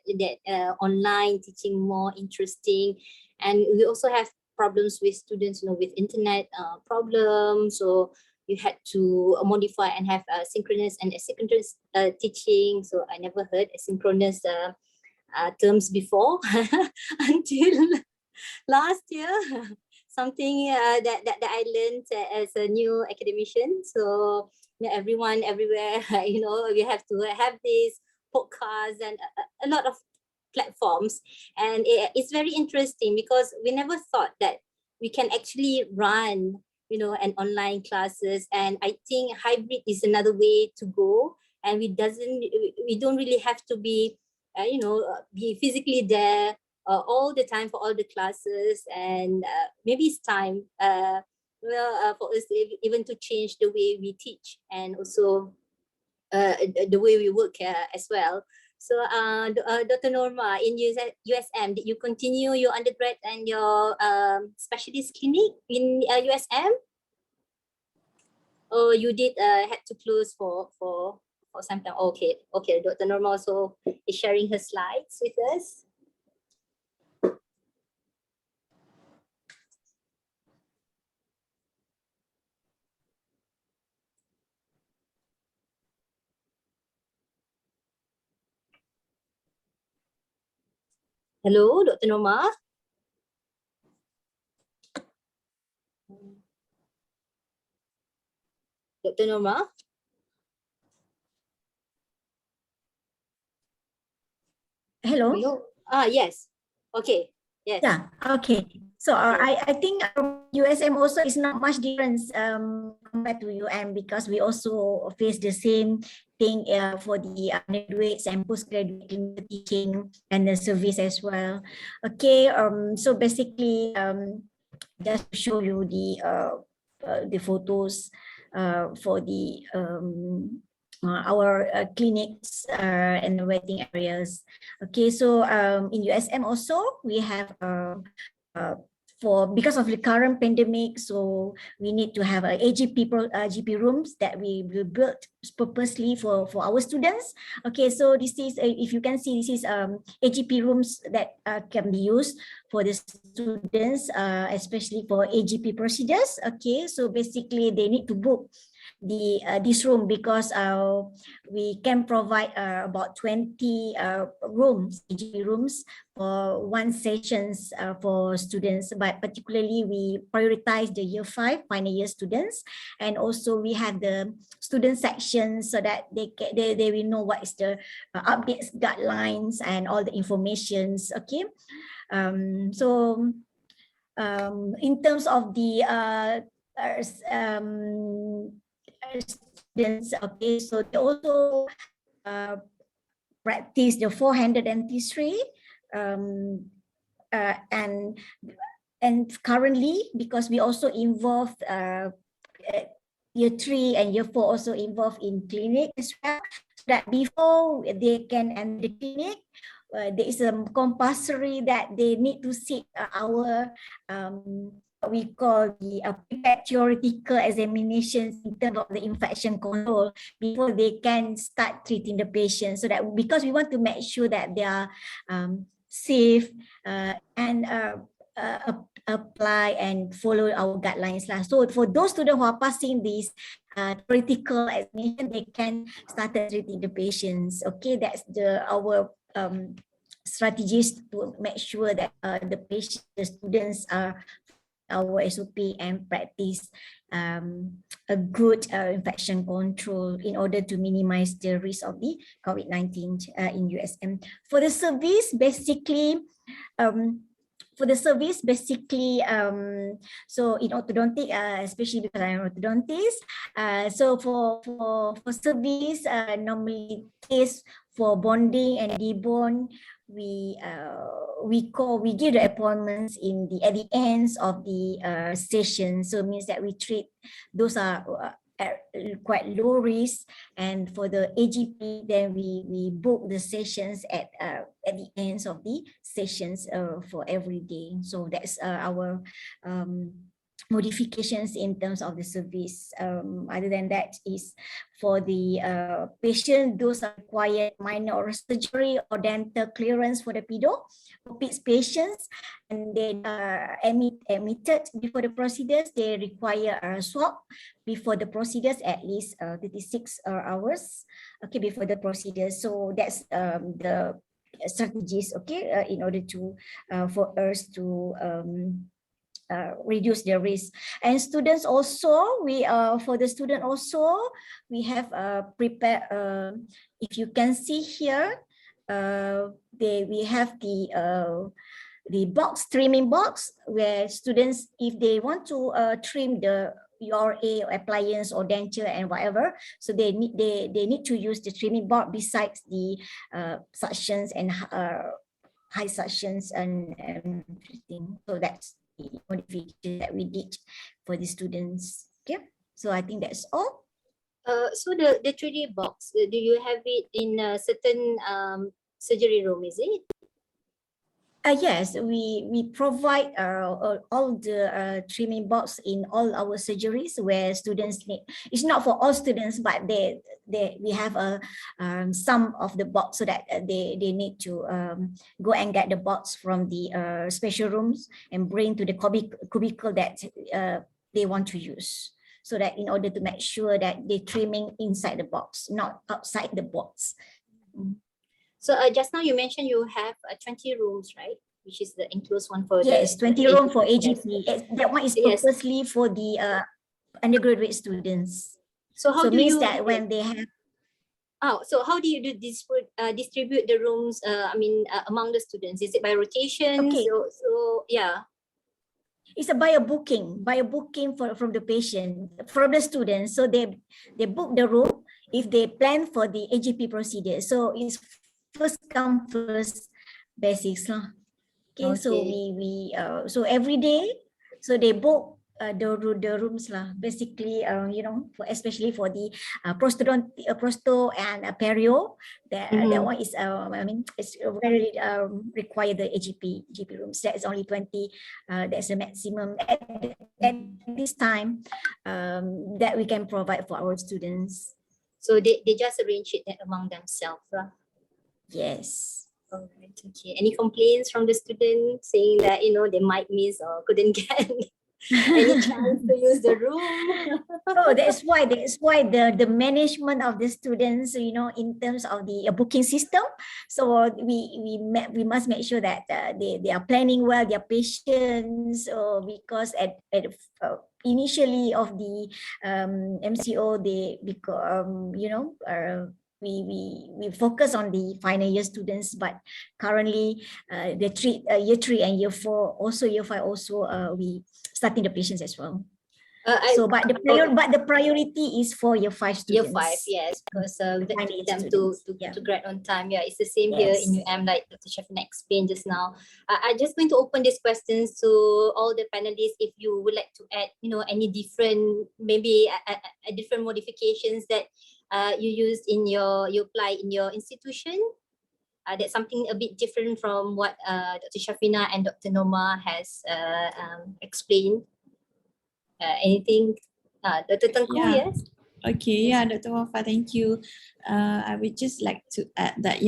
online teaching more interesting. And we also have problems with students, with internet problems. So you had to modify and have synchronous and asynchronous teaching. So I never heard asynchronous terms before until last year. Something that I learned as a new academician. So everyone everywhere, we have to have these podcasts and a lot of platforms. And it's very interesting because we never thought that we can actually run an online classes. And I think hybrid is another way to go. And we don't really have to be be physically there all the time for all the classes. And maybe it's time for us even to change the way we teach, and also the way we work as well. So Dr. Norma, in USM, did you continue your undergrad and your specialist clinic in USM? Or you did had to close for some time? Okay, Dr. Norma also is sharing her slides with us. Hello, Dr. Norma. Dr. Norma. Hello. Yes. Okay. Yes. Yeah. Okay. So I think USM also is not much difference compared to UM, because we also face the same thing for the undergraduates and postgraduate clinical teaching and the service as well. Okay. So basically, just to show you the photos for the our clinics and the waiting areas. Okay, so in USM also we have because of the current pandemic, so we need to have a GP rooms that we will build purposely for our students. Okay, so this is if you can see, this is AGP rooms that can be used for the students, especially for AGP procedures. Okay, so basically they need to book this room, because we can provide about 20 rooms, AGP rooms, for one sessions for students, but particularly we prioritize the year 5 final year students. And also we have the student sections so that they will know what is the updates, guidelines, and all the informations. Okay, so in terms of the students, okay, so they also practice the four-handed dentistry, and currently, because we also involved year 3 and year 4 also involved in clinic as well, so that before they can enter the clinic, there is a compulsory that they need to seek our what we call the theoretical examinations in terms of the infection control before they can start treating the patient. So that, because we want to make sure that they are safe and apply and follow our guidelines lah. So for those students who are passing this theoretical examination, they can start treating the patients. Okay, that's our strategies to make sure that the students are our SOP and practice a good infection control in order to minimize the risk of the COVID-19 in USM. For the service, basically, so in orthodontic, especially because I'm an orthodontist, so for service, normally case for bonding and debone, we give the appointments at the ends of the session. So it means that we treat those are at quite low risk, and for the AGP, then we book the sessions at the ends of the sessions for every day. So that's our modifications in terms of the service. Other than that is for the patient, those are required minor surgery or dental clearance for the PIDS patients, and they are admitted before the procedures. They require a swab before the procedures, at least 36 hours before the procedures. So that's the strategies in order to for us to reduce the risk. And students also, for the student also, we have prepared, if you can see here, we have the box, trimming box, where students, if they want to trim the URA or appliance or denture and whatever, so they need to use the trimming board besides the suctions and high suctions and everything. So that's the modification that we did for the students. Okay, so I think that's all. So the 3D box, do you have it in a certain surgery room, is it? Yes, we provide all the trimming box in all our surgeries where students need. It's not for all students, but we have some of the box so that they need to go and get the box from the special rooms and bring to the cubicle that they want to use. So that in order to make sure that they're trimming inside the box, not outside the box. So just now you mentioned you have 20 rooms, right? Which is the enclosed one for yes, the 20 room for yes. AGP. That one is Yes. purposely for the undergraduate students. So how do means you that when they have so how do you distribute the rooms? Among the students, is it by rotation? Okay. So yeah. It's by a booking from the patient, from the students. So they book the room if they plan for the AGP procedure. So it's first come first basics lah. Okay, so we so every day, so they book the rooms lah. Basically, especially for the prosto and perio, that one is it's very require the GP rooms. That is only 20. That's the maximum at this time that we can provide for our students. So they just arrange it among themselves lah. Yes. All right, okay. Any complaints from the students saying that they might miss or couldn't get any chance to use the room? So that's why the management of the students, in terms of the booking system. So we must make sure that they are planning well their patients, because at initially of the MCO we focus on the final year students, but currently they treat year 3 and year 4, also year 5 also we starting the patients as well. But the priority is for year 5 students. Year 5, yes, because we need them to grad on time. Yeah, it's the same here in UM, like Dr. Shafina explained just now. I'm just going to open these questions to all the panelists. If you would like to add, any different, maybe different modifications that you used you apply in your institution. That's something a bit different from what Dr. Shafina and Dr. Noma has explained. Anything, Dr. Tengku? Yes. Okay, Dr. Wafa, thank you. I would just like to add that,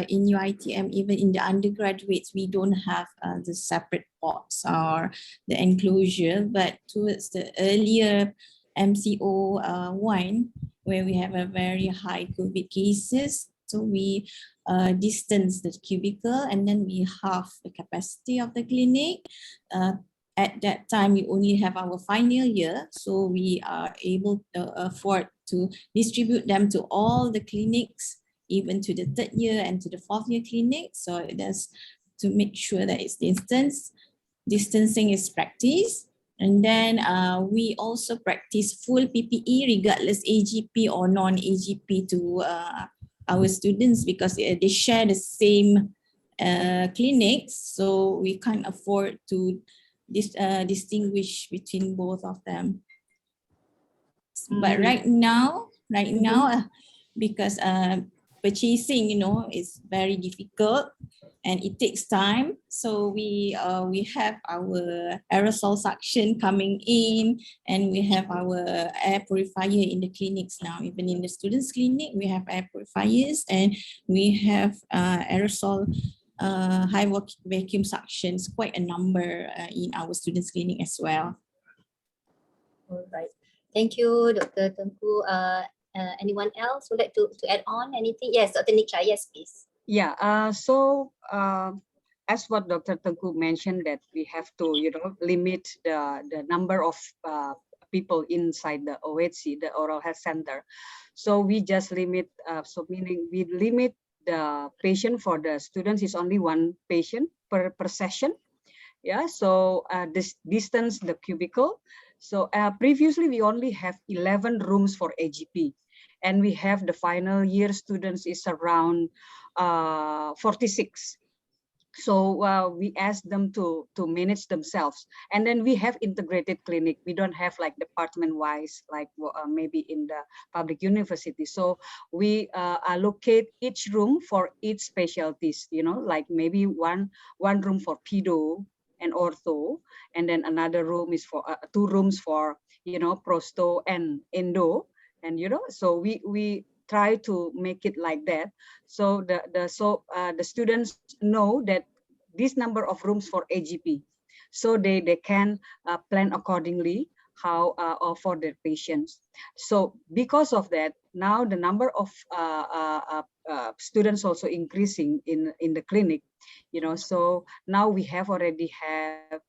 in UiTM, even in the undergraduates, we don't have the separate pods or the enclosure, but towards the earlier MCO one, where we have a very high COVID cases, so we distance the cubicle and then we halve the capacity of the clinic. At that time, we only have our final year, so we are able to afford to distribute them to all the clinics, even to the 3rd year and to the 4th year clinic. So that's to make sure that it's distancing is practiced. And then we also practice full PPE regardless AGP or non-AGP to our students, because they share the same clinics, so we can't afford to distinguish between both of them. But right now, because purchasing, is very difficult and it takes time. So we have our aerosol suction coming in, and we have our air purifier in the clinics now. Even in the students' clinic, we have air purifiers, and we have aerosol high vacuum suctions, quite a number in our students' clinic as well. All right. Thank you, Dr. Tengku. Anyone else would like to add on anything? Yes, Dr. Nicha, yes, please. Yeah, as what Dr. Tengku mentioned, that we have to, limit the number of people inside the OHC, the oral health center. So we just limit, meaning we limit the patient for the students is only one patient per session. Yeah, so this distance the cubicle. So previously we only have 11 rooms for AGP, and we have the final year students is around 46. So we ask them to manage themselves, and then we have integrated clinic. We don't have like department wise, like maybe in the public university. So we allocate each room for each specialties, like maybe one room for pedo and ortho, and then another room is for 2 rooms for prosto and endo, and so we try to make it like that. So the students know that this number of rooms for AGP, so they can plan accordingly how for their patients. So because of that, now the number of students also increasing in the clinic, so now we have already have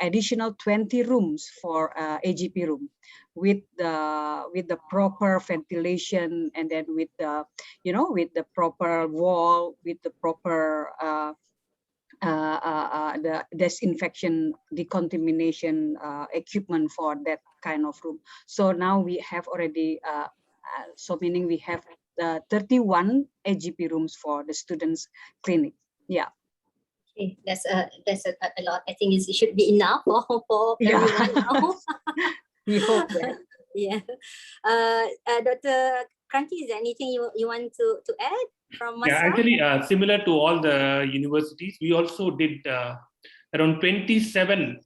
additional 20 rooms for AGP room with the proper ventilation, and then with the with the proper wall, with the proper the disinfection, decontamination equipment for that kind of room. So now we have already, so meaning we have 31 AGP rooms for the students' clinic. Yeah. Okay, that's a lot. I think it should be enough for everyone now. We hope that. Yeah. Dr. Kranti, is there anything you want to add from myself? Yeah, actually, similar to all the universities, we also did around 27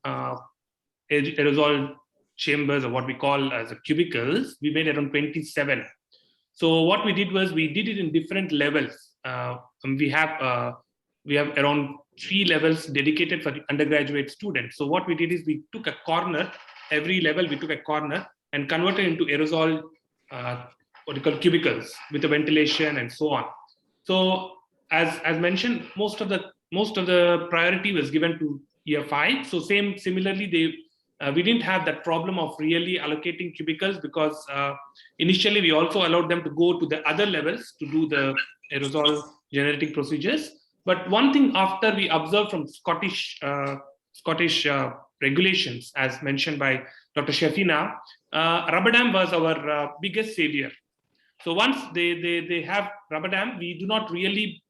aerosol chambers, or what we call as cubicles. We made around 27. So what we did was we did it in different levels. We have around 3 levels dedicated for the undergraduate students. So what we did is we took a corner, every level we took a corner and converted into aerosol, what we call cubicles, with the ventilation and so on. So as mentioned, most of the priority was given to year 5. So similarly, we didn't have that problem of really allocating cubicles, because initially we also allowed them to go to the other levels to do the aerosol generating procedures. But one thing after we observed from Scottish regulations, as mentioned by Dr. Shafina, rubber dam was our biggest savior. So once they have rubber dam, we do not really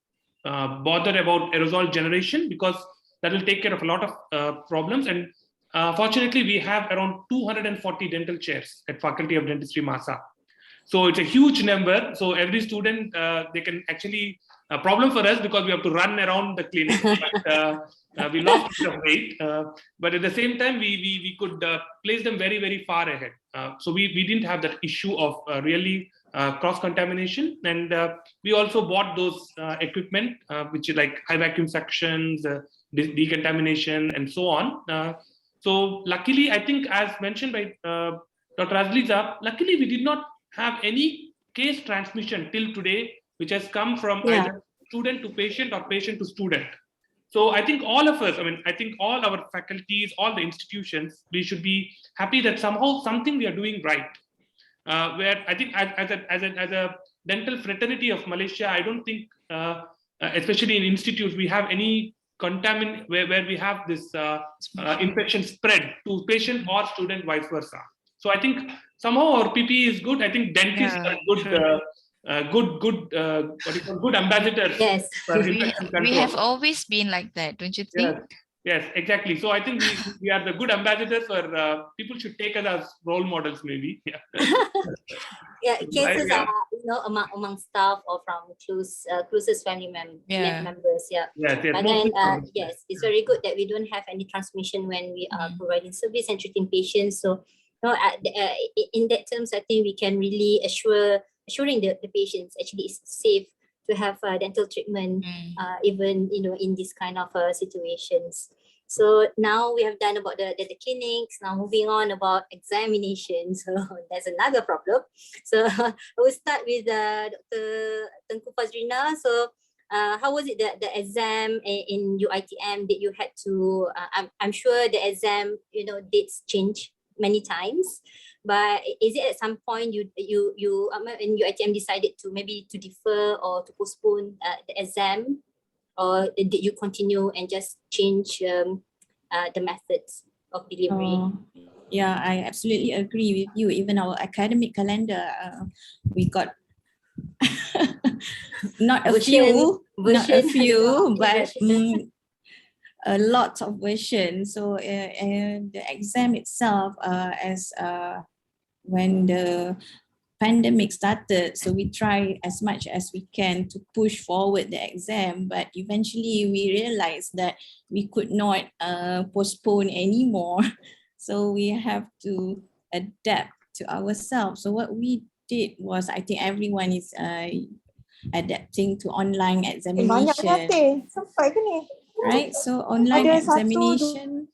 bother about aerosol generation, because that will take care of a lot of problems. And fortunately, we have around 240 dental chairs at Faculty of Dentistry, Masa. So it's a huge number. So every student, they can actually, a problem for us because we have to run around the clinic, but we lost a bit of weight. But at the same time, we could place them very, very far ahead. So we didn't have that issue of really cross-contamination. And we also bought those equipment, which is like high vacuum suctions, decontamination, and so on. So luckily, I think as mentioned by Dr. Azliza, luckily we did not have any case transmission till today, which has come from either student to patient or patient to student. So I think all of us, I think all our faculties, all the institutions, we should be happy that somehow something we are doing right. Where I think as a dental fraternity of Malaysia, I don't think, especially in institutes, we have any contaminant where we have this infection spread to patient or student, vice versa. So I think somehow our PPE is good. I think dentists are good, good ambassadors. Yes, we have always been like that, don't you think? Yes, exactly. So I think we are the good ambassadors for people should take us as role models, maybe. Yeah. Yeah, cases Yeah. are among staff or from closest family members. Yeah. Yes, yes, But mostly then from- yes, it's very good that we don't have any transmission when we are providing service and treating patients. So in that terms, I think we can really assuring the patients actually it's safe to have dental treatment, even in this kind of situations. So now we have done about the clinics. Now moving on about examinations. So that's another problem. So I will start with Dr. Tengku Fazrina. So how was it the exam in UITM? Did you had to? I'm sure the exam dates change many times, but is it at some point you in UITM decided to maybe to defer or to postpone the exam? Or did you continue and just change the methods of delivery? Yeah, I absolutely agree with you. Even our academic calendar, we got not a few, but a lot of versions. So the exam itself, when the pandemic started, so we try as much as we can to push forward the exam, but eventually we realized that we could not postpone anymore. So we have to adapt to ourselves. So what we did was, I think everyone is adapting to online examination. Right, so online examination.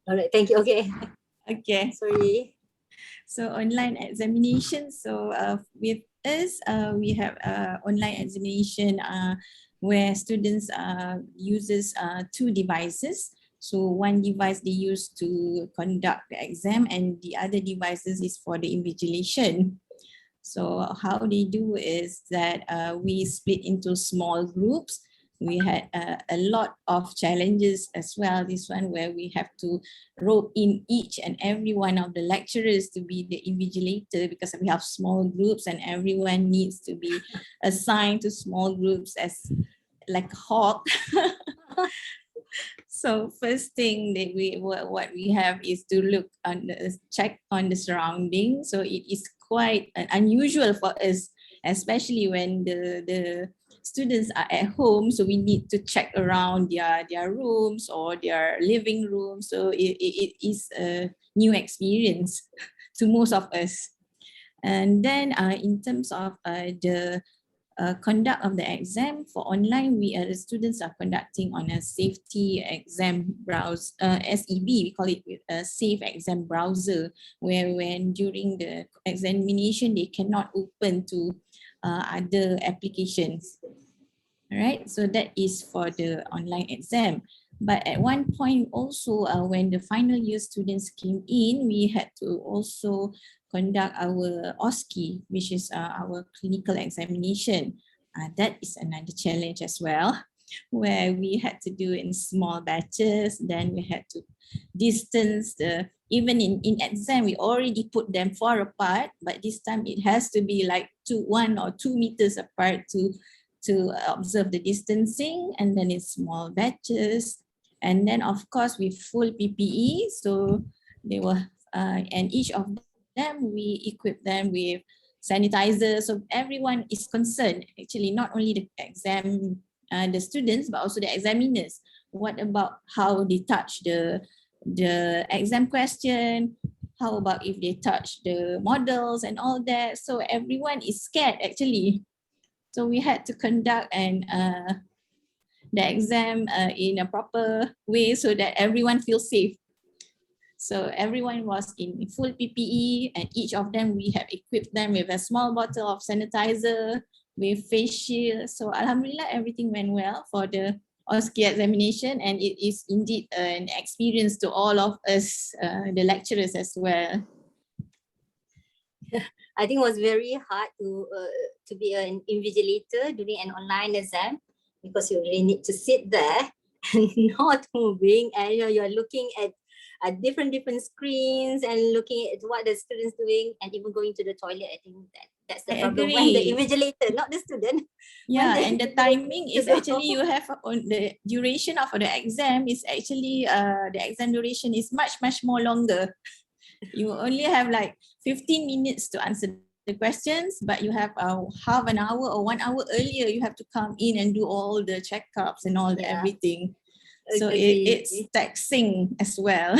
All right, thank you. Okay. Okay. Sorry. So online examination. So with us, we have online examination where students uses two devices. So one device they use to conduct the exam, and the other devices is for the invigilation. So how they do is that we split into small groups. We had a lot of challenges as well. This one where we have to rope in each and every one of the lecturers to be the invigilator, because we have small groups and everyone needs to be assigned to small groups as like a hawk. So first thing that what we have is to look on check on the surroundings. So it is quite unusual for us, especially when the students are at home. So we need to check around their rooms or their living room. So it is a new experience to most of us. And then in terms of the conduct of the exam for online, the students are conducting on a safety exam browse, SEB, we call it with a safe exam browser, where when during the examination, they cannot open to other applications. All right, so that is for the online exam. But at one point also, when the final year students came in, we had to also conduct our OSCE, which is our clinical examination. That is another challenge as well, where we had to do in small batches. Then we had to distance even in exam, we already put them far apart, but this time it has to be like 1 or 2 meters apart to observe the distancing, and then in small batches. And then of course with full PPE, so they were, and each of them, we equip them with sanitizer. So everyone is concerned, actually, not only the exam, the students, but also the examiners. What about how they touch the exam question? How about if they touch the models and all that? So everyone is scared actually. So we had to conduct the exam in a proper way so that everyone feels safe. So everyone was in full PPE, and each of them, we have equipped them with a small bottle of sanitizer, with face shield. So Alhamdulillah, everything went well for the OSCE examination, and it is indeed an experience to all of us, the lecturers as well. I think it was very hard to be an invigilator during an online exam, because you really need to sit there and not moving, and you're looking at different screens and looking at what the students doing, and even going to the toilet. I think That's the I problem when the agree. invigilator, not the student. Yeah, the and the timing is actually you have on the duration of the exam is actually the exam duration is much more longer. You only have like 15 minutes to answer the questions, but you have half an hour or 1 hour earlier. You have to come in and do all the checkups and all the Yeah. everything. So Agree. it's taxing as well.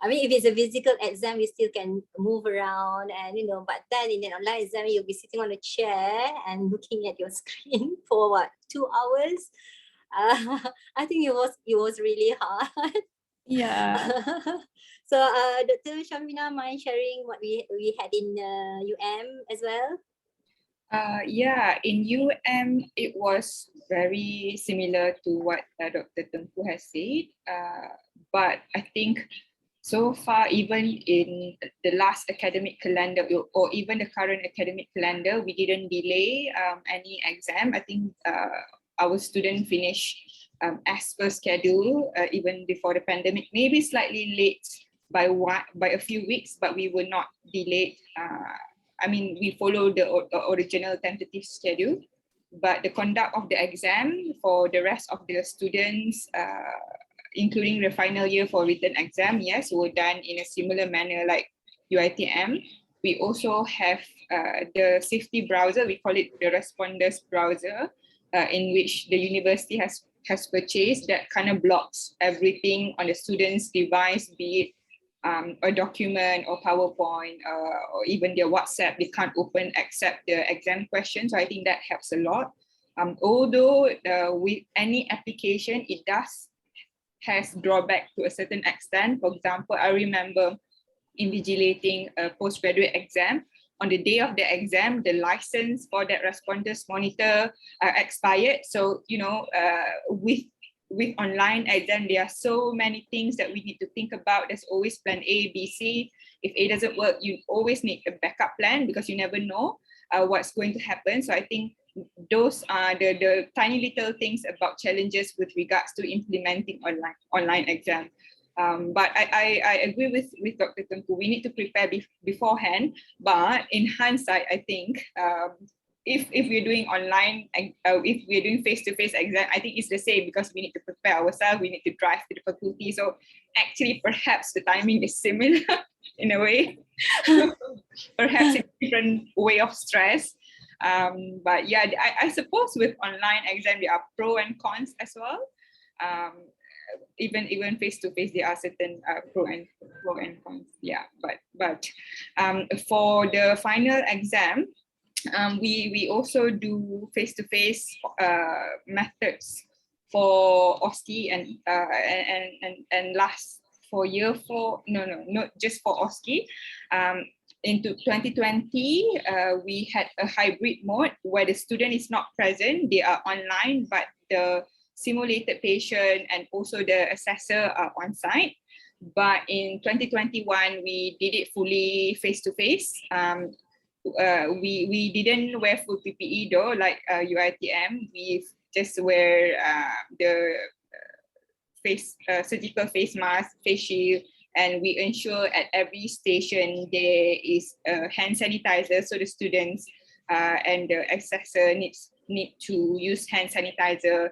I mean, if it's a physical exam, you still can move around and, but then in an online exam, you'll be sitting on a chair and looking at your screen for what, 2 hours? I think it was really hard. Yeah. So, Dr. Shamina, mind sharing what we had in UM as well? Yeah, in UM, it was very similar to what Dr. Tengku has said. But I think so far, even in the last academic calendar or even the current academic calendar, we didn't delay any exam. I think our students finished as per schedule, even before the pandemic, maybe slightly late by a few weeks, but we were not delayed. I mean, we followed the original tentative schedule, but the conduct of the exam for the rest of the students, including the final year for written exam, yes, were done in a similar manner like UITM. We also have the safety browser, we call it the responders browser, in which the university has purchased that kind of blocks everything on the student's device, be it a document or PowerPoint or even their WhatsApp, they can't open except the exam questions. So I think that helps a lot. Although with any application, it has drawback to a certain extent. For example, I remember invigilating a postgraduate exam. On the day of the exam, the license for that responders monitor expired. So, with online exam, there are so many things that we need to think about. There's always plan A, B, C. If A doesn't work, you always need a backup plan because you never know what's going to happen. So I think those are the tiny little things about challenges with regards to implementing online exam. But I agree with Dr. Tengku. We need to prepare beforehand. But in hindsight, I think if we're doing online, if we're doing face-to-face exam, I think it's the same because we need to prepare ourselves. We need to drive to the faculty. So actually, perhaps the timing is similar in a way. Perhaps it's a different way of stress. But yeah, I suppose with online exam, there are pros and cons as well. Even face to face, there are certain pro and cons. Yeah, but for the final exam, we also do face to face methods for OSCE and last for year 4. No, not just for OSCE. Into 2020, we had a hybrid mode where the student is not present, they are online, but the simulated patient and also the assessor are on site. But in 2021, we did it fully face-to-face. We didn't wear full PPE though, like UITM. We just wear the surgical face mask, face shield, and we ensure at every station there is a hand sanitizer, so the students and the assessor need to use hand sanitizer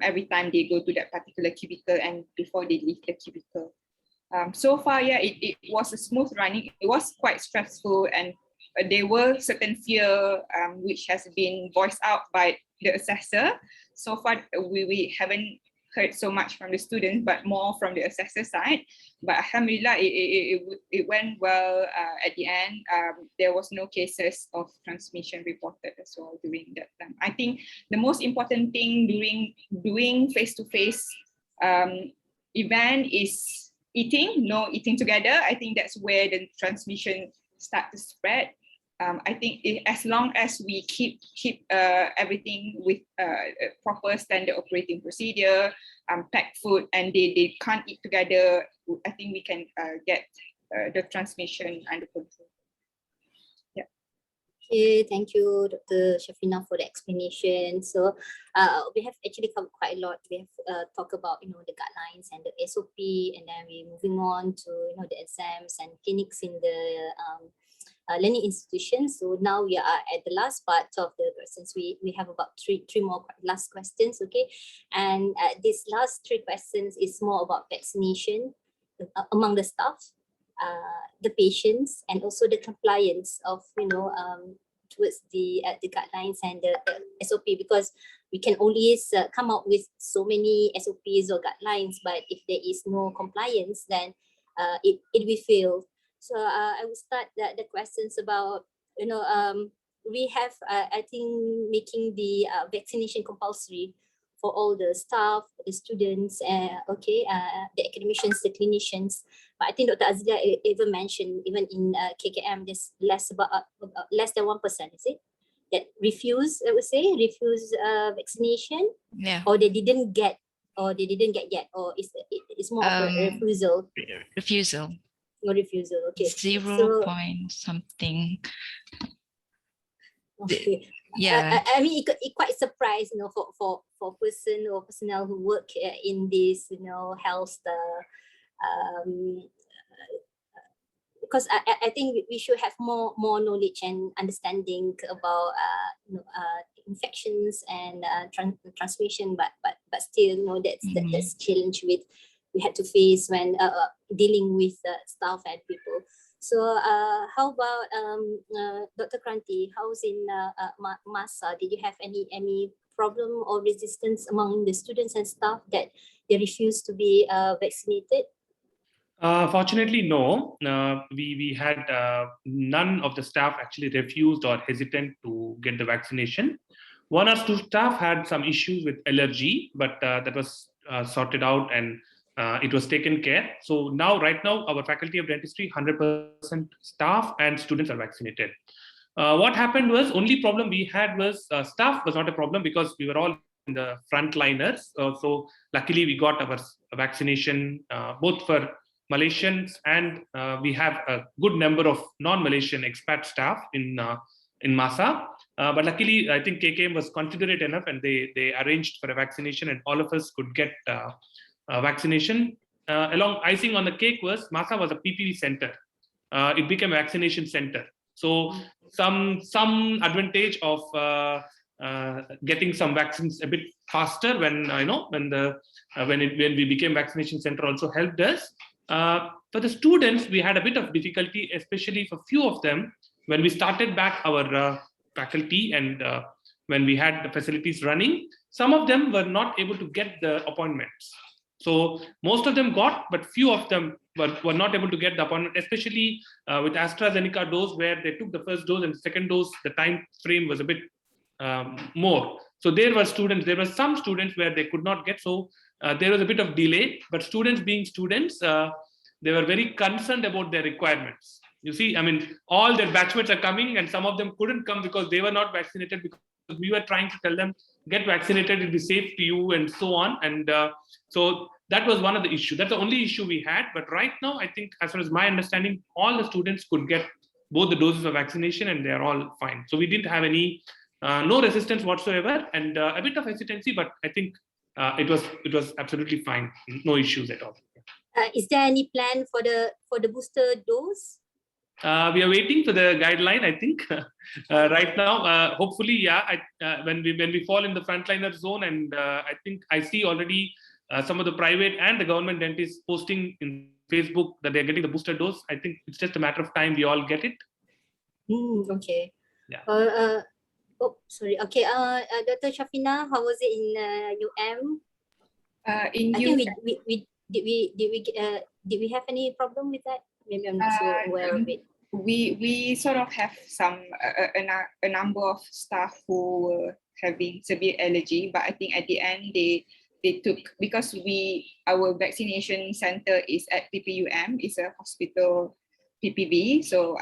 every time they go to that particular cubicle and before they leave the cubicle. So far, yeah, it was a smooth running. It was quite stressful, and there were certain fear which has been voiced out by the assessor. So far, we haven't heard so much from the students, but more from the assessor side. But alhamdulillah, it went well at the end. There was no cases of transmission reported as well during that time. I think the most important thing during doing face-to-face event is no eating together. I think that's where the transmission start to spread. I think as long as we keep everything with proper standard operating procedure, packed food, and they can't eat together, I think we can get the transmission under control. Yeah. Okay, thank you, Dr. Shafina, for the explanation. So we have actually covered quite a lot. We have talked about the guidelines and the SOP, and then we're moving on to the exams and clinics in the learning institutions. So now we are at the last part of the questions. We have about three more last questions, okay? And these last 3 questions is more about vaccination among the staff, the patients, and also the compliance of, towards the guidelines and the SOP, because we can always come up with so many SOPs or guidelines, but if there is no compliance, then it will fail. So I will start the questions about, we have, I think, making the vaccination compulsory for all the staff, the students, the academicians, the clinicians. But I think Dr. Azila even mentioned, even in KKM, there's less than 1%, is it? That refuse vaccination, or they didn't get, yet, or it's more of a refusal. Refusal. Okay. 0 point something. Okay. Yeah. I mean, it quite surprised, for person or personnel who work in this, health, because I think we should have more knowledge and understanding about infections and transmission, but still, that's challenge we had to face when dealing with staff and people. So how about Dr. Kranti? How's in MASA? Did you have any problem or resistance among the students and staff that they refuse to be vaccinated? Fortunately, no. We had none of the staff actually refused or hesitant to get the vaccination. 1 or 2 staff had some issues with allergy, but that was sorted out and it was taken care. So now, right now, our Faculty of Dentistry, 100% staff and students are vaccinated. What happened was, only problem we had was staff was not a problem because we were all in the frontliners. So luckily we got our vaccination both for Malaysians and we have a good number of non-Malaysian expat staff in MASA. But luckily, I think KKM was considerate enough and they arranged for a vaccination and all of us could get vaccination. Along icing on the cake was, MASA was a PPV center. It became a vaccination center. So some advantage of getting some vaccines a bit faster when when we became vaccination center also helped us. For the students, we had a bit of difficulty, especially for few of them when we started back our faculty and when we had the facilities running. Some of them were not able to get the appointments. So most of them got, but few of them were not able to get the appointment, especially with AstraZeneca dose, where they took the first dose and the second dose, the time frame was a bit more. So there were some students where they could not get, so there was a bit of delay, but students being students, they were very concerned about their requirements. You see, I mean, all their batchmates are coming and some of them couldn't come because they were not vaccinated, because we were trying to tell them, get vaccinated, it'll be safe to you and so on. And so that was one of the issues. That's the only issue we had. But right now, I think, as far as my understanding, all the students could get both the doses of vaccination and they're all fine. So we didn't have any, no resistance whatsoever, and a bit of hesitancy, but I think it was absolutely fine. No issues at all. Is there any plan for the booster dose? We are waiting for the guideline, I think. Right now, hopefully, yeah. When we fall in the frontliner zone, and I think I see already some of the private and the government dentists posting in Facebook that they're getting the booster dose. I think it's just a matter of time we all get it. Okay. Yeah. Sorry. Okay. Dr. Shafina, how was it in UM? I think did we have any problem with that? Maybe I'm not so aware of it. We sort of have a number of staff who were having severe allergy, but I think at the end they took, because our vaccination center is at PPUM, it's a hospital PPV, so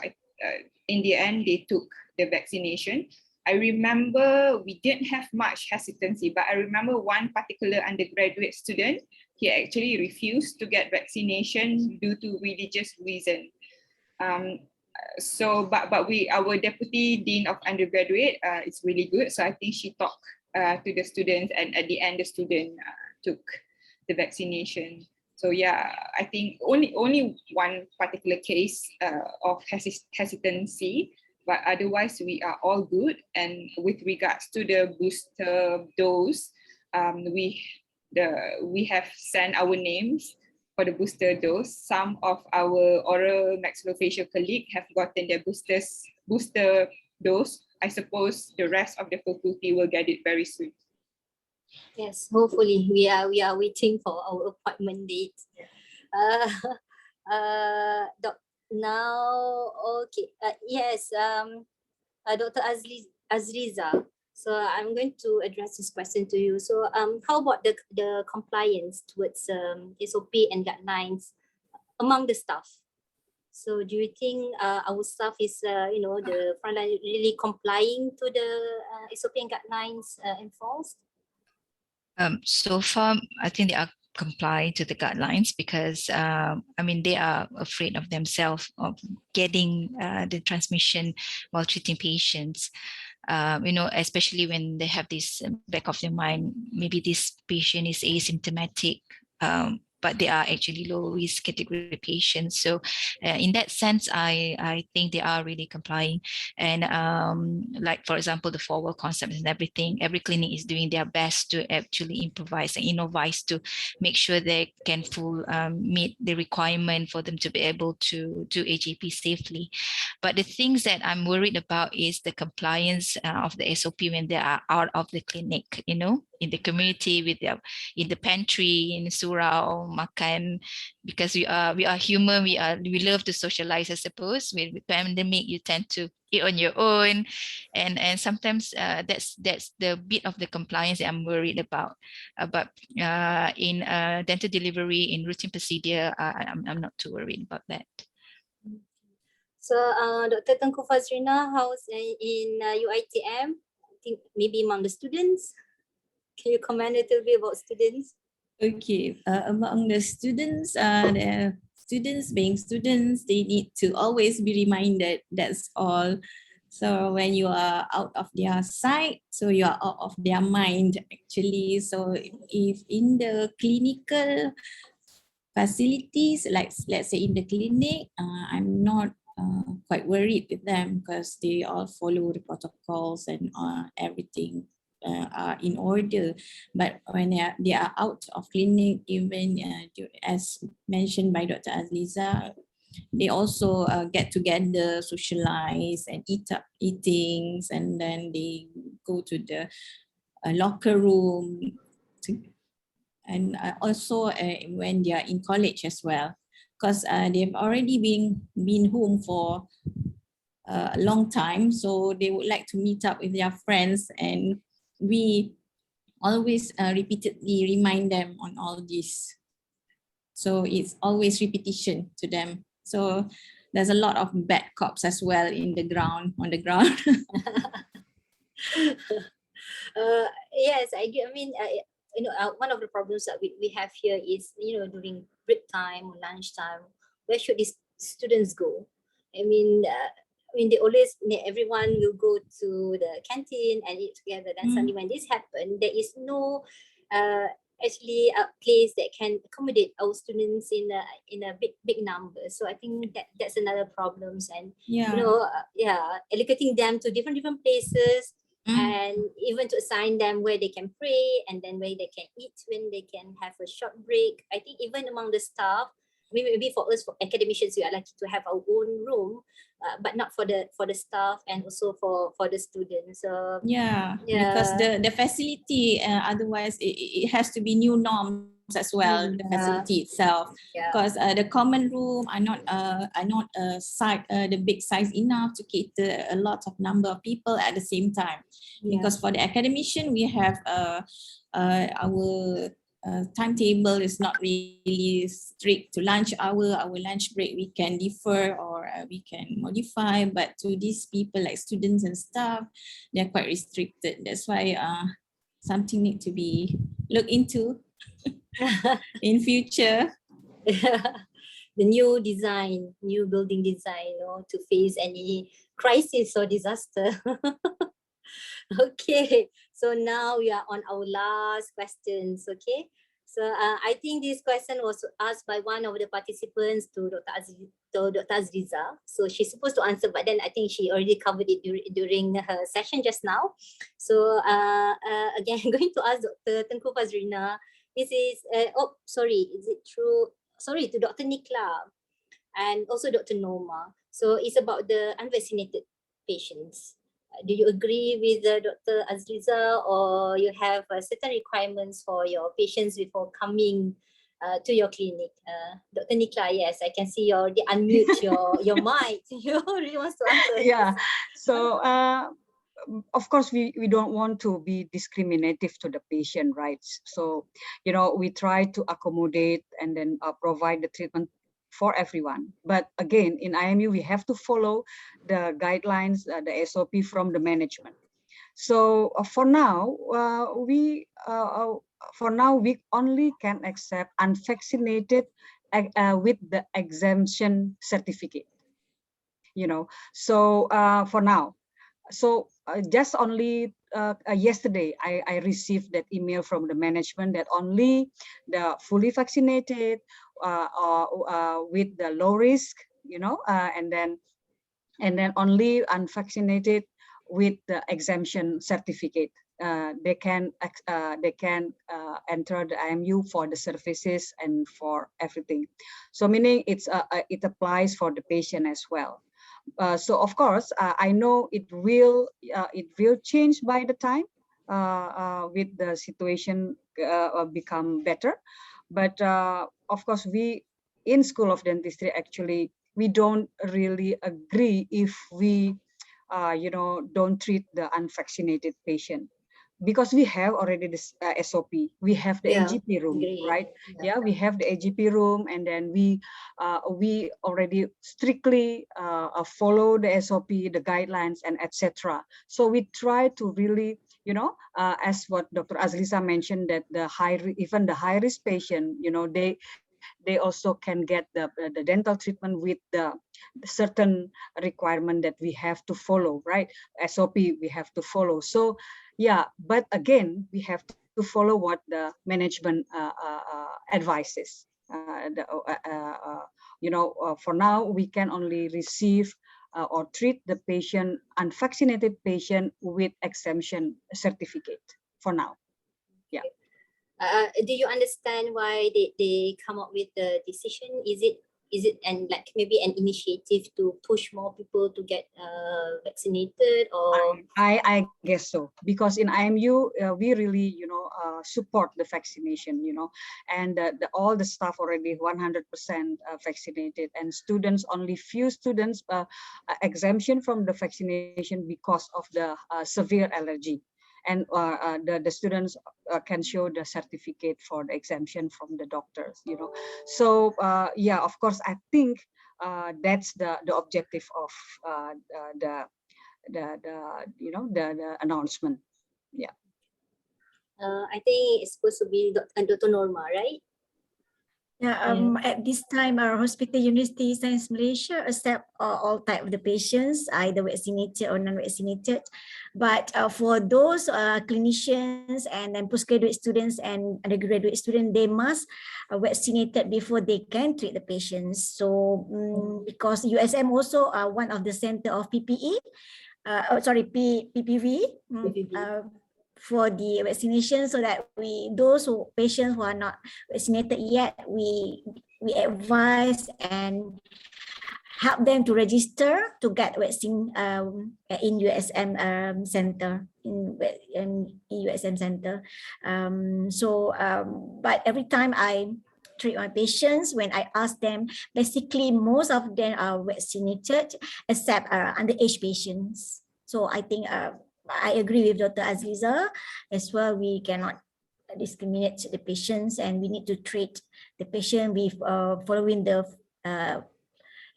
in the end they took the vaccination. I remember we didn't have much hesitancy, but I remember one particular undergraduate student, he actually refused to get vaccination due to religious reason. But our deputy dean of undergraduate is really good, so I think she talked to the students, and at the end the student took the vaccination. So yeah, I think only one particular case of hesitancy, but otherwise we are all good. And with regards to the booster dose, we have sent our names for the booster dose. Some of our oral maxillofacial colleagues have gotten their booster dose. I suppose the rest of the faculty will get it very soon. Yes, hopefully we are waiting for our appointment date. Now, okay, yes, Dr. Azriza. So I'm going to address this question to you. So how about the compliance towards SOP and guidelines among the staff? So do you think our staff is, the frontline really complying to the SOP and guidelines enforced? So far, I think they are complying to the guidelines because, they are afraid of themselves of getting the transmission while treating patients. Especially when they have this back of their mind, maybe this patient is asymptomatic, but they are actually low risk category patients. So in that sense, I think they are really complying. And like, for example, the forward concepts and everything, every clinic is doing their best to actually improvise and innovate to make sure they can meet the requirement for them to be able to do AJP safely. But the things that I'm worried about is the compliance of the SOP when they are out of the clinic, in the community, in the pantry, in surau, makan, because we are human, we love to socialize, I suppose. With pandemic, you tend to eat on your own, and sometimes that's the bit of the compliance that I'm worried about. But in dental delivery, in routine procedure, I'm not too worried about that. So, Dr. Tengku Fazrina, how's in UITM? I think maybe among the students. Can you comment a little bit about students? Okay, among the students being students, they need to always be reminded, that's all. So when you are out of their sight, so you are out of their mind actually. So if in the clinical facilities, like let's say in the clinic, I'm not quite worried with them because they all follow the protocols and everything are in order. But when they are out of clinic, even as mentioned by Dr. Azliza, they also get together, socialize and eatings, and then they go to the locker room and also when they are in college as well, because they've already been home for a long time, so they would like to meet up with their friends, and we always repeatedly remind them on all this. So it's always repetition to them. So there's a lot of bad cops as well on the ground. Yes, I do. I mean, one of the problems that we have here is, during break time or lunch time, where should these students go? I mean, they always, everyone will go to the canteen and eat together. Then suddenly when this happens, there is no actually a place that can accommodate our students in a big number. So I think that's another problem. And allocating them to different places, and even to assign them where they can pray, and then where they can eat when they can have a short break. I think even among the staff, maybe for us, for academicians, we are lucky to have our own room, but not for the staff and also for the students. Because the facility, otherwise it has to be new norms as well. The facility itself, because the common room are not the big size enough to cater a lot of number of people at the same time. Because for the academician, we have our timetable is not really strict to lunch hour. Our lunch break we can defer or we can modify, but to these people like students and staff, they're quite restricted. That's why something need to be looked into in future. The new building design, to face any crisis or disaster. Okay, so now we are on our last questions. Okay, So I think this question was asked by one of the participants to Dr. Azriza. So she's supposed to answer, but then I think she already covered it during her session just now. So again, going to ask Dr. Tengku Fazrina. This is, oh, sorry, is it true? Sorry, to Dr. Nikla and also Dr. Norma. So it's about the unvaccinated patients. Do you agree with Dr. Azriza, or you have certain requirements for your patients before coming to your clinic? Dr. Nikla, yes, I can see you already unmute your mic. You really wants to answer. Yeah, so of course we don't want to be discriminative to the patient, right? So, you know, we try to accommodate and then provide the treatment for everyone. But again, in IMU, we have to follow the guidelines, the SOP from the management. So for now, we only can accept unvaccinated with the exemption certificate. You know, so for now, so just only yesterday, I received that email from the management that only the fully vaccinated with the low risk, you know, and then only unvaccinated with the exemption certificate. They can enter the IMU for the services and for everything. So meaning it applies for the patient as well. So of course, I know it will change by the time with the situation become better. But of course, we in School of Dentistry actually we don't really agree if we don't treat the unvaccinated patient, because we have already this SOP. We have the AGP room, right? Yeah, we have the AGP room, and then we already strictly follow the SOP, the guidelines, and etc. So we try to really, as what Dr. Azliza mentioned, that even the high risk patient, they also can get the dental treatment with the certain requirement that we have to follow, right? SOP we have to follow. So yeah, but again, we have to follow what the management advises. For now, we can only receive or treat the patient, unvaccinated patient, with exemption certificate for now. Yeah. Do you understand why they come up with the decision? Is it and like maybe an initiative to push more people to get vaccinated, or? I guess so, because in IMU we really support the vaccination, and all the staff already 100% vaccinated, and students, only few students exemption from the vaccination because of the severe allergy. And the students can show the certificate for the exemption from the doctors, So yeah, of course, I think that's the objective of the announcement. Yeah. I think it's supposed to be Dr. Norma, right? Yeah, at this time, our Hospital University Science Malaysia accept all type of the patients, either vaccinated or non-vaccinated. But for those clinicians and then postgraduate students and undergraduate students, they must vaccinated before they can treat the patients. So because USM also one of the center of PPE, PPV. For the vaccination, so that those patients who are not vaccinated yet, we advise and help them to register to get vaccine in USM center in USM center. But every time I treat my patients, when I ask them, basically most of them are vaccinated except underage patients. So I think I agree with Dr. Azliza as well. We cannot discriminate the patients, and we need to treat the patient with following the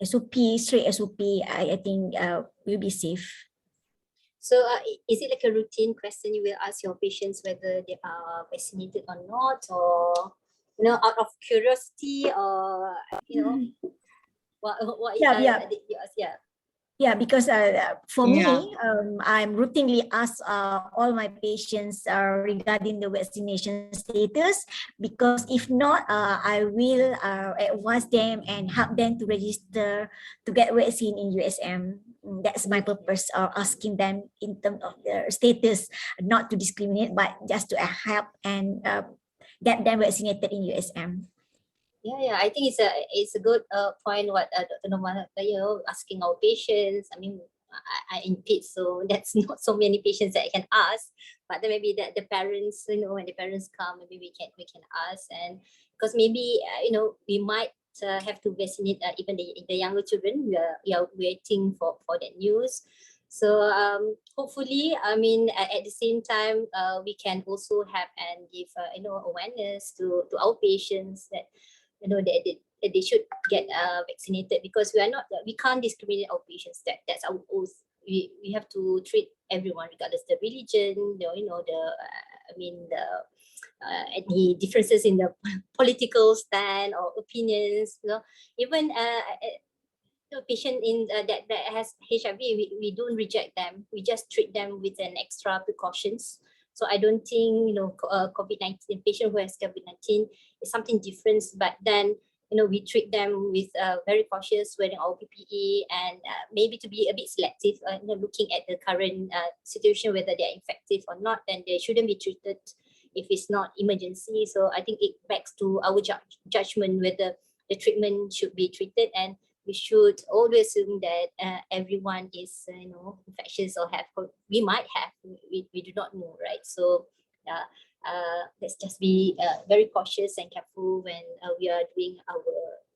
SOP, straight SOP. I think will be safe. So is it like a routine question? You will ask your patients whether they are vaccinated or not, or out of curiosity, or what? Yeah. You ask, yeah. Yeah, because for Yeah. me, I'm routinely ask all my patients regarding the vaccination status, because if not, I will advise them and help them to register to get vaccine in USM. That's my purpose of asking them in terms of their status, not to discriminate, but just to help and get them vaccinated in USM. Yeah, I think it's a good point what Dr. Norma, asking our patients. I mean, I in PITS, so that's not so many patients that I can ask. But then maybe the parents, when the parents come, maybe we can ask, and because maybe we might have to vaccinate even the younger children. We are waiting for that news. So hopefully, I mean, at the same time, we can also have and give awareness to our patients that that they should get vaccinated, because we can't discriminate our patients. That's our oath. We have to treat everyone regardless the religion, the differences in the political stand or opinions. Even patient in that has HIV, we don't reject them. We just treat them with an extra precautions. So I don't think COVID-19 patient who has COVID-19 is something different. But then we treat them with very cautious, wearing our PPE, and maybe to be a bit selective. Looking at the current situation, whether they are effective or not, then they shouldn't be treated if it's not emergency. So I think it backs to our judgment whether the treatment should be treated, and we should always assume that everyone is infectious or have, we might have, we do not know, right? So let's just be very cautious and careful when we are doing our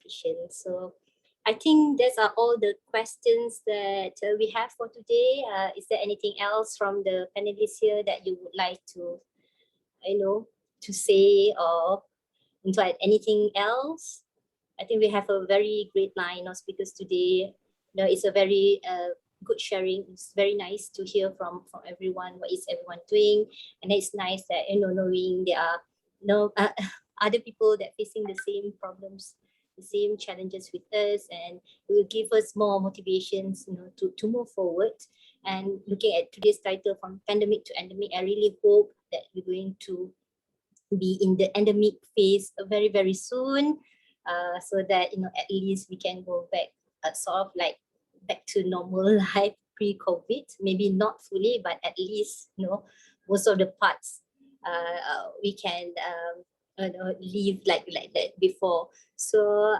patients. So I think those are all the questions that we have for today. Is there anything else from the panelists here that you would like to to say, or to add anything else? I think we have a very great line of speakers today. It's a very good sharing. It's very nice to hear from everyone. What is everyone doing? And it's nice that knowing there are other people that facing the same problems, the same challenges with us, and it will give us more motivations, to move forward. And looking at today's title, from pandemic to endemic, I really hope that we're going to be in the endemic phase very, very soon. So that at least we can go back sort of like back to normal life pre-COVID. Maybe not fully, but at least most of the parts we can live like that before. So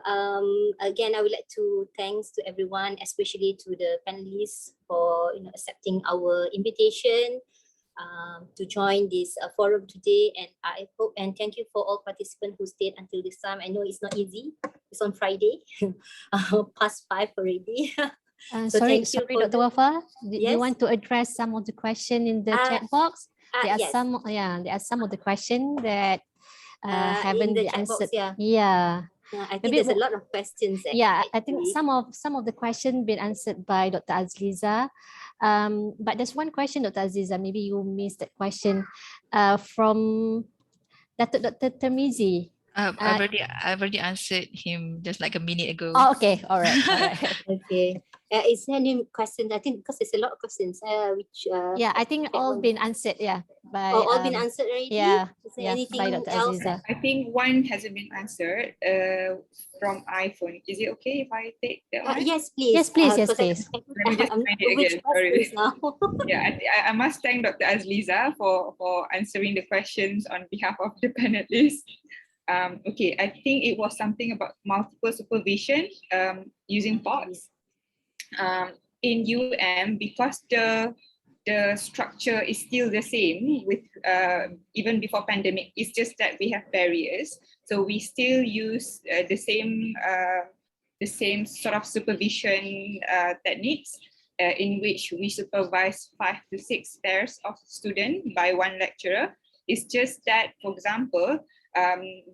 again, I would like to thanks to everyone, especially to the panelists for accepting our invitation to join this forum today. And I hope and thank you for all participants who stayed until this time. I know it's not easy. It's on Friday, past 5 already. So sorry, thank you Dr. Wafa. Do Yes? you want to address some of the question in the chat box? There are yes. there are some of the questions that haven't in the been chat box, answered. yeah. Yeah. I think Maybe there's a lot of questions. Yeah, I think actually. some of the questions been answered by Dr. Azliza. But there's one question, Dr. Aziza, maybe you missed that question from Dr. Termizi. I've already answered him just like a minute ago. Oh, okay, all right, all right. Okay. Is there any questions? I think because there's a lot of questions. Which yeah, I think all been answered. Yeah, by all been answered already. Yeah, Is there anything by Dr. else? Aziza. I think one hasn't been answered from iPhone. Is it okay if I take that one? Yes, please. Yes, please. Yes, please. Let me just find it again. Sorry. Yeah, I must thank Dr. Azliza for answering the questions on behalf of the panelists. Okay, I think it was something about multiple supervision using pods. In because the structure is still the same with even before pandemic, it's just that we have barriers. So we still use the same sort of supervision techniques in which we supervise 5 to 6 pairs of students by one lecturer. It's just that, for example,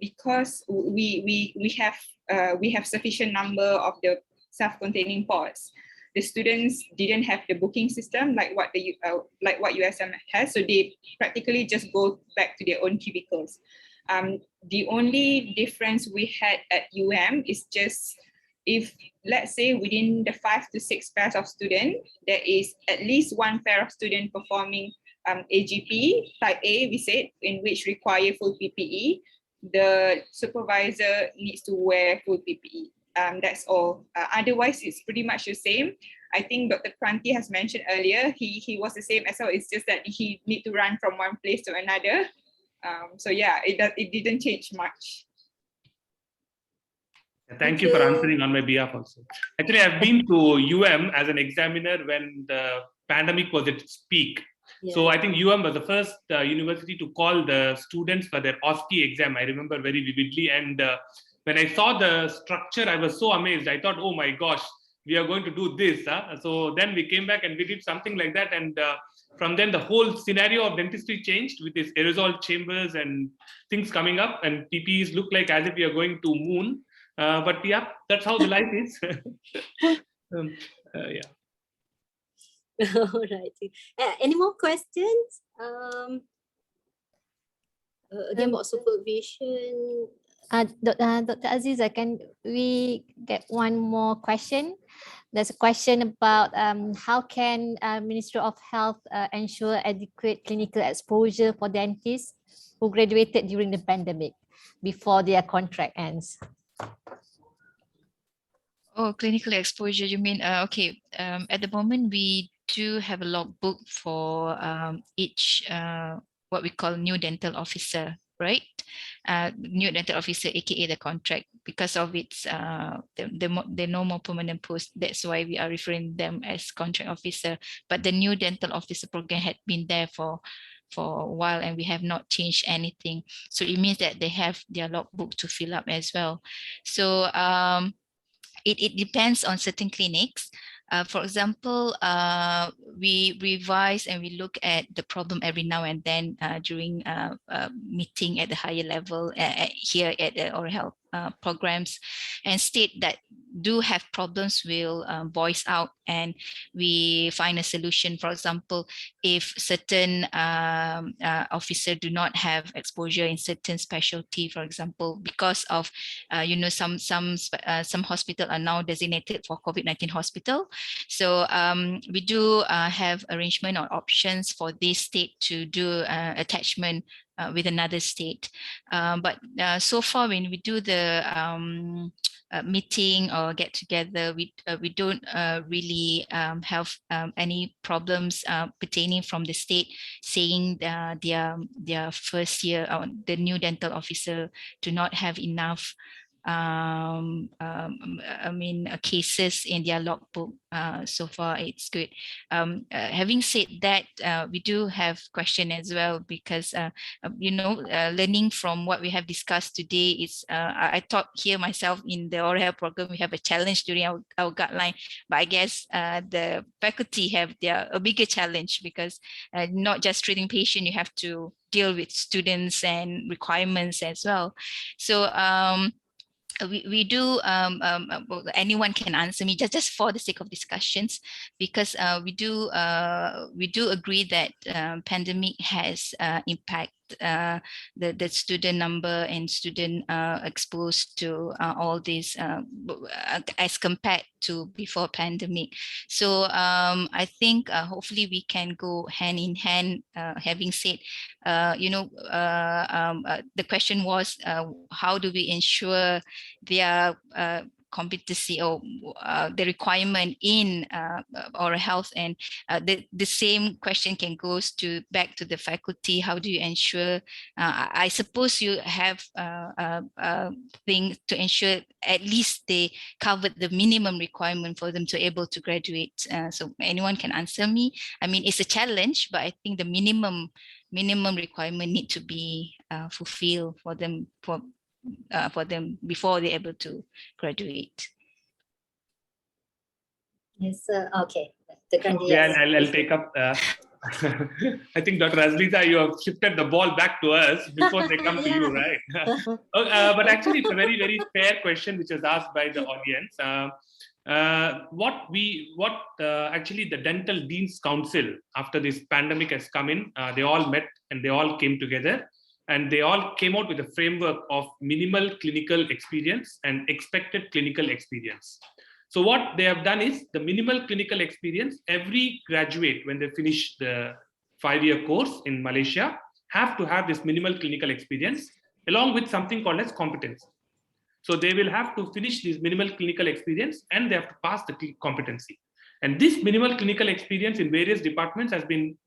because we have sufficient number of the self-containing pods, the students didn't have the booking system like what USM has, so they practically just go back to their own cubicles. The only difference we had at UM is just if let's say within the 5 to 6 pairs of students, there is at least one pair of students performing AGP type A, we said, in which require full PPE, the supervisor needs to wear full PPE. That's all. Otherwise, it's pretty much the same. I think Dr. Kranti has mentioned earlier, he was the same as well. It's just that he need to run from one place to another. So yeah, it didn't change much. Thank you for answering on my behalf also. Actually, I've been to UM as an examiner when the pandemic was at its peak. Yeah. So I think UM was the first university to call the students for their OSCE exam. I remember very vividly. And when I saw the structure, I was so amazed. I thought, oh my gosh, we are going to do this. So then we came back and we did something like that. And from then the whole scenario of dentistry changed with these aerosol chambers and things coming up, and PPEs look like as if we are going to moon. But yeah, that's how the life is. Yeah. All right. Any more questions? Again, about supervision. Dr. Aziza, can we get one more question? There's a question about how can Ministry of Health ensure adequate clinical exposure for dentists who graduated during the pandemic before their contract ends? Oh, clinical exposure, you mean, okay, at the moment we do have a logbook for each, what we call new dental officer, right? New dental officer, aka the contract, because of its, the no more permanent post. That's why we are referring them as contract officer. But the new dental officer program had been there for a while and we have not changed anything. So it means that they have their logbook to fill up as well. So, it depends on certain clinics. For example, we revise and we look at the problem every now and then during meeting at the higher level here at the oral health programs, and state that do have problems will voice out and we find a solution. For example, if certain officer do not have exposure in certain specialty, for example, because of some hospital are now designated for COVID-19 hospital. So we do have arrangement or options for this state to do attachment with another state. But so far when we do the meeting or get together, we don't really have any problems pertaining from the state saying their first year or the new dental officer do not have enough cases in their logbook. So far it's good. Having said that, we do have question as well because learning from what we have discussed today is I taught here myself in the oral health program we have a challenge during our guideline, but I guess the faculty have a bigger challenge because not just treating patient, you have to deal with students and requirements as well. So we do anyone can answer me just for the sake of discussions, because we do agree that pandemic has impact the student number and student exposed to all this as compared to before pandemic. So I think hopefully we can go hand in hand. Having said, the question was how do we ensure their competency or the requirement in oral health, and the same question can goes back to the faculty. How do you ensure? I suppose you have things to ensure at least they covered the minimum requirement for them to able to graduate. So anyone can answer me. I mean, it's a challenge, but I think the minimum requirement need to be fulfilled for them before they're able to graduate. Yes, okay. Yeah, I'll take up. I think Dr. Azliza, you have shifted the ball back to us before they come to you, right? But actually, it's a very, very fair question which was asked by the audience. Actually the Dental Deans Council, after this pandemic has come in, they all met and they all came together and they all came out with a framework of minimal clinical experience and expected clinical experience. So what they have done is the minimal clinical experience, every graduate, when they finish the 5-year course in Malaysia, have to have this minimal clinical experience along with something called as competency. So they will have to finish this minimal clinical experience and they have to pass the competency. And this minimal clinical experience in various departments has been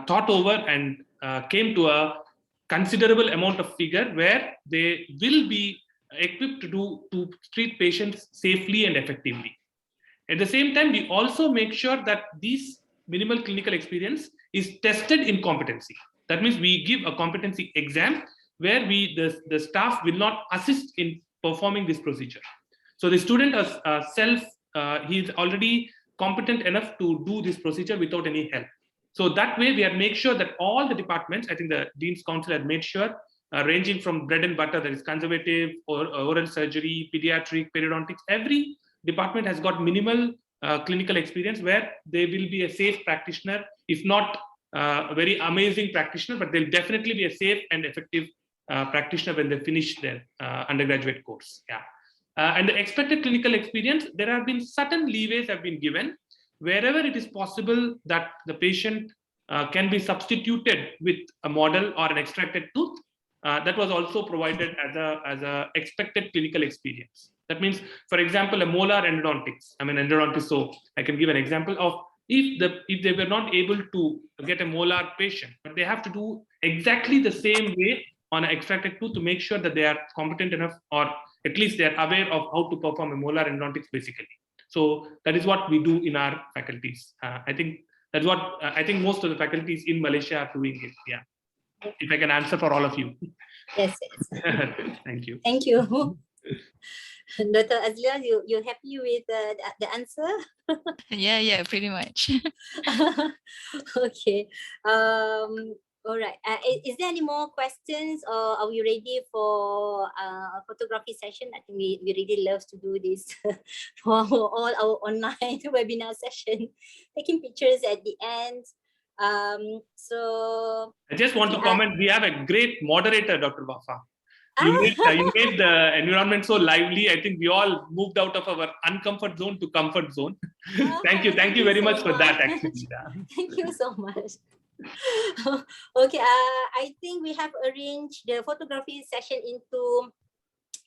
thought over and came to a considerable amount of figure where they will be equipped to treat patients safely and effectively. At the same time, we also make sure that this minimal clinical experience is tested in competency. That means we give a competency exam where the staff will not assist in performing this procedure. So the student he's already competent enough to do this procedure without any help. So that way we have made sure that all the departments, I think the Dean's Council had made sure, ranging from bread and butter, that is conservative, or oral surgery, pediatric, periodontics, every department has got minimal clinical experience where they will be a safe practitioner, if not a very amazing practitioner, but they'll definitely be a safe and effective practitioner when they finish their undergraduate course. Yeah. And the expected clinical experience, there have been certain leeways have been given wherever it is possible that the patient can be substituted with a model or an extracted tooth. That was also provided as a expected clinical experience. That means, for example, a molar endodontics. I'm an endodontist, so I can give an example of if they were not able to get a molar patient, but they have to do exactly the same way on an extracted tooth to make sure that they are competent enough, or at least they are aware of how to perform a molar endodontics basically. So that is what we do in our faculties. I think that's what I think most of the faculties in Malaysia are doing it. Yeah. If I can answer for all of you. Yes. Thank you. Thank you. Dr. Azlia, you happy with the answer? Yeah, pretty much. Okay. All right. Is there any more questions, or are we ready for a photography session? I think we really love to do this for all our online webinar session, taking pictures at the end. So I just want to comment, we have a great moderator, Dr. Wafa. You made the environment so lively. I think we all moved out of our uncomfort zone to comfort zone. Thank you very much for that, actually. Thank you so much. Okay, I think we have arranged the photography session into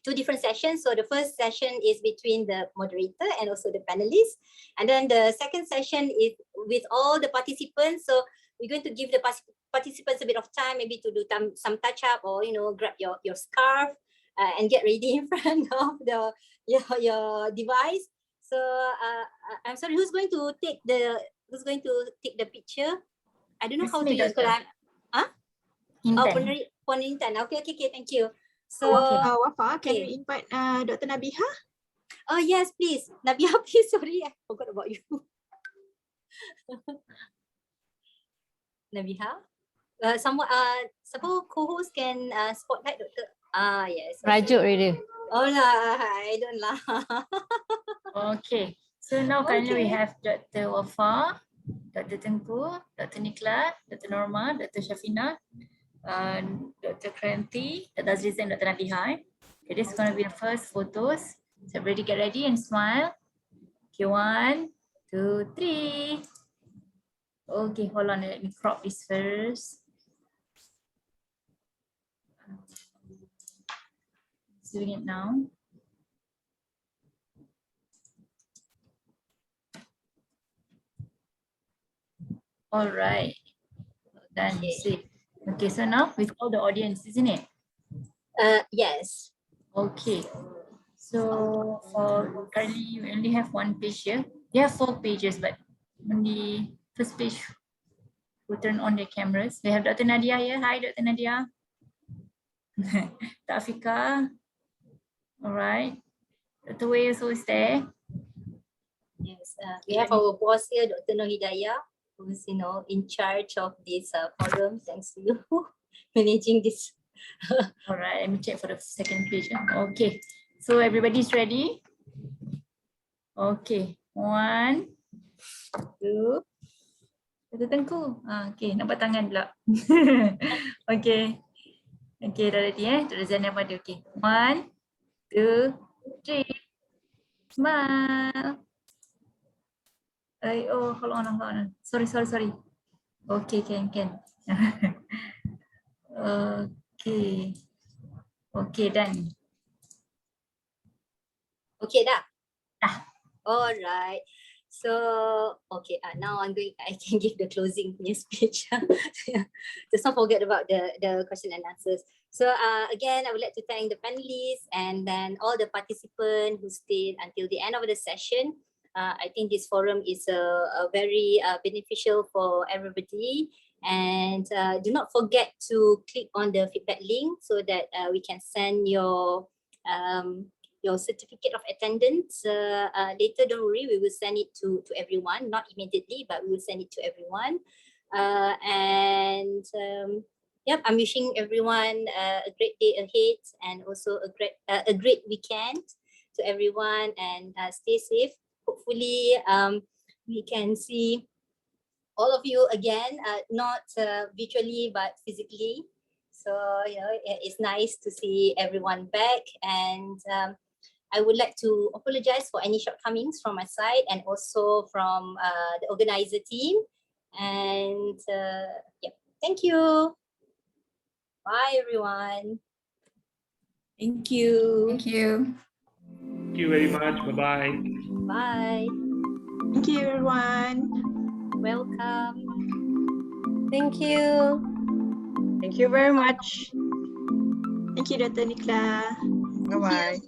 2 different sessions. So the first session is between the moderator and also the panelists, and then the second session is with all the participants. So we're going to give the participants a bit of time, maybe to do some touch up, or grab your scarf and get ready in front of your device. So I'm sorry, who's going to take the picture? I don't know how to use clap. Ponitan. Okay, thank you. So Wafa, can we invite Dr. Nabiha? Oh yes, please. Nabiha, please. Sorry, I forgot about you. Nabiha? Some co-host can spotlight Dr. Yes. Okay. Rajuk already. Oh lah, I don't lah. Okay. So now currently we have Dr. Wafa, Dr. Tengku, Dr. Nikla, Dr. Norma, Dr. Shafina, Dr. Kranti, Dr. Aziz, and Dr. Nabiha. Okay, this is going to be the first photos. So everybody get ready and smile. Okay, 1, 2, 3. Okay, hold on. Let me crop this first. Doing it now. All right. Done. See. Okay, so now with all the audience, isn't it? Yes. Okay. So for currently we only have 1 page here. They have 4 pages, but only first page will turn on their cameras. We have Dr. Nadia here. Hi, Dr. Nadia. Tafika. All right. Dr. Wei also is there. Yes. We have our boss here, Dr. Nur Hidayah, who's in charge of this forum. Thanks to you managing this. All right. Let me check for the second page. Okay. So everybody's ready. Okay. 1, 2. Dr. Tengku. Okay. Nampak tangan pula. Okay. Okay, dah ready Dr. Zana pada. Okay. 1, 2, 3. Smile. Oh, hold on. Sorry. Okay, can. Okay, done. Okay dah. Dah. Alright. So okay, now I can give the closing punya speech. Just don't forget about the question and answers. So again, I would like to thank the panelists and then all the participants who stayed until the end of the session. I think this forum is a very beneficial for everybody. And do not forget to click on the feedback link so that we can send your certificate of attendance later. Don't worry, we will send it to everyone, not immediately, but we will send it to everyone. Yep, I'm wishing everyone a great day ahead and also a great weekend to everyone, and stay safe. Hopefully we can see all of you again, not virtually but physically. So it's nice to see everyone back, and I would like to apologize for any shortcomings from my side and also from the organizer team. And yeah, thank you. Bye, everyone. Thank you. Thank you. Thank you very much. Bye-bye. Bye. Thank you, everyone. Welcome. Thank you. Thank you very much. Thank you, Dr. Nikla. Bye-bye.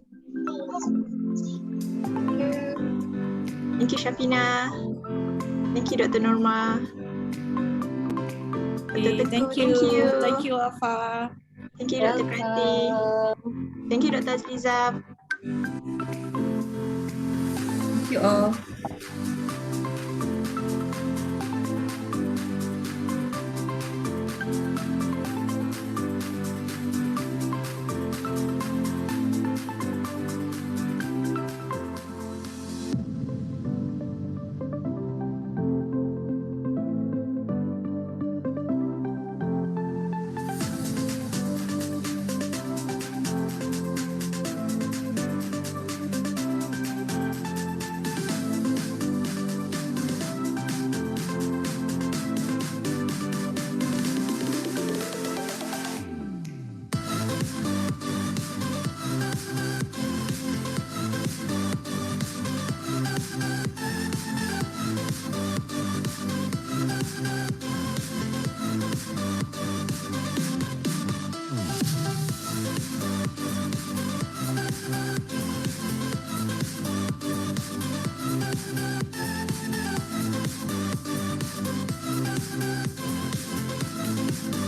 Thank you, Shafina. Thank you, Dr. Norma. Okay, Dr. thank Teku, you. Thank you, Afa. Thank you, Dr. Kranti. Thank you, Dr. Azliza. Thank you all.